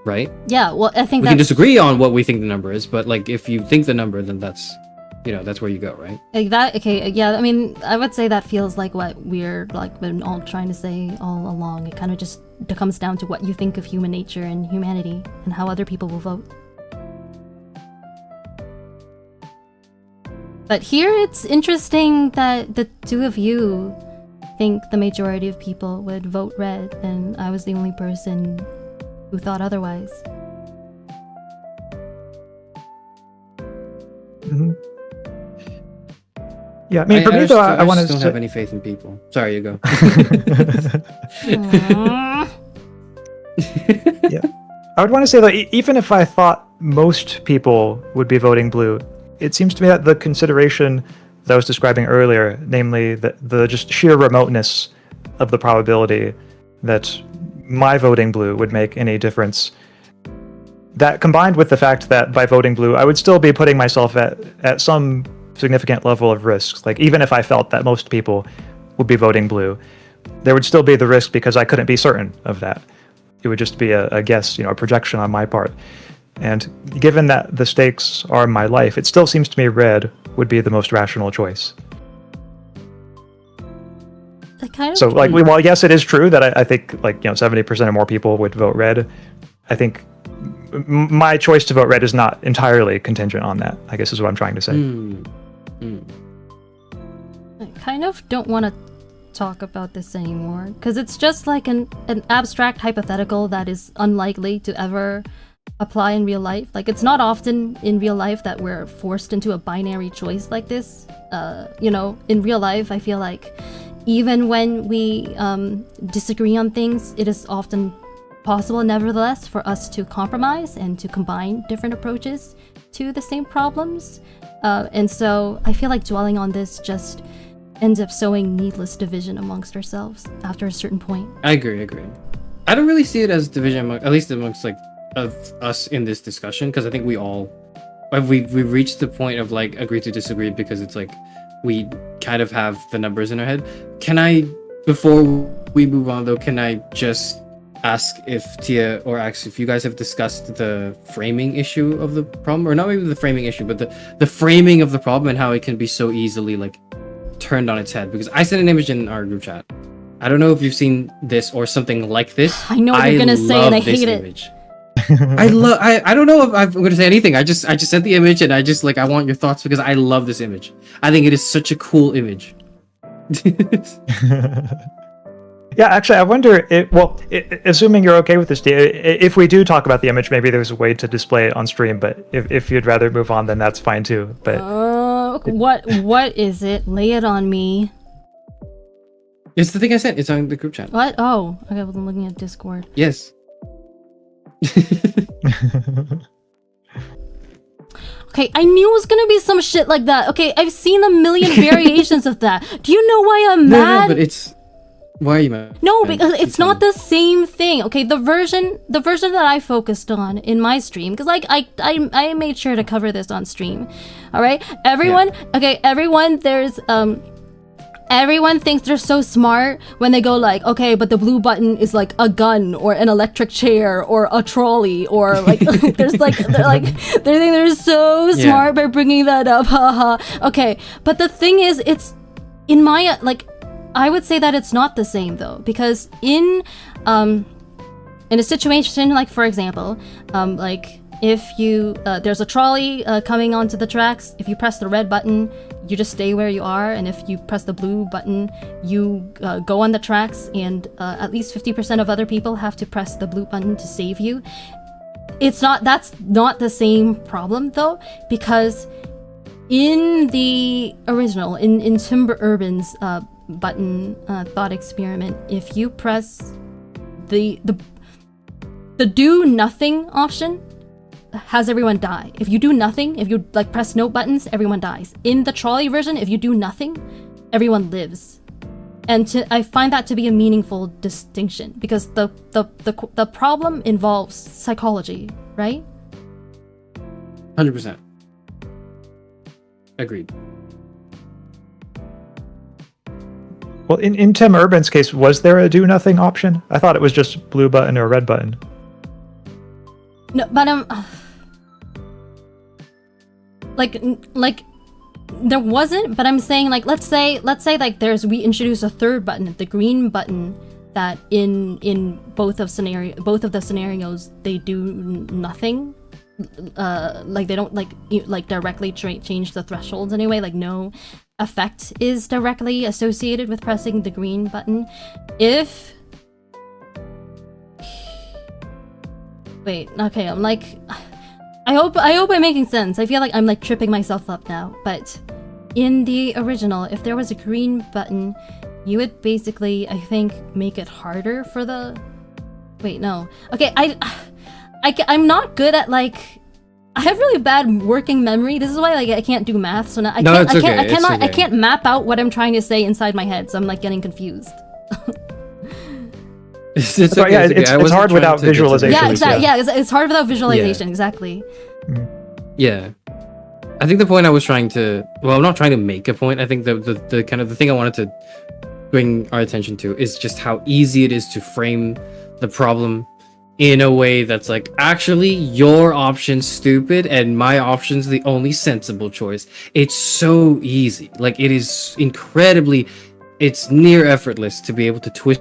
Right? Yeah, well, I think we can disagree on what we think the number is, but like if you think the number, then that's where you go, right? I mean, I would say that feels like what we're like been all trying to say all along. It kind of just comes down to what you think of human nature and humanity and how other people will vote. But here it's interesting that the two of you think the majority of people would vote red, and I was the only person who thought otherwise. Mm-hmm. Yeah, I mean, for me though, I want to don't have any faith in people. Sorry, you go. Yeah, I would want to say that even if I thought most people would be voting blue, it seems to me that the consideration that I was describing earlier, namely the just sheer remoteness of the probability that my voting blue would make any difference, that combined with the fact that by voting blue, I would still be putting myself at some significant level of risk. Like, even if I felt that most people would be voting blue, there would still be the risk because I couldn't be certain of that. It would just be a guess, a projection on my part. And given that the stakes are my life, it still seems to me red would be the most rational choice. So, like, while yes, it is true that I think 70% or more people would vote red, I think my choice to vote red is not entirely contingent on that, I guess is what I'm trying to say. I kind of don't want to talk about this anymore, because it's just like an abstract hypothetical that is unlikely to ever apply in real life. Like, it's not often in real life that we're forced into a binary choice like this. In real life, I feel like even when we disagree on things, it is often possible, nevertheless, for us to compromise and to combine different approaches to the same problems. And so I feel like dwelling on this just ends up sowing needless division amongst ourselves after a certain point. I agree. I don't really see it as division, at least amongst of us in this discussion, because I think we all we've reached the point of like agree to disagree because it's like we kind of have the numbers in our head. Can I, before we move on though, can I just ask if Tia or Ax, if you guys have discussed the framing issue of the problem, or not maybe the framing issue, but the framing of the problem and how it can be so easily like turned on its head? Because I sent an image in our group chat. I don't know if you've seen this or something like this. I know what you're gonna say, and I hate it. Image. I don't know if I'm gonna say anything. I just sent the image, and I just like, I want your thoughts because I love this image. I think it is such a cool image. Yeah, actually, I wonder. Assuming you're okay with this, if we do talk about the image, maybe there's a way to display it on stream. But if you'd rather move on, then that's fine too. But what is it? Lay it on me. It's the thing I sent. It's on the group chat. What? Oh, okay. I wasn't looking at Discord. Yes. Okay, I knew it was gonna be some shit like that. Okay, I've seen a million variations of that. Do you know why I'm mad? No, but it's... Why are you mad? No, because it's not the same thing. Okay, the version that I focused on in my stream, because like I made sure to cover this on stream. All right, everyone. Yeah. Okay, everyone. Everyone thinks they're so smart when they go like, okay, but the blue button is like a gun or an electric chair or a trolley or like there's like they think they're so smart by bringing that up. Haha. Okay, but the thing is, it's in my like. I would say that it's not the same though, because in a situation like, for example, like if you there's a trolley coming onto the tracks, if you press the red button, you just stay where you are, and if you press the blue button, you go on the tracks, and at least 50% of other people have to press the blue button to save you. That's not the same problem though, because in the original, in Timber Urban's button thought experiment, if you press the do nothing option, has everyone die. If you do nothing, if you like press no buttons, everyone dies. In the trolley version, if you do nothing, everyone lives. And I find that to be a meaningful distinction, because the problem involves psychology, right? 100%. Agreed. Well, in Tim Urban's case, was there a do nothing option? I thought it was just blue button or red button. No, but like there wasn't. But I'm saying like let's say like we introduce a third button, the green button, that in both of the scenarios they do nothing. Like they don't like directly change the thresholds anyway. Like no effect is directly associated with pressing the green button. Wait, okay, I'm like, I hope I'm making sense. I feel like I'm like tripping myself up now. But in the original, if there was a green button, you would basically, I think, make it harder for the... Wait, no. Okay, I'm not good at like... I have really bad working memory. This is why like I can't do math. So I can't map out what I'm trying to say inside my head. So I'm like getting confused. It's okay, yeah, it's hard without visualization. Yeah, exactly. Yeah, it's hard without visualization. Yeah. Exactly. Yeah, I think the point I was trying to... Well, I'm not trying to make a point. I think the kind of the thing I wanted to bring our attention to is just how easy it is to frame the problem in a way that's like, actually, your option's stupid and my option's the only sensible choice. It's so easy. Like, it is incredibly... It's near effortless to be able to twist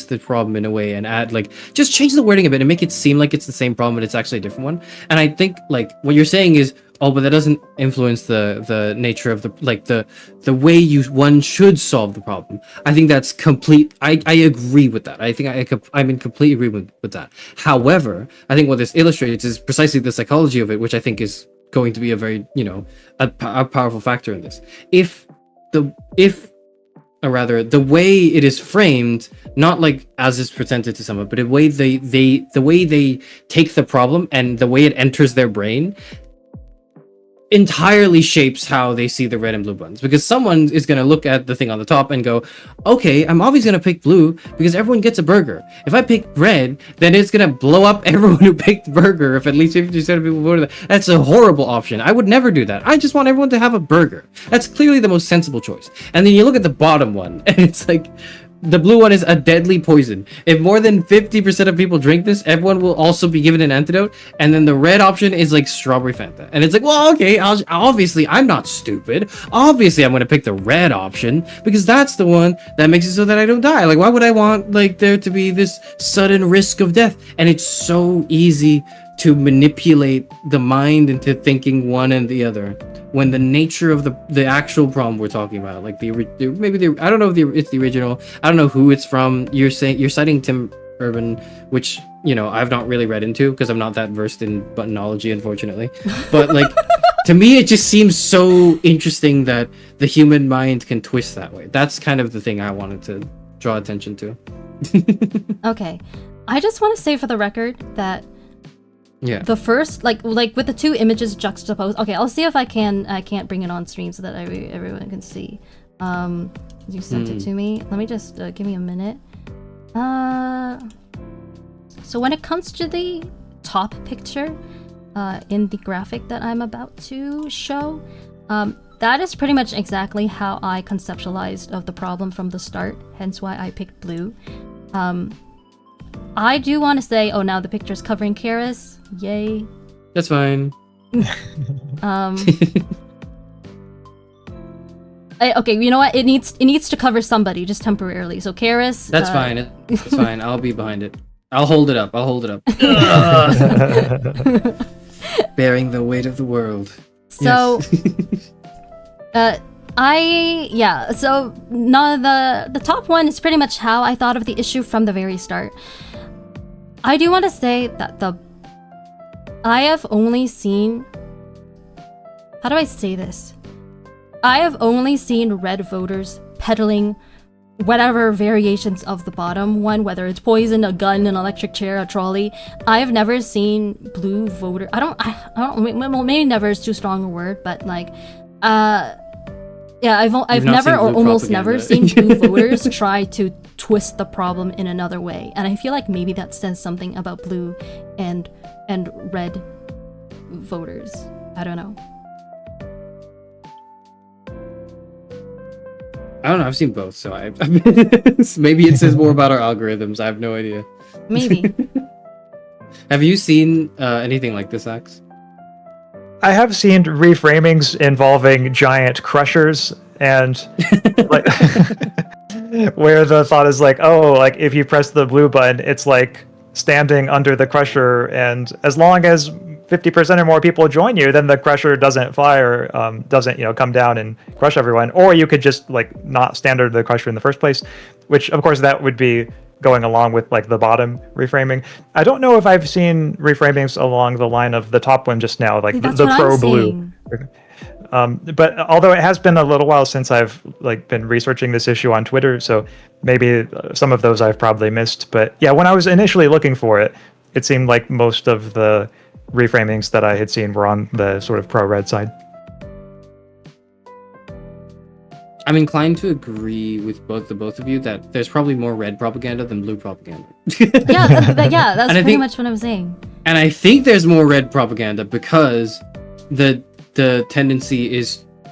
the problem in a way and add like just change the wording a bit and make it seem like it's the same problem but it's actually a different one. And I think like what you're saying is, oh, but that doesn't influence the nature of the way one should solve the problem. I think that's complete. I agree with that. I think I'm in complete agreement with that. However, I think what this illustrates is precisely the psychology of it, which I think is going to be a very a powerful factor in this. Or rather, the way it is framed, not like as is presented to someone, but the way they take the problem and the way it enters their brain entirely shapes how they see the red and blue buttons, because someone is going to look at the thing on the top and go, okay, I'm obviously going to pick blue because everyone gets a burger. If I pick red, then it's going to blow up everyone who picked burger if at least 50% of people voted that. That's a horrible option. I would never do that. I just want everyone to have a burger. That's clearly the most sensible choice. And then you look at the bottom one and it's like, the blue one is a deadly poison. If more than 50% of people drink this, everyone will also be given an antidote. And then the red option is like strawberry Fanta. And it's like, well, okay, obviously I'm not stupid. Obviously I'm going to pick the red option because that's the one that makes it so that I don't die. Like, why would I want like there to be this sudden risk of death? And it's so easy to manipulate the mind into thinking one and the other, when the nature of the actual problem we're talking about, like I don't know if it's the original, I don't know who it's from. You're citing Tim Urban, which, you know, I've not really read into because I'm not that versed in buttonology, unfortunately. But like, to me, it just seems so interesting that the human mind can twist that way. That's kind of the thing I wanted to draw attention to. Okay, I just want to say for the record that yeah, the first, like with the two images juxtaposed. Okay, I'll see if I can't bring it on stream so that everyone can see. You sent it to me. Let me just give me a minute. So when it comes to the top picture, in the graphic that I'm about to show, that is pretty much exactly how I conceptualized of the problem from the start. Hence why I picked blue. I do want to say, oh, now the picture's covering Karis. Yay. that's fine. Okay, you know what? It needs to cover somebody just temporarily. So Karis. That's fine. It's fine. I'll be behind it. I'll hold it up. Bearing the weight of the world. So, Yes. So no, the top one is pretty much how I thought of the issue from the very start. I do want to say that I have only seen, how do I say this? I have only seen red voters peddling whatever variations of the bottom one, whether it's poison, a gun, an electric chair, a trolley. I have never seen blue voter. I don't. Well, maybe never is too strong a word, but like, yeah, I've never or almost never seen blue voters try to twist the problem in another way, and I feel like maybe that says something about blue and red voters. I don't know. I don't know. I've seen both, so maybe it says more about our algorithms. I have no idea. Maybe. Have you seen anything like this, Axe? I have seen reframings involving giant crushers and like where the thought is like, oh, like if you press the blue button, it's like standing under the crusher, and as long as 50% or more people join you, then the crusher doesn't fire, doesn't, come down and crush everyone. Or you could just like not stand under the crusher in the first place, which of course that would be going along with like the bottom reframing. I don't know if I've seen reframings along the line of the top one just now, like the pro blue. But although it has been a little while since I've like been researching this issue on Twitter, so maybe some of those I've probably missed. But yeah, when I was initially looking for it, it seemed like most of the reframings that I had seen were on the sort of pro-red side. I'm inclined to agree with both of you that there's probably more red propaganda than blue propaganda. That's pretty much what I'm saying. And I think there's more red propaganda because the tendency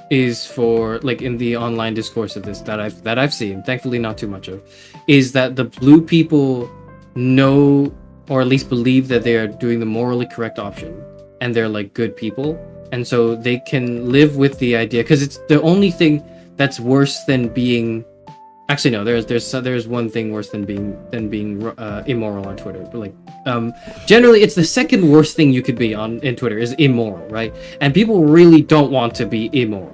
is for, like, in the online discourse of this that I've seen, thankfully not too much of, is that the blue people know, or at least believe, that they are doing the morally correct option and they're like good people, and so they can live with the idea, because it's the only thing that's worse than being, actually no, there's one thing worse than being immoral on Twitter, but like generally it's the second worst thing you could be in Twitter is immoral, right? And people really don't want to be immoral.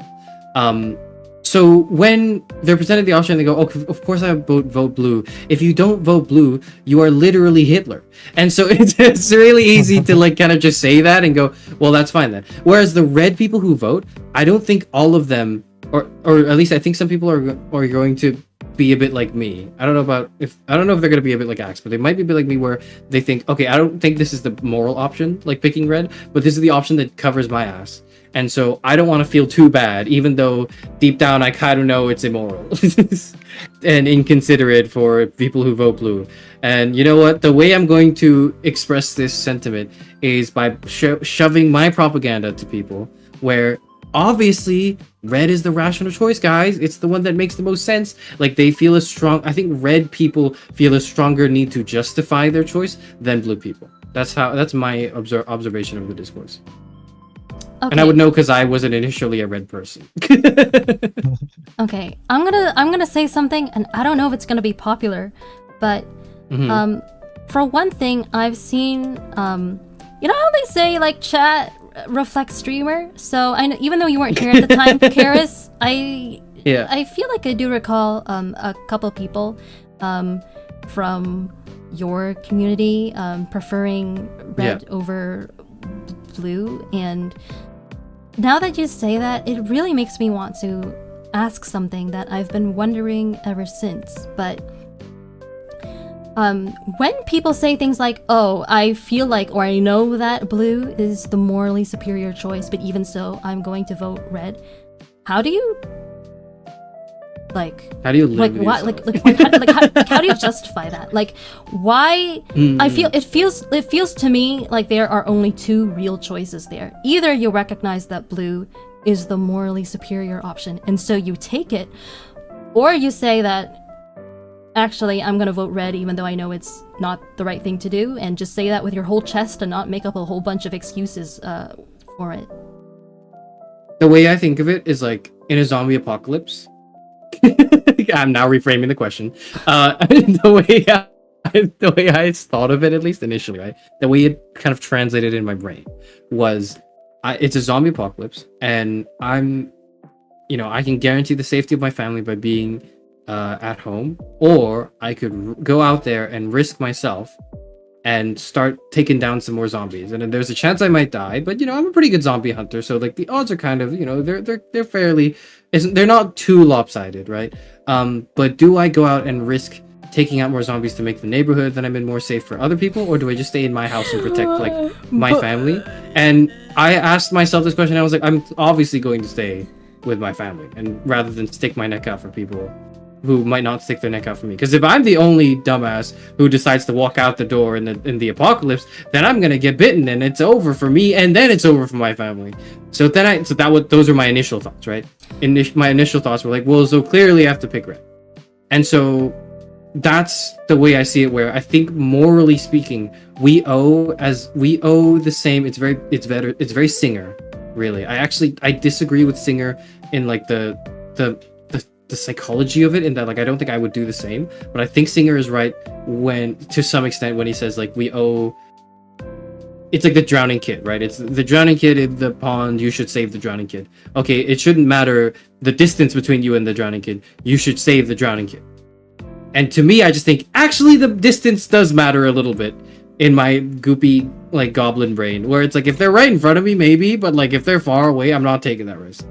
So when they're presented the option, they go, "Oh, of course I vote blue." If you don't vote blue, you are literally Hitler. And so it's really easy to like kind of just say that and go, "Well, that's fine then." Whereas the red people who vote, I don't think all of them, or at least I think some people are going to be a bit like me. I don't know if they're going to be a bit like Axe, but they might be a bit like me, where they think, okay, I don't think this is the moral option, like picking red, but this is the option that covers my ass. And so I don't want to feel too bad, even though deep down I kind of know it's immoral and inconsiderate for people who vote blue. And you know what? The way I'm going to express this sentiment is by shoving my propaganda to people, where obviously red is the rational choice, guys. It's the one that makes the most sense. Like, they feel I think red people feel a stronger need to justify their choice than blue people. That's my observation of the discourse. Okay. And I would know because I wasn't initially a red person. Okay, I'm gonna say something, and I don't know if it's gonna be popular, but for one thing, I've seen you know how they say like chat reflects streamer. So I know, even though you weren't here at the time, Karis, I feel like I do recall a couple people from your community preferring red over blue, and now that you say that, it really makes me want to ask something that I've been wondering ever since. But when people say things like, oh, I feel like, or I know that blue is the morally superior choice, but even so, I'm going to vote red. How do you live with how do you justify that? Like, why? It feels to me like there are only two real choices there. Either you recognize that blue is the morally superior option, and so you take it, or you say that actually I'm gonna vote red even though I know it's not the right thing to do, and just say that with your whole chest and not make up a whole bunch of excuses for it. The way I think of it is like in a zombie apocalypse. I'm now reframing the question. The way I thought of it, at least initially, right? The way it kind of translated in my brain was, it's a zombie apocalypse, and I can guarantee the safety of my family by being at home, or I could go out there and risk myself and start taking down some more zombies. And then there's a chance I might die, but I'm a pretty good zombie hunter, so like the odds are kind of, they're fairly, they're not too lopsided, right? But do I go out and risk taking out more zombies to make the neighborhood that I'm in more safe for other people, or do I just stay in my house and protect like my family? And I asked myself this question. I was like, I'm obviously going to stay with my family, and rather than stick my neck out for people who might not stick their neck out for me. Because if I'm the only dumbass who decides to walk out the door in the apocalypse, then I'm gonna get bitten, and it's over for me, and then it's over for my family. So those are my initial thoughts, right? My initial thoughts were like, well, so clearly I have to pick red. And so that's the way I see it, where I think morally speaking, we owe the same. It's very Singer, really. I disagree with Singer in like the psychology of it, in that like I don't think I would do the same, but I think Singer is right to some extent when he says like we owe, it's like the drowning kid, right? It's the drowning kid in the pond, you should save the drowning kid. Okay, it shouldn't matter the distance between you and the drowning kid, you should save the drowning kid. And to me, I just think actually the distance does matter a little bit in my goopy like goblin brain, where it's like if they're right in front of me, maybe, but like if they're far away, I'm not taking that risk.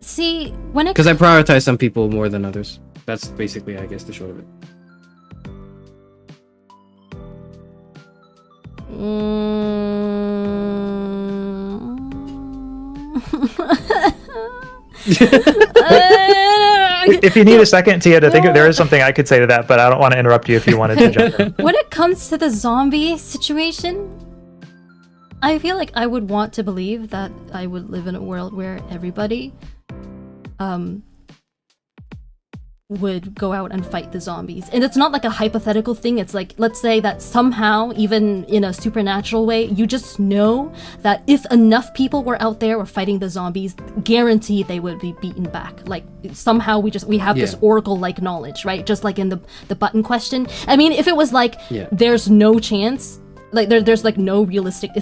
See, when it... Because I prioritize some people more than others. That's basically, I guess, the short of it. If you need a second, Tia, to think there is something I could say to that, but I don't want to interrupt you if you wanted to jump in. When it comes to the zombie situation, I feel like I would want to believe that I would live in a world where everybody would go out and fight the zombies. And it's not like a hypothetical thing. It's like, let's say that somehow, even in a supernatural way, you just know that if enough people were out there or fighting the zombies, guaranteed they would be beaten back. Like somehow we have this oracle-like knowledge, right? Just like in the button question. I mean, if it was like there's no chance, like there's like no realistic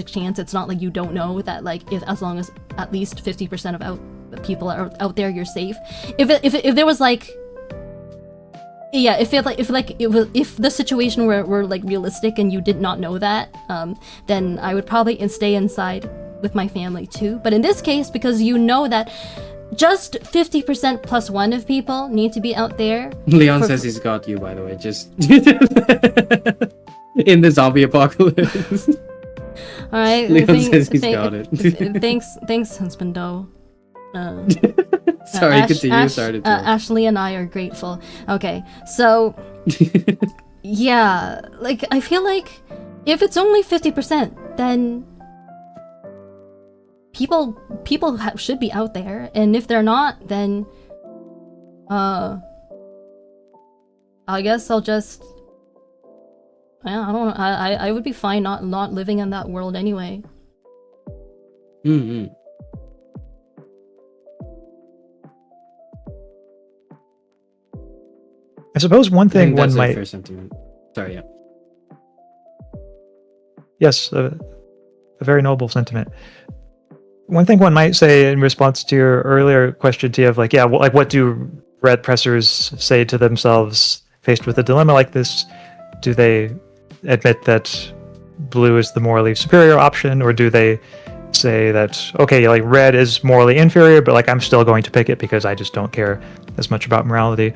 chance. It's not like you don't know that, like, if as long as at least 50% of people are out there, you're safe. If there was like, if the situation were like realistic and you did not know that, then I would probably stay inside with my family too. But in this case, because you know that just 50% plus one of people need to be out there. Leon says he's got you, by the way, just in the zombie apocalypse. All right. Leon says he's got it. Thanks, husbando. Sorry, continue. You started to. Ashley and I are grateful. Okay, so yeah, like I feel like if it's only 50%, then people should be out there, and if they're not, then I guess I'll just I don't know. I would be fine not living in that world anyway. Mm-hmm. I suppose one thing one that's might. a fair sentiment. Sorry, yeah. Yes, a very noble sentiment. One thing one might say in response to your earlier question, Tia, of like, yeah, well, like what do red pressers say to themselves faced with a dilemma like this? Do they admit that blue is the morally superior option, or do they say that, okay, like red is morally inferior, but like I'm still going to pick it because I just don't care as much about morality?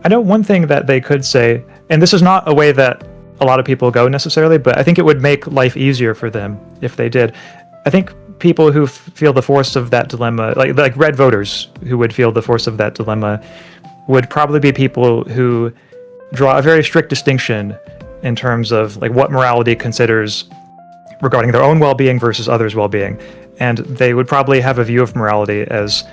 I know one thing that they could say, and this is not a way that a lot of people go necessarily, but I think it would make life easier for them if they did. I think people who feel the force of that dilemma, like red voters who would feel the force of that dilemma, would probably be people who draw a very strict distinction in terms of like what morality considers regarding their own well-being versus others' well-being. And they would probably have a view of morality as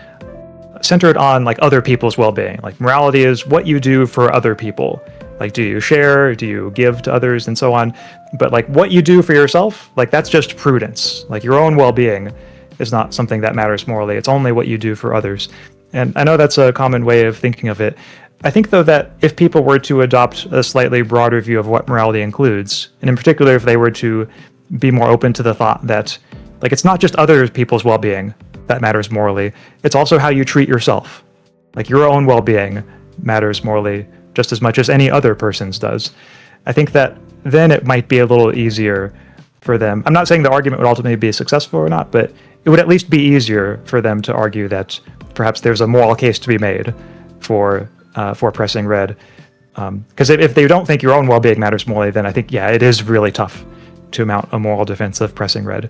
centered on like other people's well-being. Like morality is what you do for other people. Like, do you share, do you give to others, and so on. But like what you do for yourself, like that's just prudence. Like your own well-being is not something that matters morally. It's only what you do for others. And I know that's a common way of thinking of it. I think though that if people were to adopt a slightly broader view of what morality includes, and in particular if they were to be more open to the thought that like it's not just other people's well-being that matters morally, it's also how you treat yourself. Like your own well-being matters morally just as much as any other person's does. I think that then it might be a little easier for them. I'm not saying the argument would ultimately be successful or not, but it would at least be easier for them to argue that perhaps there's a moral case to be made for pressing red. Because if they don't think your own well-being matters morally, then I think, yeah, it is really tough to mount a moral defense of pressing red.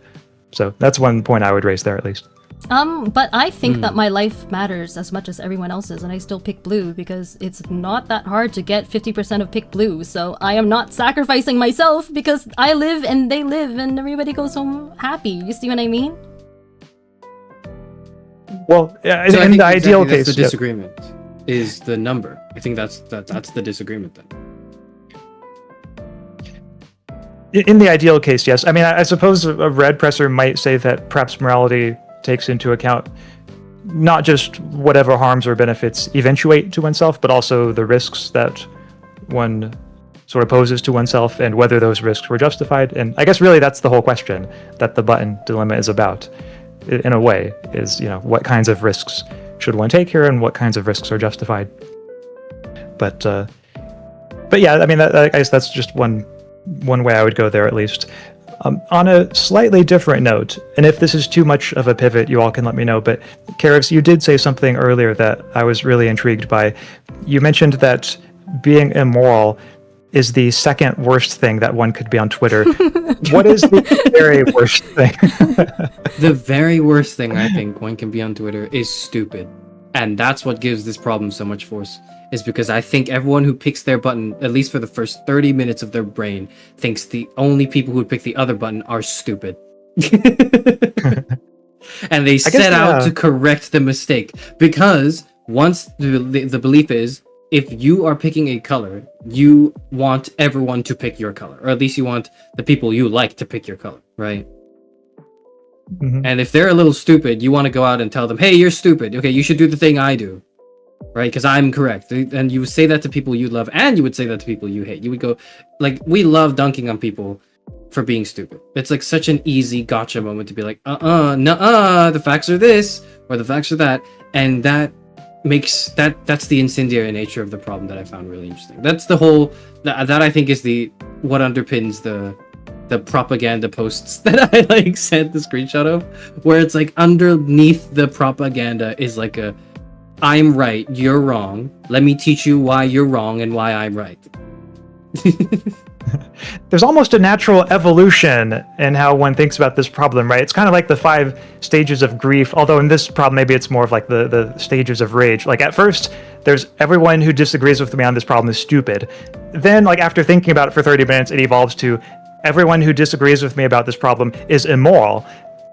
So that's one point I would raise there at least. But I think that my life matters as much as everyone else's, and I still pick blue because it's not that hard to get 50% of pick blue, so I am not sacrificing myself because I live and they live and everybody goes home happy. You see what I mean? Well, So in the ideal case, the disagreement is the number. I think that's the disagreement then. In the ideal case, yes. I mean, I suppose a red presser might say that perhaps morality takes into account not just whatever harms or benefits eventuate to oneself, but also the risks that one sort of poses to oneself and whether those risks were justified. And I guess really that's the whole question that the button dilemma is about, in a way, is, you know, what kinds of risks should one take here and what kinds of risks are justified. But yeah, I mean, I guess that's just one way I would go there, at least. On a slightly different note, and if this is too much of a pivot, you all can let me know, but Karex, you did say something earlier that I was really intrigued by. You mentioned that being immoral is the second worst thing that one could be on Twitter. What is the very worst thing? The very worst thing I think one can be on Twitter is stupid. And that's what gives this problem so much force, is because I think everyone who picks their button, at least for the first 30 minutes of their brain, thinks the only people who would pick the other button are stupid. And they set out to correct the mistake. Because once the belief is, if you are picking a color, you want everyone to pick your color. Or at least you want the people you like to pick your color, right? Mm-hmm. And if they're a little stupid, you want to go out and tell them, hey, you're stupid. Okay, you should do the thing I do. Right? Because I'm correct. And you would say that to people you love, and you would say that to people you hate. You would go, like, we love dunking on people for being stupid. It's like such an easy gotcha moment to be like, nuh-uh, the facts are this, or the facts are that. And that makes, that's the incendiary nature of the problem that I found really interesting. That's the whole, that I think is what underpins the propaganda posts that I like sent the screenshot of, where it's like underneath the propaganda is like a, I'm right, you're wrong. Let me teach you why you're wrong and why I'm right. There's almost a natural evolution in how one thinks about this problem, right? It's kind of like the 5 stages of grief, although in this problem, maybe it's more of like the stages of rage. Like at first, there's everyone who disagrees with me on this problem is stupid. Then, like after thinking about it for 30 minutes, it evolves to everyone who disagrees with me about this problem is immoral.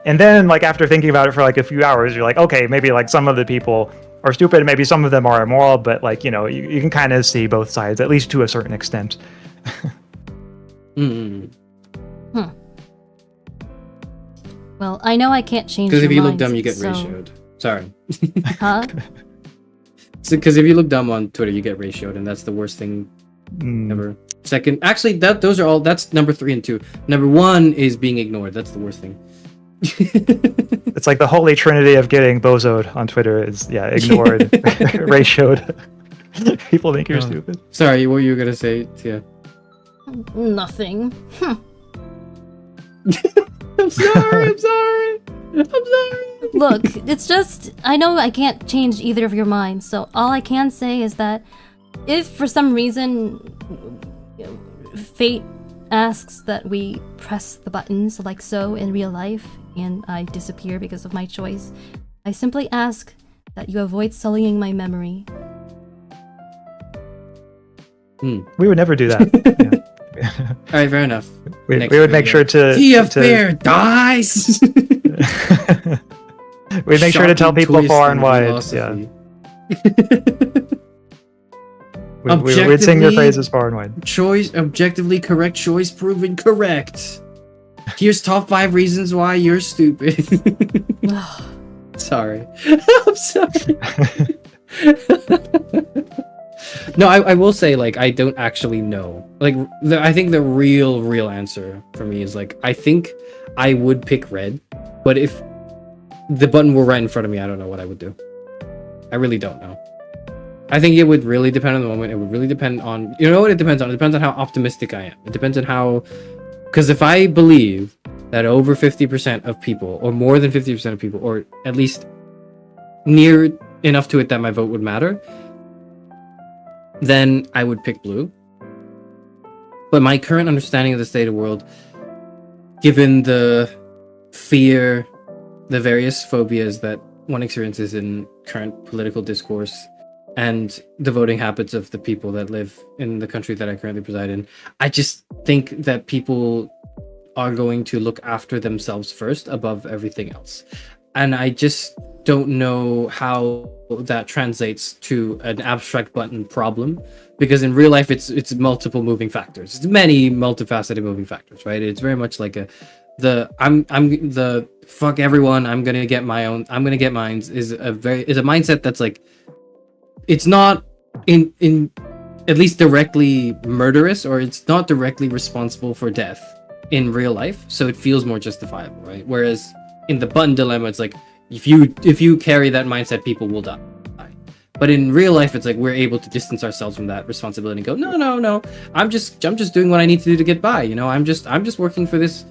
And then, like after thinking about it for like a few hours, you're like, okay, maybe like some of the people are stupid, maybe some of them are immoral, but like, you know, you can kind of see both sides, at least to a certain extent. Well, I know I can't change Because your if you look mind, dumb, you get so... ratioed. Sorry. Huh? Because if you look dumb on Twitter, you get ratioed, and that's the worst thing ever. Second, actually, those are all. That's number 3 and 2. Number 1 is being ignored. That's the worst thing. It's like the holy trinity of getting bozoed on Twitter is, yeah, ignored, ratioed. People think you're stupid. Sorry, what were you gonna say, Tia? Nothing. I'm sorry. Look, it's just, I know I can't change either of your minds, so all I can say is that if for some reason fate asks that we press the buttons like so in real life and I disappear because of my choice, I simply ask that you avoid sullying my memory. We would never do that. Yeah. All right, fair enough. We would make sure to... Tia Faire dies! We'd make sure to tell people far and wide. Yeah. We'd sing your praises far and wide. Objectively correct choice proven correct. Here's top 5 reasons why you're stupid. Sorry. I'm sorry. No, I will say, like, I don't actually know. Like, I think the real answer for me is, like, I think I would pick red, but if the button were right in front of me, I don't know what I would do. I really don't know. I think it would really depend on the moment. It would really depend on, you know what it depends on? It depends on how optimistic I am. It depends on how, because if I believe that over 50% of people, or more than 50% of people, or at least near enough to it that my vote would matter, then I would pick blue. But my current understanding of the state of the world, given the fear, the various phobias that one experiences in current political discourse, and the voting habits of the people that live in the country that I currently preside in, I just think that people are going to look after themselves first above everything else. And I just don't know how that translates to an abstract button problem, because in real life it's multiple moving factors. It's many multifaceted moving factors, right? It's very much like I'm the fuck everyone, I'm gonna get mine is a mindset that's like, it's not in at least directly murderous, or it's not directly responsible for death in real life, so it feels more justifiable, right? Whereas in the button dilemma, it's like, if you carry that mindset, people will die. But in real life, it's like we're able to distance ourselves from that responsibility and go, no, I'm just doing what I need to do to get by. You know, I'm just working for this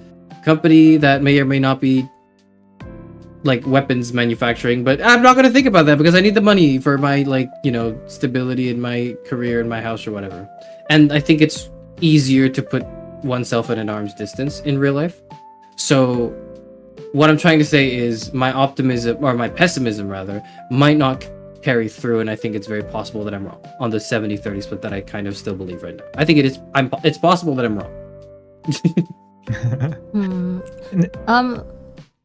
company that may or may not be like weapons manufacturing, but I'm not going to think about that because I need the money for my, like, you know, stability in my career, in my house, or whatever. And I think it's easier to put oneself at an arm's distance in real life. So what I'm trying to say is my optimism, or my pessimism rather, might not carry through, and I think it's very possible that I'm wrong on the 70-30 split that I kind of still believe right now. I think it's possible that I'm wrong.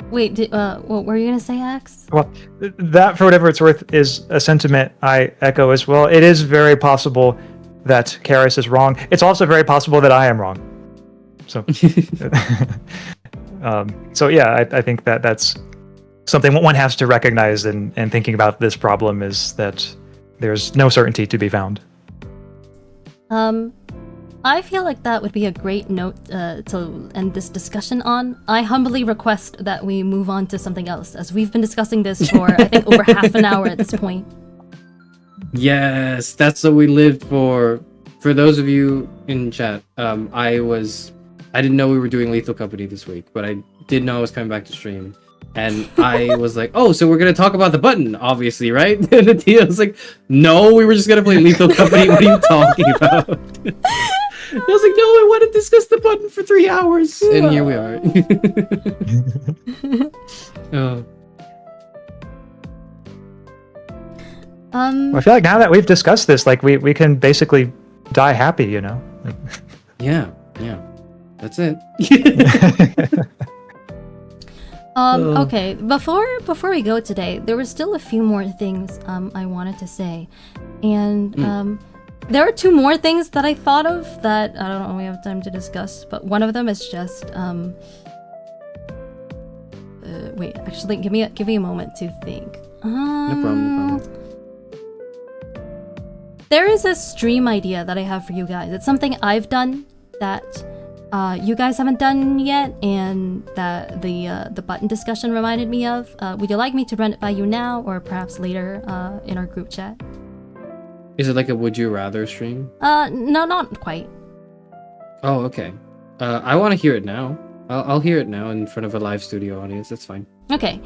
Wait, what were you gonna say, Axe? Well, that, for whatever it's worth, is a sentiment I echo as well. It is very possible that Karis is wrong. It's also very possible that I am wrong. So, so yeah, I think that's something one has to recognize in thinking about this problem, is that there's no certainty to be found. I feel like that would be a great note to end this discussion on. I humbly request that we move on to something else, as we've been discussing this for, I think, over half an hour at this point. Yes, that's what we lived for. For those of you in chat, I I didn't know we were doing Lethal Company this week, but I did know I was coming back to stream. And I was like, oh, so we're going to talk about the button, obviously, right? And Tia was like, no, we were just going to play Lethal Company. What are you talking about? I was like, no, I want to discuss the button for 3 hours. And here we are. Oh. I feel like now that we've discussed this, like we can basically die happy, you know? Like... Yeah. That's it. Okay, before we go today, there were still a few more things I wanted to say. And there are 2 more things that I thought of that I don't know we have time to discuss, but one of them is just wait, actually give me a moment to think. No problem. There is a stream idea that I have for you guys. It's something I've done that you guys haven't done yet, and that the button discussion reminded me of. Would you like me to run it by you now, or perhaps later in our group chat? Is it like a Would You Rather stream? No, not quite. Oh, okay. I want to hear it now. I'll hear it now in front of a live studio audience. That's fine. Okay.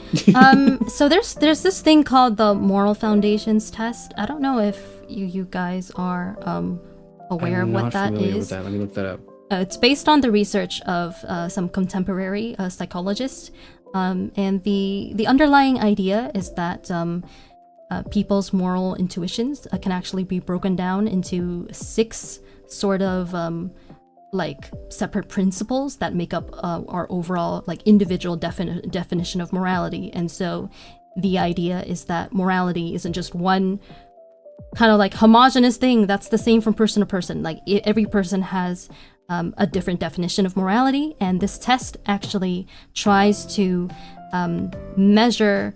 So there's this thing called the Moral Foundations test. I don't know if you guys are aware of what that is. With that. Let me look that up. It's based on the research of some contemporary psychologists, and the underlying idea is that people's moral intuitions can actually be broken down into 6 sort of like separate principles that make up our overall like individual definition of morality. And so the idea is that morality isn't just one kind of like homogenous thing that's the same from person to person. Like every person has a different definition of morality, and this test actually tries to measure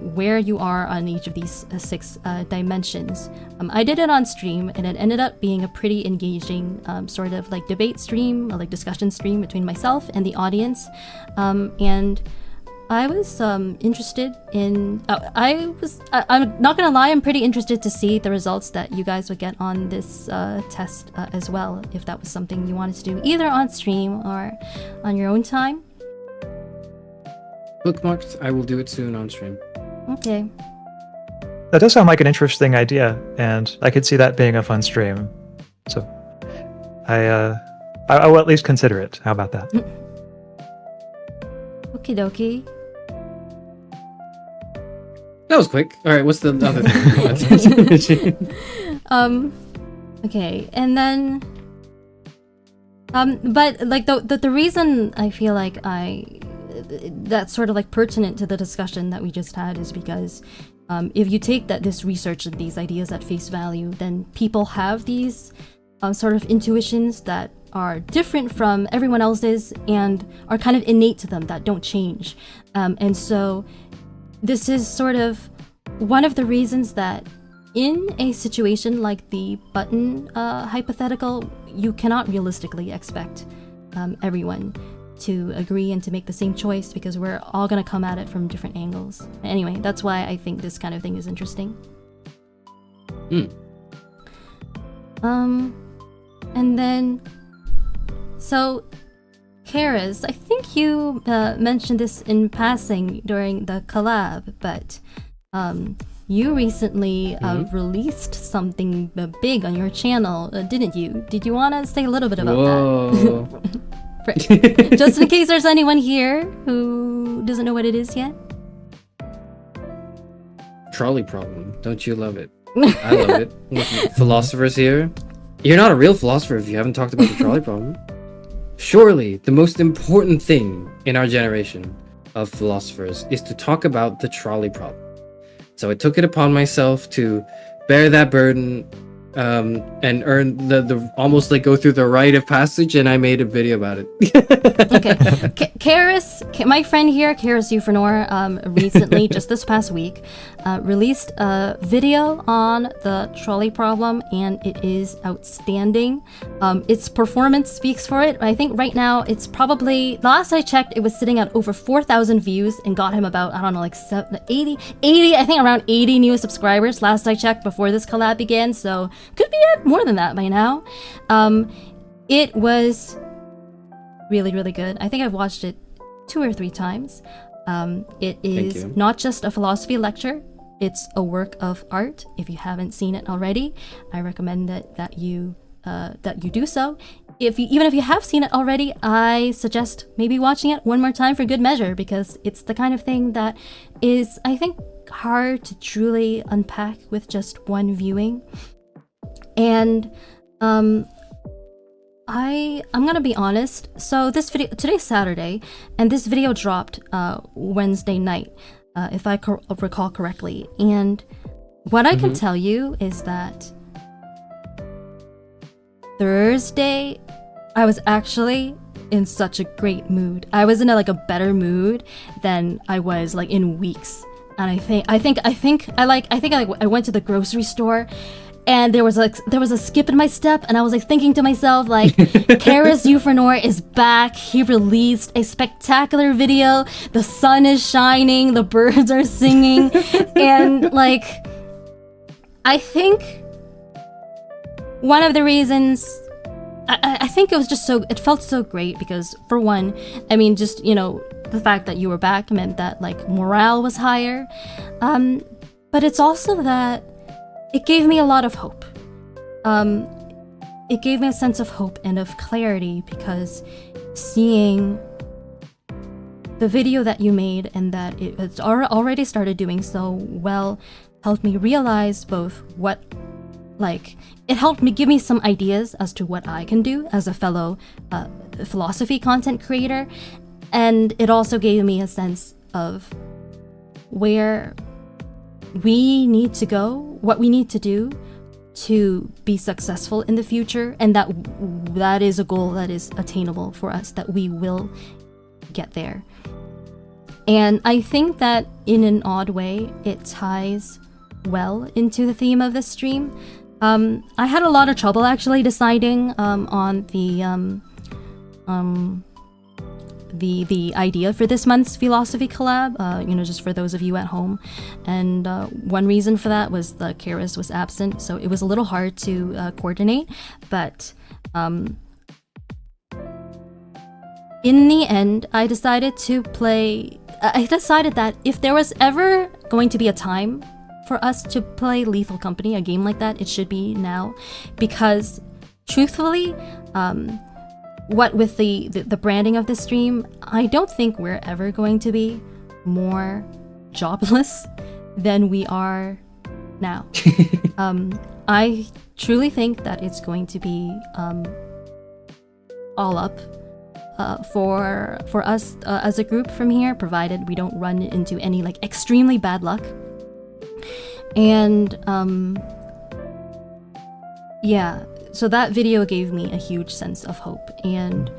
where you are on each of these 6 dimensions. I did it on stream, and it ended up being a pretty engaging sort of like debate stream, or like discussion stream between myself and the audience. And I was interested in. I'm not gonna lie. I'm pretty interested to see the results that you guys would get on this test as well. If that was something you wanted to do, either on stream or on your own time. Bookmarked. I will do it soon on stream. Okay. That does sound like an interesting idea, and I could see that being a fun stream. So, I will at least consider it. How about that? Okie dokie. That was quick. All right, what's the other thing? Okay, and then but like the reason I feel like that's sort of like pertinent to the discussion that we just had is because if you take this research and these ideas at face value, then people have these sort of intuitions that are different from everyone else's and are kind of innate to them, that don't change. And so this is sort of one of the reasons that in a situation like the button hypothetical, you cannot realistically expect everyone to agree and to make the same choice, because we're all going to come at it from different angles. Anyway, that's why I think this kind of thing is interesting. And then, so Karis, I think you mentioned this in passing during the collab, but you recently released something big on your channel, didn't you? Did you want to say a little bit about that? Just in case there's anyone here who doesn't know what it is yet. Trolley problem. Don't you love it? I love it. With philosophers here. You're not a real philosopher if you haven't talked about the trolley problem. Surely, the most important thing in our generation of philosophers is to talk about the trolley problem. So I took it upon myself to bear that burden and earn the almost like go through the rite of passage, and I made a video about it. Okay, Karis, my friend here, Karis Ufrenor, recently, just this past week, released a video on the trolley problem, and it is outstanding. Its performance speaks for it. I think right now it's probably, the last I checked, it was sitting at over 4,000 views and got him about, I don't know, like 80, I think around 80 new subscribers last I checked before this collab began, so could be at more than that by now. It was really, really good. I think I've watched it 2 or 3 times. It is you. not just a philosophy lecture, it's a work of art. If you haven't seen it already, I recommend that you do so. Even if you have seen it already, I suggest maybe watching it one more time for good measure, because it's the kind of thing that is, I think, hard to truly unpack with just one viewing. And I'm gonna be honest. So this video, today's Saturday, and this video dropped Wednesday night, if I recall correctly. And what I can tell you is that Thursday, I was actually in such a great mood. I was in a better mood than I was in weeks. And I went to the grocery store, and there was a skip in my step, and I was thinking to myself, Karis Ufrenor is back. He released a spectacular video. The sun is shining, the birds are singing, and I think one of the reasons, I think it was just it felt so great because, for one, I mean, just, the fact that you were back meant that morale was higher. But it's also that it gave me a lot of hope. It gave me a sense of hope and of clarity, because seeing the video that you made and that it has already started doing so well helped me realize both what, it helped me give me some ideas as to what I can do as a fellow philosophy content creator. And it also gave me a sense of where we need to go, what we need to do to be successful in the future, and that is a goal that is attainable for us, that we will get there. And I think that in an odd way, it ties well into the theme of this stream. I had a lot of trouble actually deciding on the idea for this month's philosophy collab, just for those of you at home. And one reason for that was the Karis was absent, so it was a little hard to coordinate. But in the end, I decided that if there was ever going to be a time for us to play Lethal Company, a game like that, it should be now. Because truthfully, what with the branding of this stream, I don't think we're ever going to be more jobless than we are now. I truly think that it's going to be all up for us as a group from here, provided we don't run into any extremely bad luck. And yeah, so that video gave me a huge sense of hope. And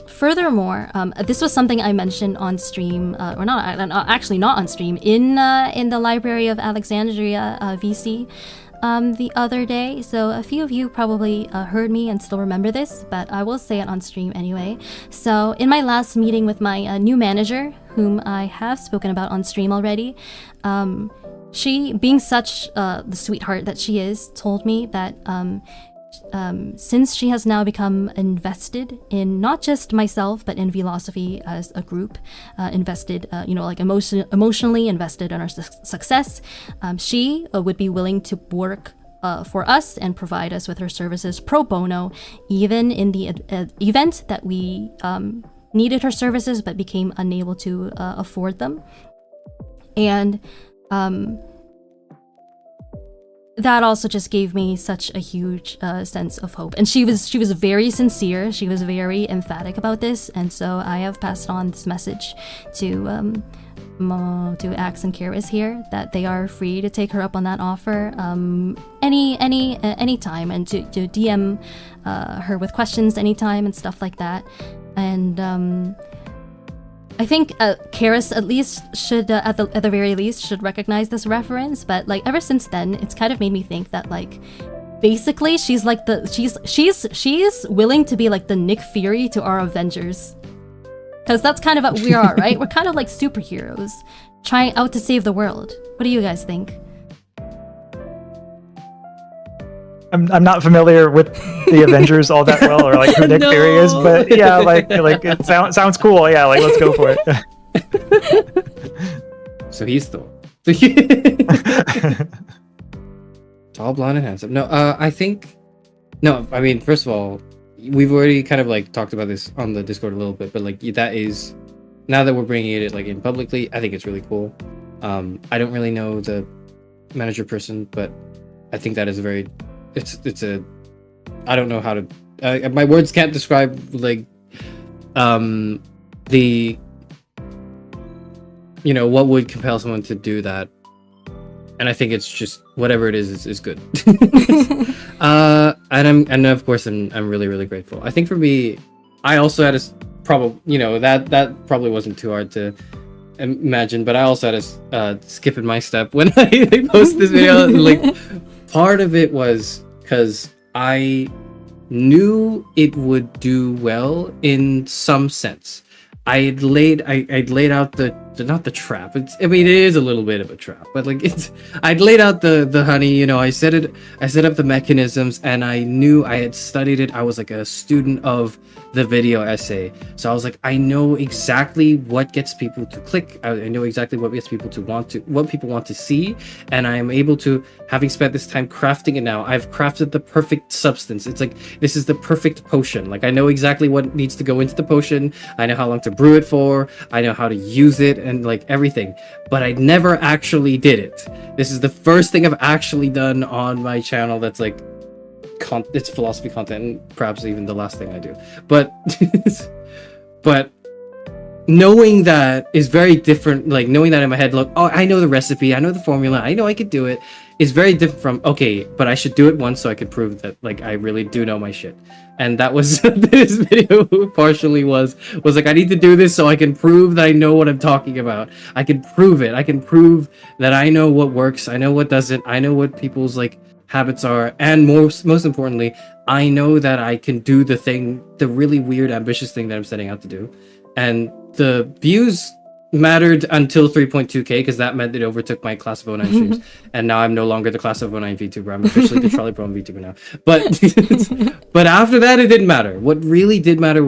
furthermore, this was something I mentioned on stream, or not on stream, in the Library of Alexandria VC the other day. So a few of you probably heard me and still remember this, but I will say it on stream anyway. So in my last meeting with my new manager, whom I have spoken about on stream already, she, being such the sweetheart that she is, told me that since she has now become invested in not just myself, but in VLOSOPHY as a group, invested, emotionally invested in our success, she would be willing to work for us and provide us with her services pro bono, even in the event that we needed her services but became unable to afford them. And that also just gave me such a huge sense of hope. And she was very sincere. She was very emphatic about this, and so I have passed on this message to Axe and Karis here, that they are free to take her up on that offer any time, and to DM her with questions anytime and stuff like that. And I think Karis at least should, at the very least, should recognize this reference. But ever since then, it's kind of made me think that basically she's she's willing to be the Nick Fury to our Avengers, because that's kind of what we are, right? We're kind of like superheroes trying out to save the world. What do you guys think? I'm not familiar with the Avengers all that well, or like who Nick Fury is, but yeah, like it sounds cool. Yeah, like let's go for it. So he's Thor. Tall, blonde, and handsome. No, I think. No, I mean, first of all, we've already kind of like talked about this on the Discord a little bit, but like that is, now that we're bringing it like in publicly, I think it's really cool. I don't really know the manager person, but I think that is a very, it's a, I don't know how to, my words can't describe like, the, you know, what would compel someone to do that. And I think it's just whatever it is good. And of course I'm really, really grateful. I think for me, I also had a probably, you know, that probably wasn't too hard to imagine, but I also had a skip in my step when I posted this video. Like, part of it was because I knew it would do well in some sense. I'd laid out the not the trap. I mean, it is a little bit of a trap, but like I'd laid out the honey, you know, I set up the mechanisms, and I knew I had studied it. I was like a student of the video essay. So I was like, I know exactly what gets people to click. I know exactly what gets people to what people want to see. And I am able to, having spent this time crafting it now, I've crafted the perfect substance. It's like, this is the perfect potion. Like, I know exactly what needs to go into the potion. I know how long to brew it for. I know how to use it and like everything, but I never actually did it. This is the first thing I've actually done on my channel that's like, it's philosophy content, and perhaps even the last thing I do, but but knowing that is very different. Like, knowing that in my head, look, oh, I know the recipe, I know the formula, I know I could do it, is very different from, okay, but I should do it once so I could prove that like I really do know my shit. And that was this video partially was like, I need to do this so I can prove that I know what I'm talking about. I can prove it. I can prove that I know what works, I know what doesn't, I know what people's like habits are, and most importantly, I know that I can do the really weird, ambitious thing that I'm setting out to do. And the views mattered until 3.2k, because that meant it overtook my Class of 09 streams, and now I'm no longer the Class of 09 VTuber. I'm officially the Trolley Bro VTuber now. But after that, it didn't matter. What really did matter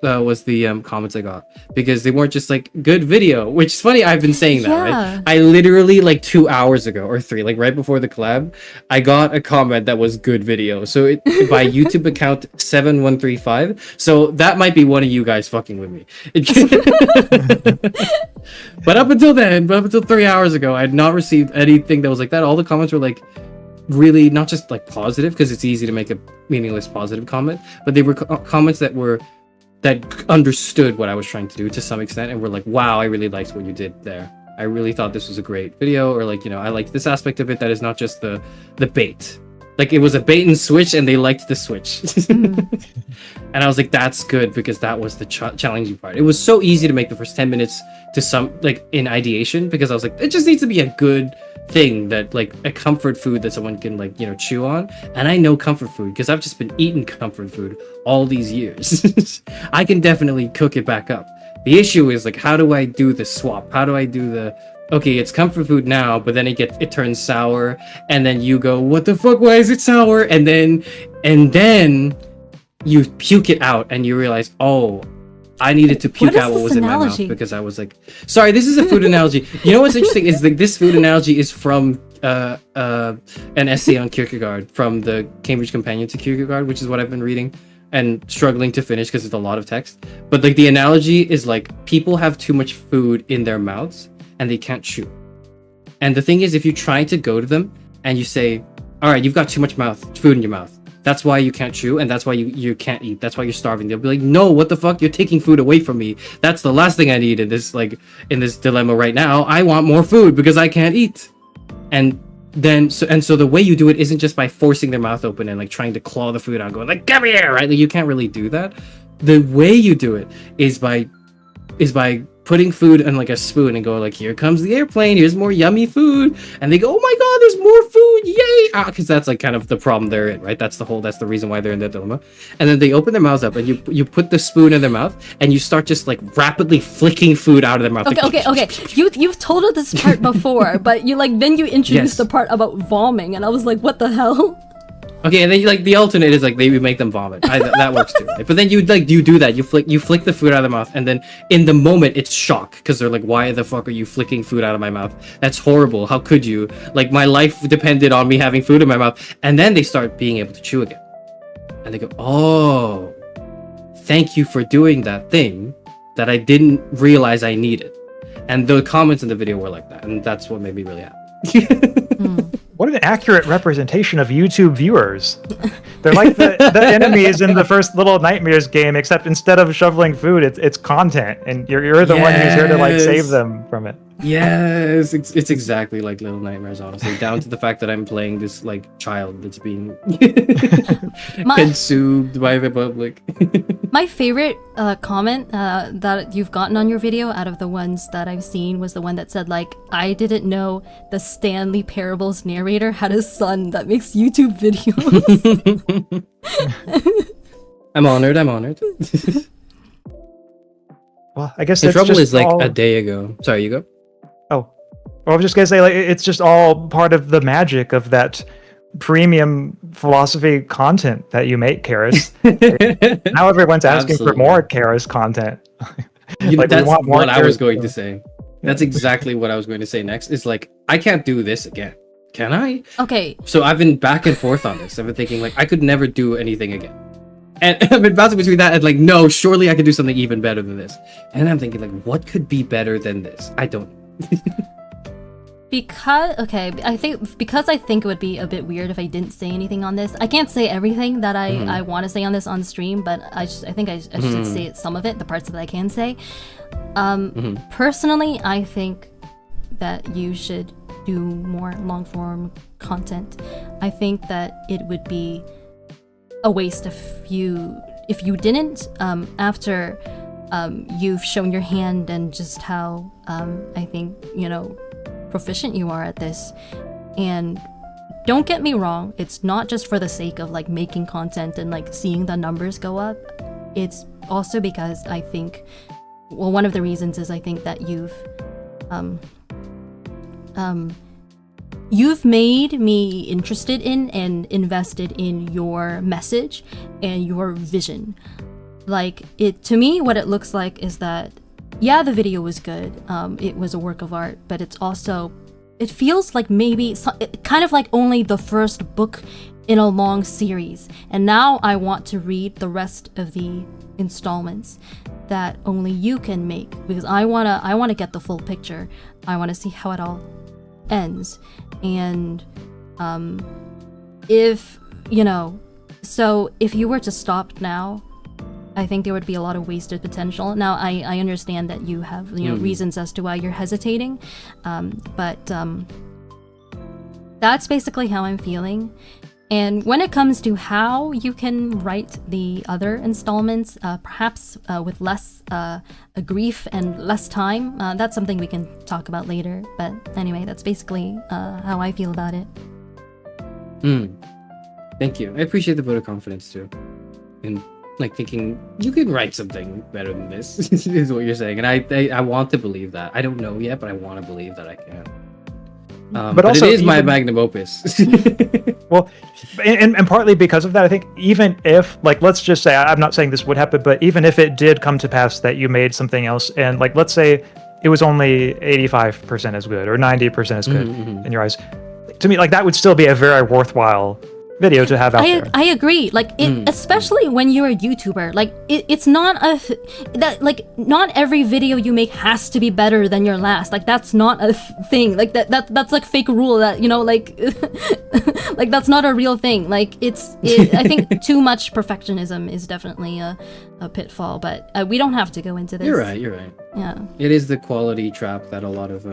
was the comments I got, because they weren't just like good video, which is funny. I've been saying that, right? I literally like 2 hours ago or 3, like right before the collab, I got a comment that was good video. So it by YouTube account 7135. So that might be one of you guys fucking with me. But up until 3 hours ago, I had not received anything that was like that. All the comments were like really not just like positive, because it's easy to make a meaningless positive comment, but they were comments that understood what I was trying to do to some extent, and were like, wow, I really liked what you did there. I really thought this was a great video, or like, you know, I liked this aspect of it that is not just the bait. Like, it was a bait and switch, and they liked the switch. And I was like, that's good, because that was the challenging part. It was so easy to make the first 10 minutes to some, like, in ideation, because I was like, it just needs to be a good thing, that like a comfort food that someone can like, you know, chew on. And I know comfort food because I've just been eating comfort food all these years. I can definitely cook it back up. The issue is like, how do I do the swap? How do I do the, okay, it's comfort food now, but then it turns sour, and then you go, what the fuck, why is it sour? And then you puke it out, and you realize, oh, I needed to puke out what was in my mouth, because I was like, sorry, this is a food analogy. You know what's interesting is like, this food analogy is from an essay on Kierkegaard, from the Cambridge Companion to Kierkegaard, which is what I've been reading and struggling to finish because it's a lot of text. But like, the analogy is like, people have too much food in their mouths and they can't chew. And the thing is, if you try to go to them and you say, all right, you've got too much food in your mouth, that's why you can't chew, and that's why you can't eat, that's why you're starving, they'll be like, no, what the fuck, you're taking food away from me. That's the last thing I need in this dilemma right now. I want more food because I can't eat. And so the way you do it isn't just by forcing their mouth open and like trying to claw the food out, going like, come here, right? Like, you can't really do that. The way you do it is by putting food on like a spoon and go like, here comes the airplane, here's more yummy food, and they go, oh my god, there's more food, yay! Because that's like kind of the problem they're in, right? That's the reason why they're in that dilemma. And then they open their mouths up, and you put the spoon in their mouth, and you start just like rapidly flicking food out of their mouth. Okay. You've told us this part before, but then you introduced the part about vomiting, and I was like, what the hell? Okay, and then like the alternate is like they would make them vomit. That works too. Right? But then you do that. You flick the food out of their mouth, and then in the moment it's shock because they're like, "Why the fuck are you flicking food out of my mouth? That's horrible. How could you? Like my life depended on me having food in my mouth." And then they start being able to chew again, and they go, "Oh, thank you for doing that thing that I didn't realize I needed." And the comments in the video were like that, and that's what made me really happy. What an accurate representation of YouTube viewers. They're like the enemies in the first Little Nightmares game, except instead of shoveling food, it's content, and you're the one who's here to like save them from it. Yes, it's exactly like Little Nightmares, honestly, down to the fact that I'm playing this like child that's being consumed by the public. My favorite comment that you've gotten on your video out of the ones that I've seen was the one that said like, "I didn't know the Stanley Parables narrator had a son that makes YouTube videos." I'm honored. Well, I guess The that's trouble just is like all... a day ago. Sorry, you go. Oh, well, I was just gonna say like it's just all part of the magic of that premium philosophy content that you make, Karis. Now everyone's asking for more Karis content. Like, that's what I was going to say. That's exactly what I was going to say next. Is like, I can't do this again. Can I? Okay. So I've been back and forth on this. I've been thinking like I could never do anything again. And I've been bouncing between that and like, no, surely I could do something even better than this. And I'm thinking like, what could be better than this? I don't know. I think it would be a bit weird if I didn't say anything on this. I can't say everything that I want to say on this on stream, but I think I should say some of it, the parts that I can say. Personally, I think that you should do more long form content. I think that it would be a waste if you didn't after you've shown your hand and just how I think proficient you are at this. And don't get me wrong, it's not just for the sake of like making content and like seeing the numbers go up. It's also because I think, well, one of the reasons is I think that you've made me interested in and invested in your message and your vision. Like, to me, what it looks like is that, yeah, the video was good. It was a work of art, but it feels like maybe kind of like only the first book in a long series. And now I want to read the rest of the installments that only you can make, because I wanna get the full picture. I want to see how it all ends. And if you were to stop now, I think there would be a lot of wasted potential. Now, I understand that you have reasons as to why you're hesitating, but that's basically how I'm feeling. And when it comes to how you can write the other installments, perhaps with less grief and less time, that's something we can talk about later. But anyway, that's basically how I feel about it. Thank you. I appreciate the vote of confidence too. And like thinking you can write something better than this is what you're saying. And I want to believe that. I don't know yet, but I want to believe that I can. But also, it is my magnum opus. Well, and partly because of that, I think even if, like, let's just say, I'm not saying this would happen, but even if it did come to pass that you made something else, and like, let's say it was only 85% as good or 90% as good in your eyes, to me, like, that would still be a very worthwhile video to have out there. I agree. Like, especially when you're a YouTuber, like it's not not every video you make has to be better than your last. Like, that's not a thing. Like that's like fake rule that like like that's not a real thing. Like I think too much perfectionism is definitely a pitfall. But we don't have to go into this. You're right. Yeah. It is the quality trap that a lot of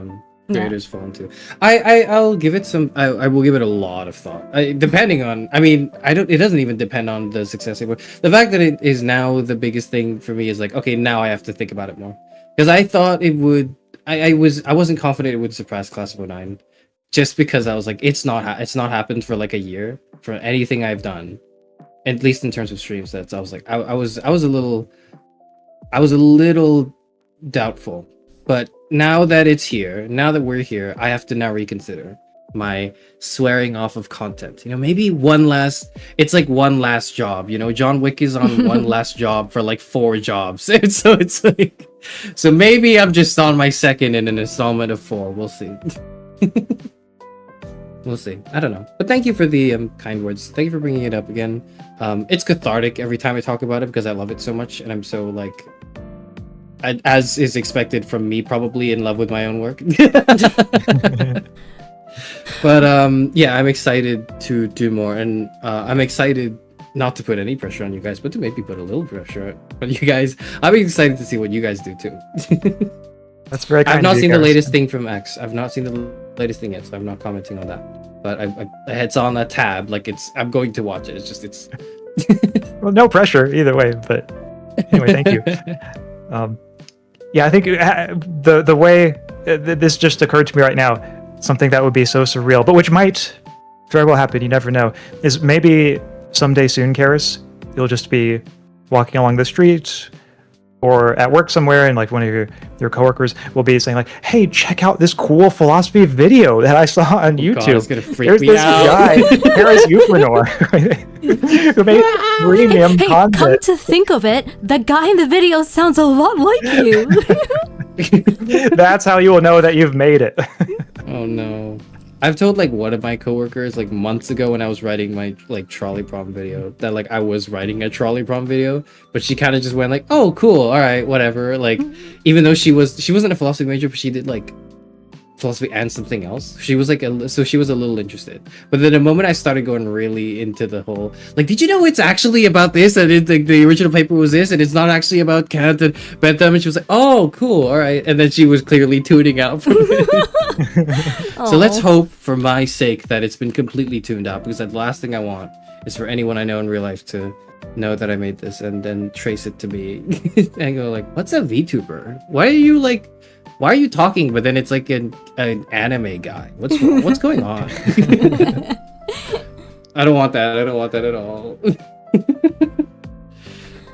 creators fall into. I'll give it some. I will give it a lot of thought. Depending on. I mean, it doesn't even depend on the success anymore. The fact that it is now the biggest thing for me is like, okay, now I have to think about it more, because I thought it would. I wasn't confident it would surpass Class of 09, just because I was like, it's not happened for like a year for anything I've done, at least in terms of stream sets. I was like, I was a little doubtful. But now that it's here, now that we're here, I have to now reconsider. my swearing off of content. You know, maybe one last. It's like one last job. You know, John Wick is on one last job for like 4 jobs. So it's like, so maybe I'm just on my second in an installment of 4. We'll see. We'll see. I don't know. But thank you for the kind words. Thank you for bringing it up again. It's cathartic every time I talk about it because I love it so much, and I'm so like, as is expected from me, probably in love with my own work. But yeah, I'm excited to do more, and I'm excited not to put any pressure on you guys, but to maybe put a little pressure on you guys. I'm excited to see what you guys do too. That's very kind I've not of you, seen the Garrison. latest thing from X. I've not seen the latest thing yet, so I'm not commenting on that. But it's on a tab. Like I'm going to watch it. It's just Well, no pressure either way. But anyway, thank you. Yeah, I think the way this just occurred to me right now, something that would be so surreal, but which might very well happen. You never know. Is maybe someday soon, Karis, you'll just be walking along the street or at work somewhere, and like one of your coworkers will be saying like, "Hey, check out this cool philosophy video that I saw on YouTube. God, it's gonna freak There's me this out." guy, Karis Euphranor, who made premium Hey, content." come to think of it, the guy in the video sounds a lot like you. That's how you will know that you've made it. Oh no. I've told like one of my coworkers like months ago when I was writing my like trolley prom video that like I was writing a trolley prom video, but she kind of just went like, "Oh, cool, all right, whatever." Like, even though she wasn't a philosophy major, but she did like philosophy and something else. She was like so she was a little interested. But then the moment I started going really into the whole like, did you know it's actually about this, and the original paper was this, and it's not actually about Kant and Bentham, and she was like, "Oh, cool, all right," and then she was clearly tuning out from it. So let's hope, for my sake, that it's been completely tuned out, because the last thing I want is for anyone I know in real life to know that I made this and then trace it to me and go like, "What's a VTuber? Why are you talking?" But then it's like an anime guy. What's going on? I don't want that. I don't want that at all.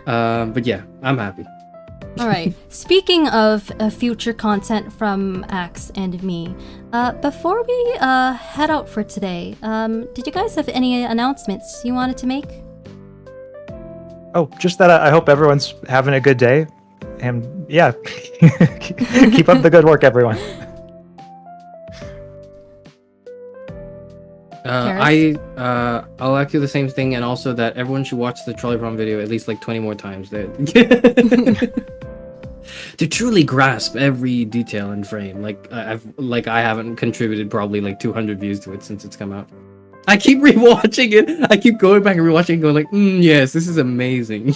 But yeah, I'm happy. All right. Speaking of future content from Axe and me, before we head out for today, did you guys have any announcements you wanted to make? Oh, just that I hope everyone's having a good day. And yeah, keep up the good work, everyone. I'll echo the same thing, and also that everyone should watch the trolley prom video at least like 20 more times to truly grasp every detail and frame. I haven't contributed probably like 200 views to it since it's come out. I keep rewatching it. I keep going back and rewatching it, going like, yes, this is amazing.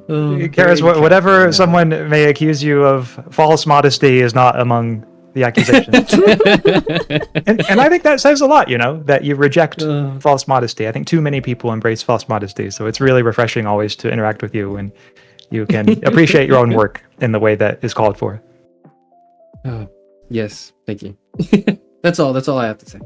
Karis, whatever someone may accuse you of, false modesty is not among the accusations. and I think that says a lot, that you reject false modesty. I think too many people embrace false modesty, so it's really refreshing always to interact with you when you can appreciate your own work in the way that is called for. Yes, thank you. That's all I have to say.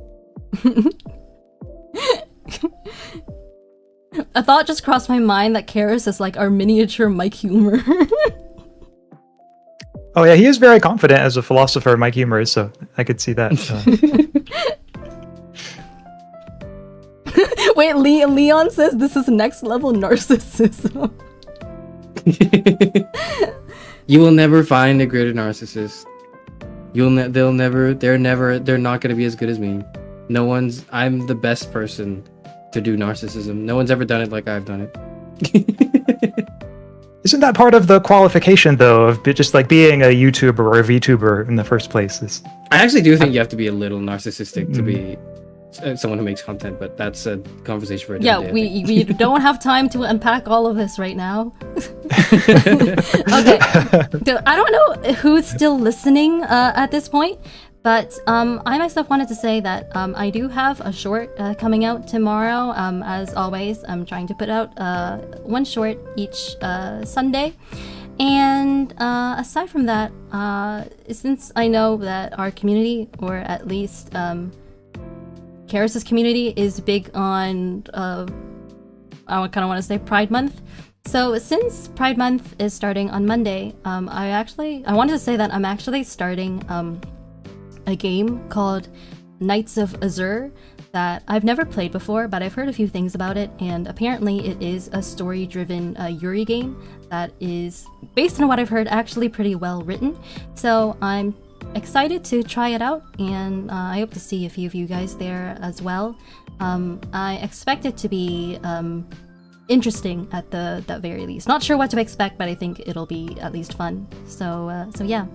A thought just crossed my mind that Karis is like our miniature Mike Humor. Oh yeah, he is very confident as a philosopher, Mike Humor is, so I could see that. Wait, Leon says this is next level narcissism. You will never find a greater narcissist. They're not gonna be as good as me. I'm the best person to do narcissism. No one's ever done it like I've done it. Isn't that part of the qualification, though, of just like being a YouTuber or a VTuber in the first place? I actually do think you have to be a little narcissistic to be someone who makes content, but that's a conversation for a different day. Yeah, we don't have time to unpack all of this right now. Okay, so I don't know who's still listening at this point, but I myself wanted to say that I do have a short coming out tomorrow. As always, I'm trying to put out one short each Sunday. And aside from that, since I know that our community, or at least Karis's community, is big on, I kind of want to say Pride Month, So since Pride Month is starting on Monday, I wanted to say that I'm actually starting a game called Knights of Azure that I've never played before, but I've heard a few things about it, and apparently it is a story-driven Yuri game that is, based on what I've heard, actually pretty well written. So I'm excited to try it out, and I hope to see a few of you guys there as well. I expect it to be interesting at the very least. Not sure what to expect, but I think it'll be at least fun. So yeah.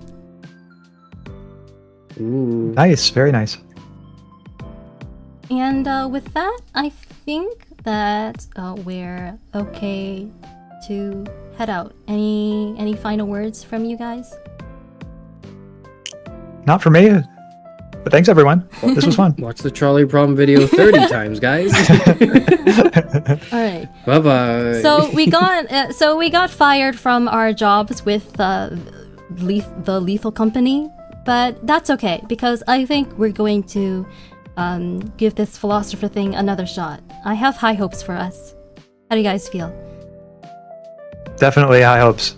Ooh. Nice, very nice. And with that, I think that we're okay to head out. Any final words from you guys? Not for me, but thanks everyone. This was fun. Watch the trolley problem video 30 times, guys. All right. Bye bye. So we got fired from our jobs with the Lethal Company, but that's okay because I think we're going to give this philosopher thing another shot. I have high hopes for us. How do you guys feel? Definitely high hopes.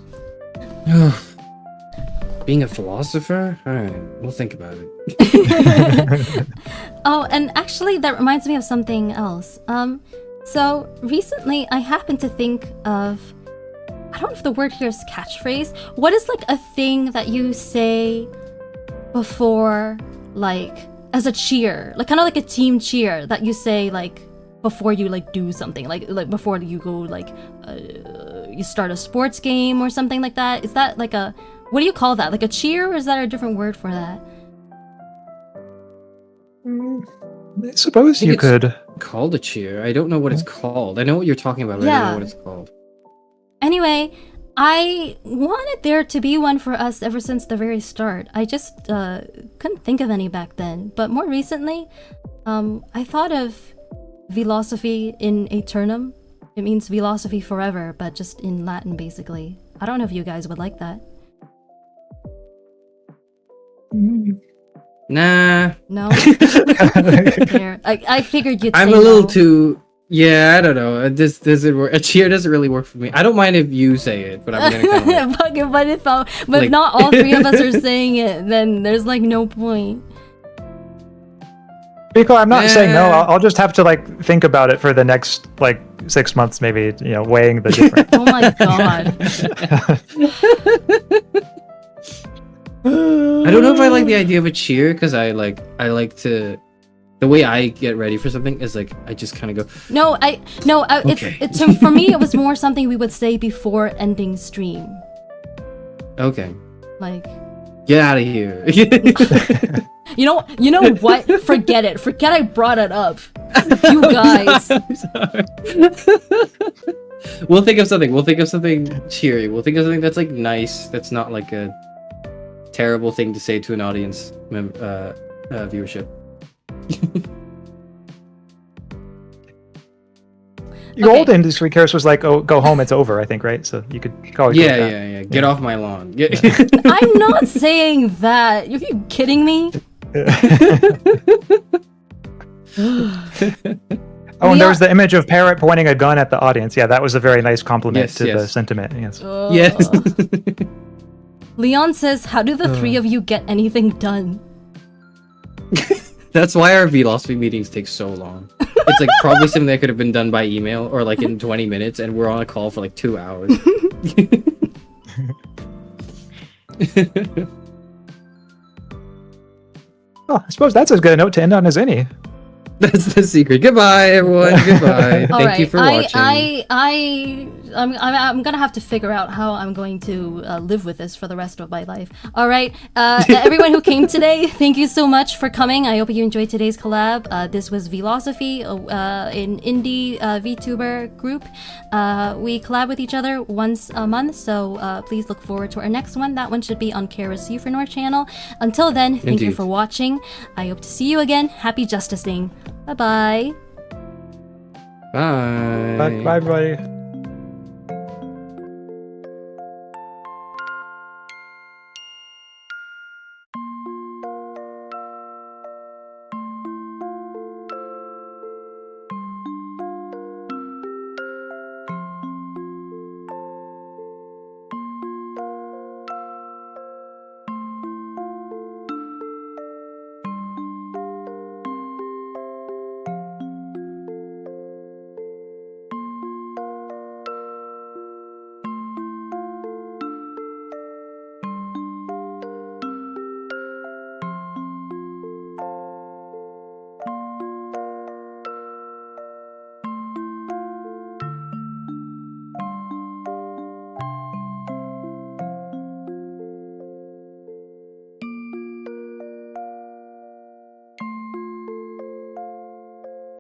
Being a philosopher? Alright, we'll think about it. Oh, and actually that reminds me of something else. So recently I happened to think of, I don't know if the word here is catchphrase. What is like a thing that you say before, like, as a cheer, like kind of like a team cheer that you say like before you like do something, like before you go like you start a sports game or something like that? Is that like a, what do you call that? Like a cheer, or is that a different word for that? I suppose you could. Called a cheer. I don't know what it's called. I know what you're talking about, but I don't know what it's called. Anyway, I wanted there to be one for us ever since the very start. I just couldn't think of any back then. But more recently, I thought of VLOSOPHY in Aeternum. It means philosophy forever, but just in Latin, basically. I don't know if you guys would like that. Nah. No? There. I figured you'd say I'm a little no. too... Yeah, I don't know. This doesn't work. A cheer doesn't really work for me. I don't mind if you say it, but I'm gonna kind of like... but if like... not all three of us are saying it, then there's like no point. Rico, I'm not saying no. I'll just have to like think about it for the next like 6 months, maybe. You know, weighing the difference. Oh my god. I don't know if I like the idea of a cheer because I like to. The way I get ready for something is like I just kind of go. No, Okay. it's for me. It was more something we would say before ending stream. Okay. Like, get out of here. you know what? Forget it. Forget I brought it up. You guys. I'm sorry. We'll think of something. We'll think of something cheery. We'll think of something that's like nice. That's not like a terrible thing to say to an audience viewership. Your old industry curse was like, "Oh, go home, it's over." I think, right? So you could call it. Yeah. Get off my lawn. I'm not saying that. Are you kidding me? Oh, and there was the image of Parrot pointing a gun at the audience. Yeah, that was a very nice compliment to the sentiment. Yes. Yes. Leon says, "How do the three of you get anything done?" That's why our VLOSOPHY meetings take so long. It's like probably something that could have been done by email or like in 20 minutes, and we're on a call for like 2 hours. Oh, I suppose that's as good a note to end on as any. That's the secret. Goodbye, everyone. Goodbye. Thank you for watching. I'm gonna have to figure out how I'm going to live with this for the rest of my life. All right, everyone who came today, thank you so much for coming. I hope you enjoyed today's collab. This was VLOSOPHY, an indie VTuber group. We collab with each other once a month, so please look forward to our next one. That one should be on Kara's Euphranor channel. Until then, thank you for watching. I hope to see you again. Happy justicing. Bye-bye. Bye. Bye, everybody.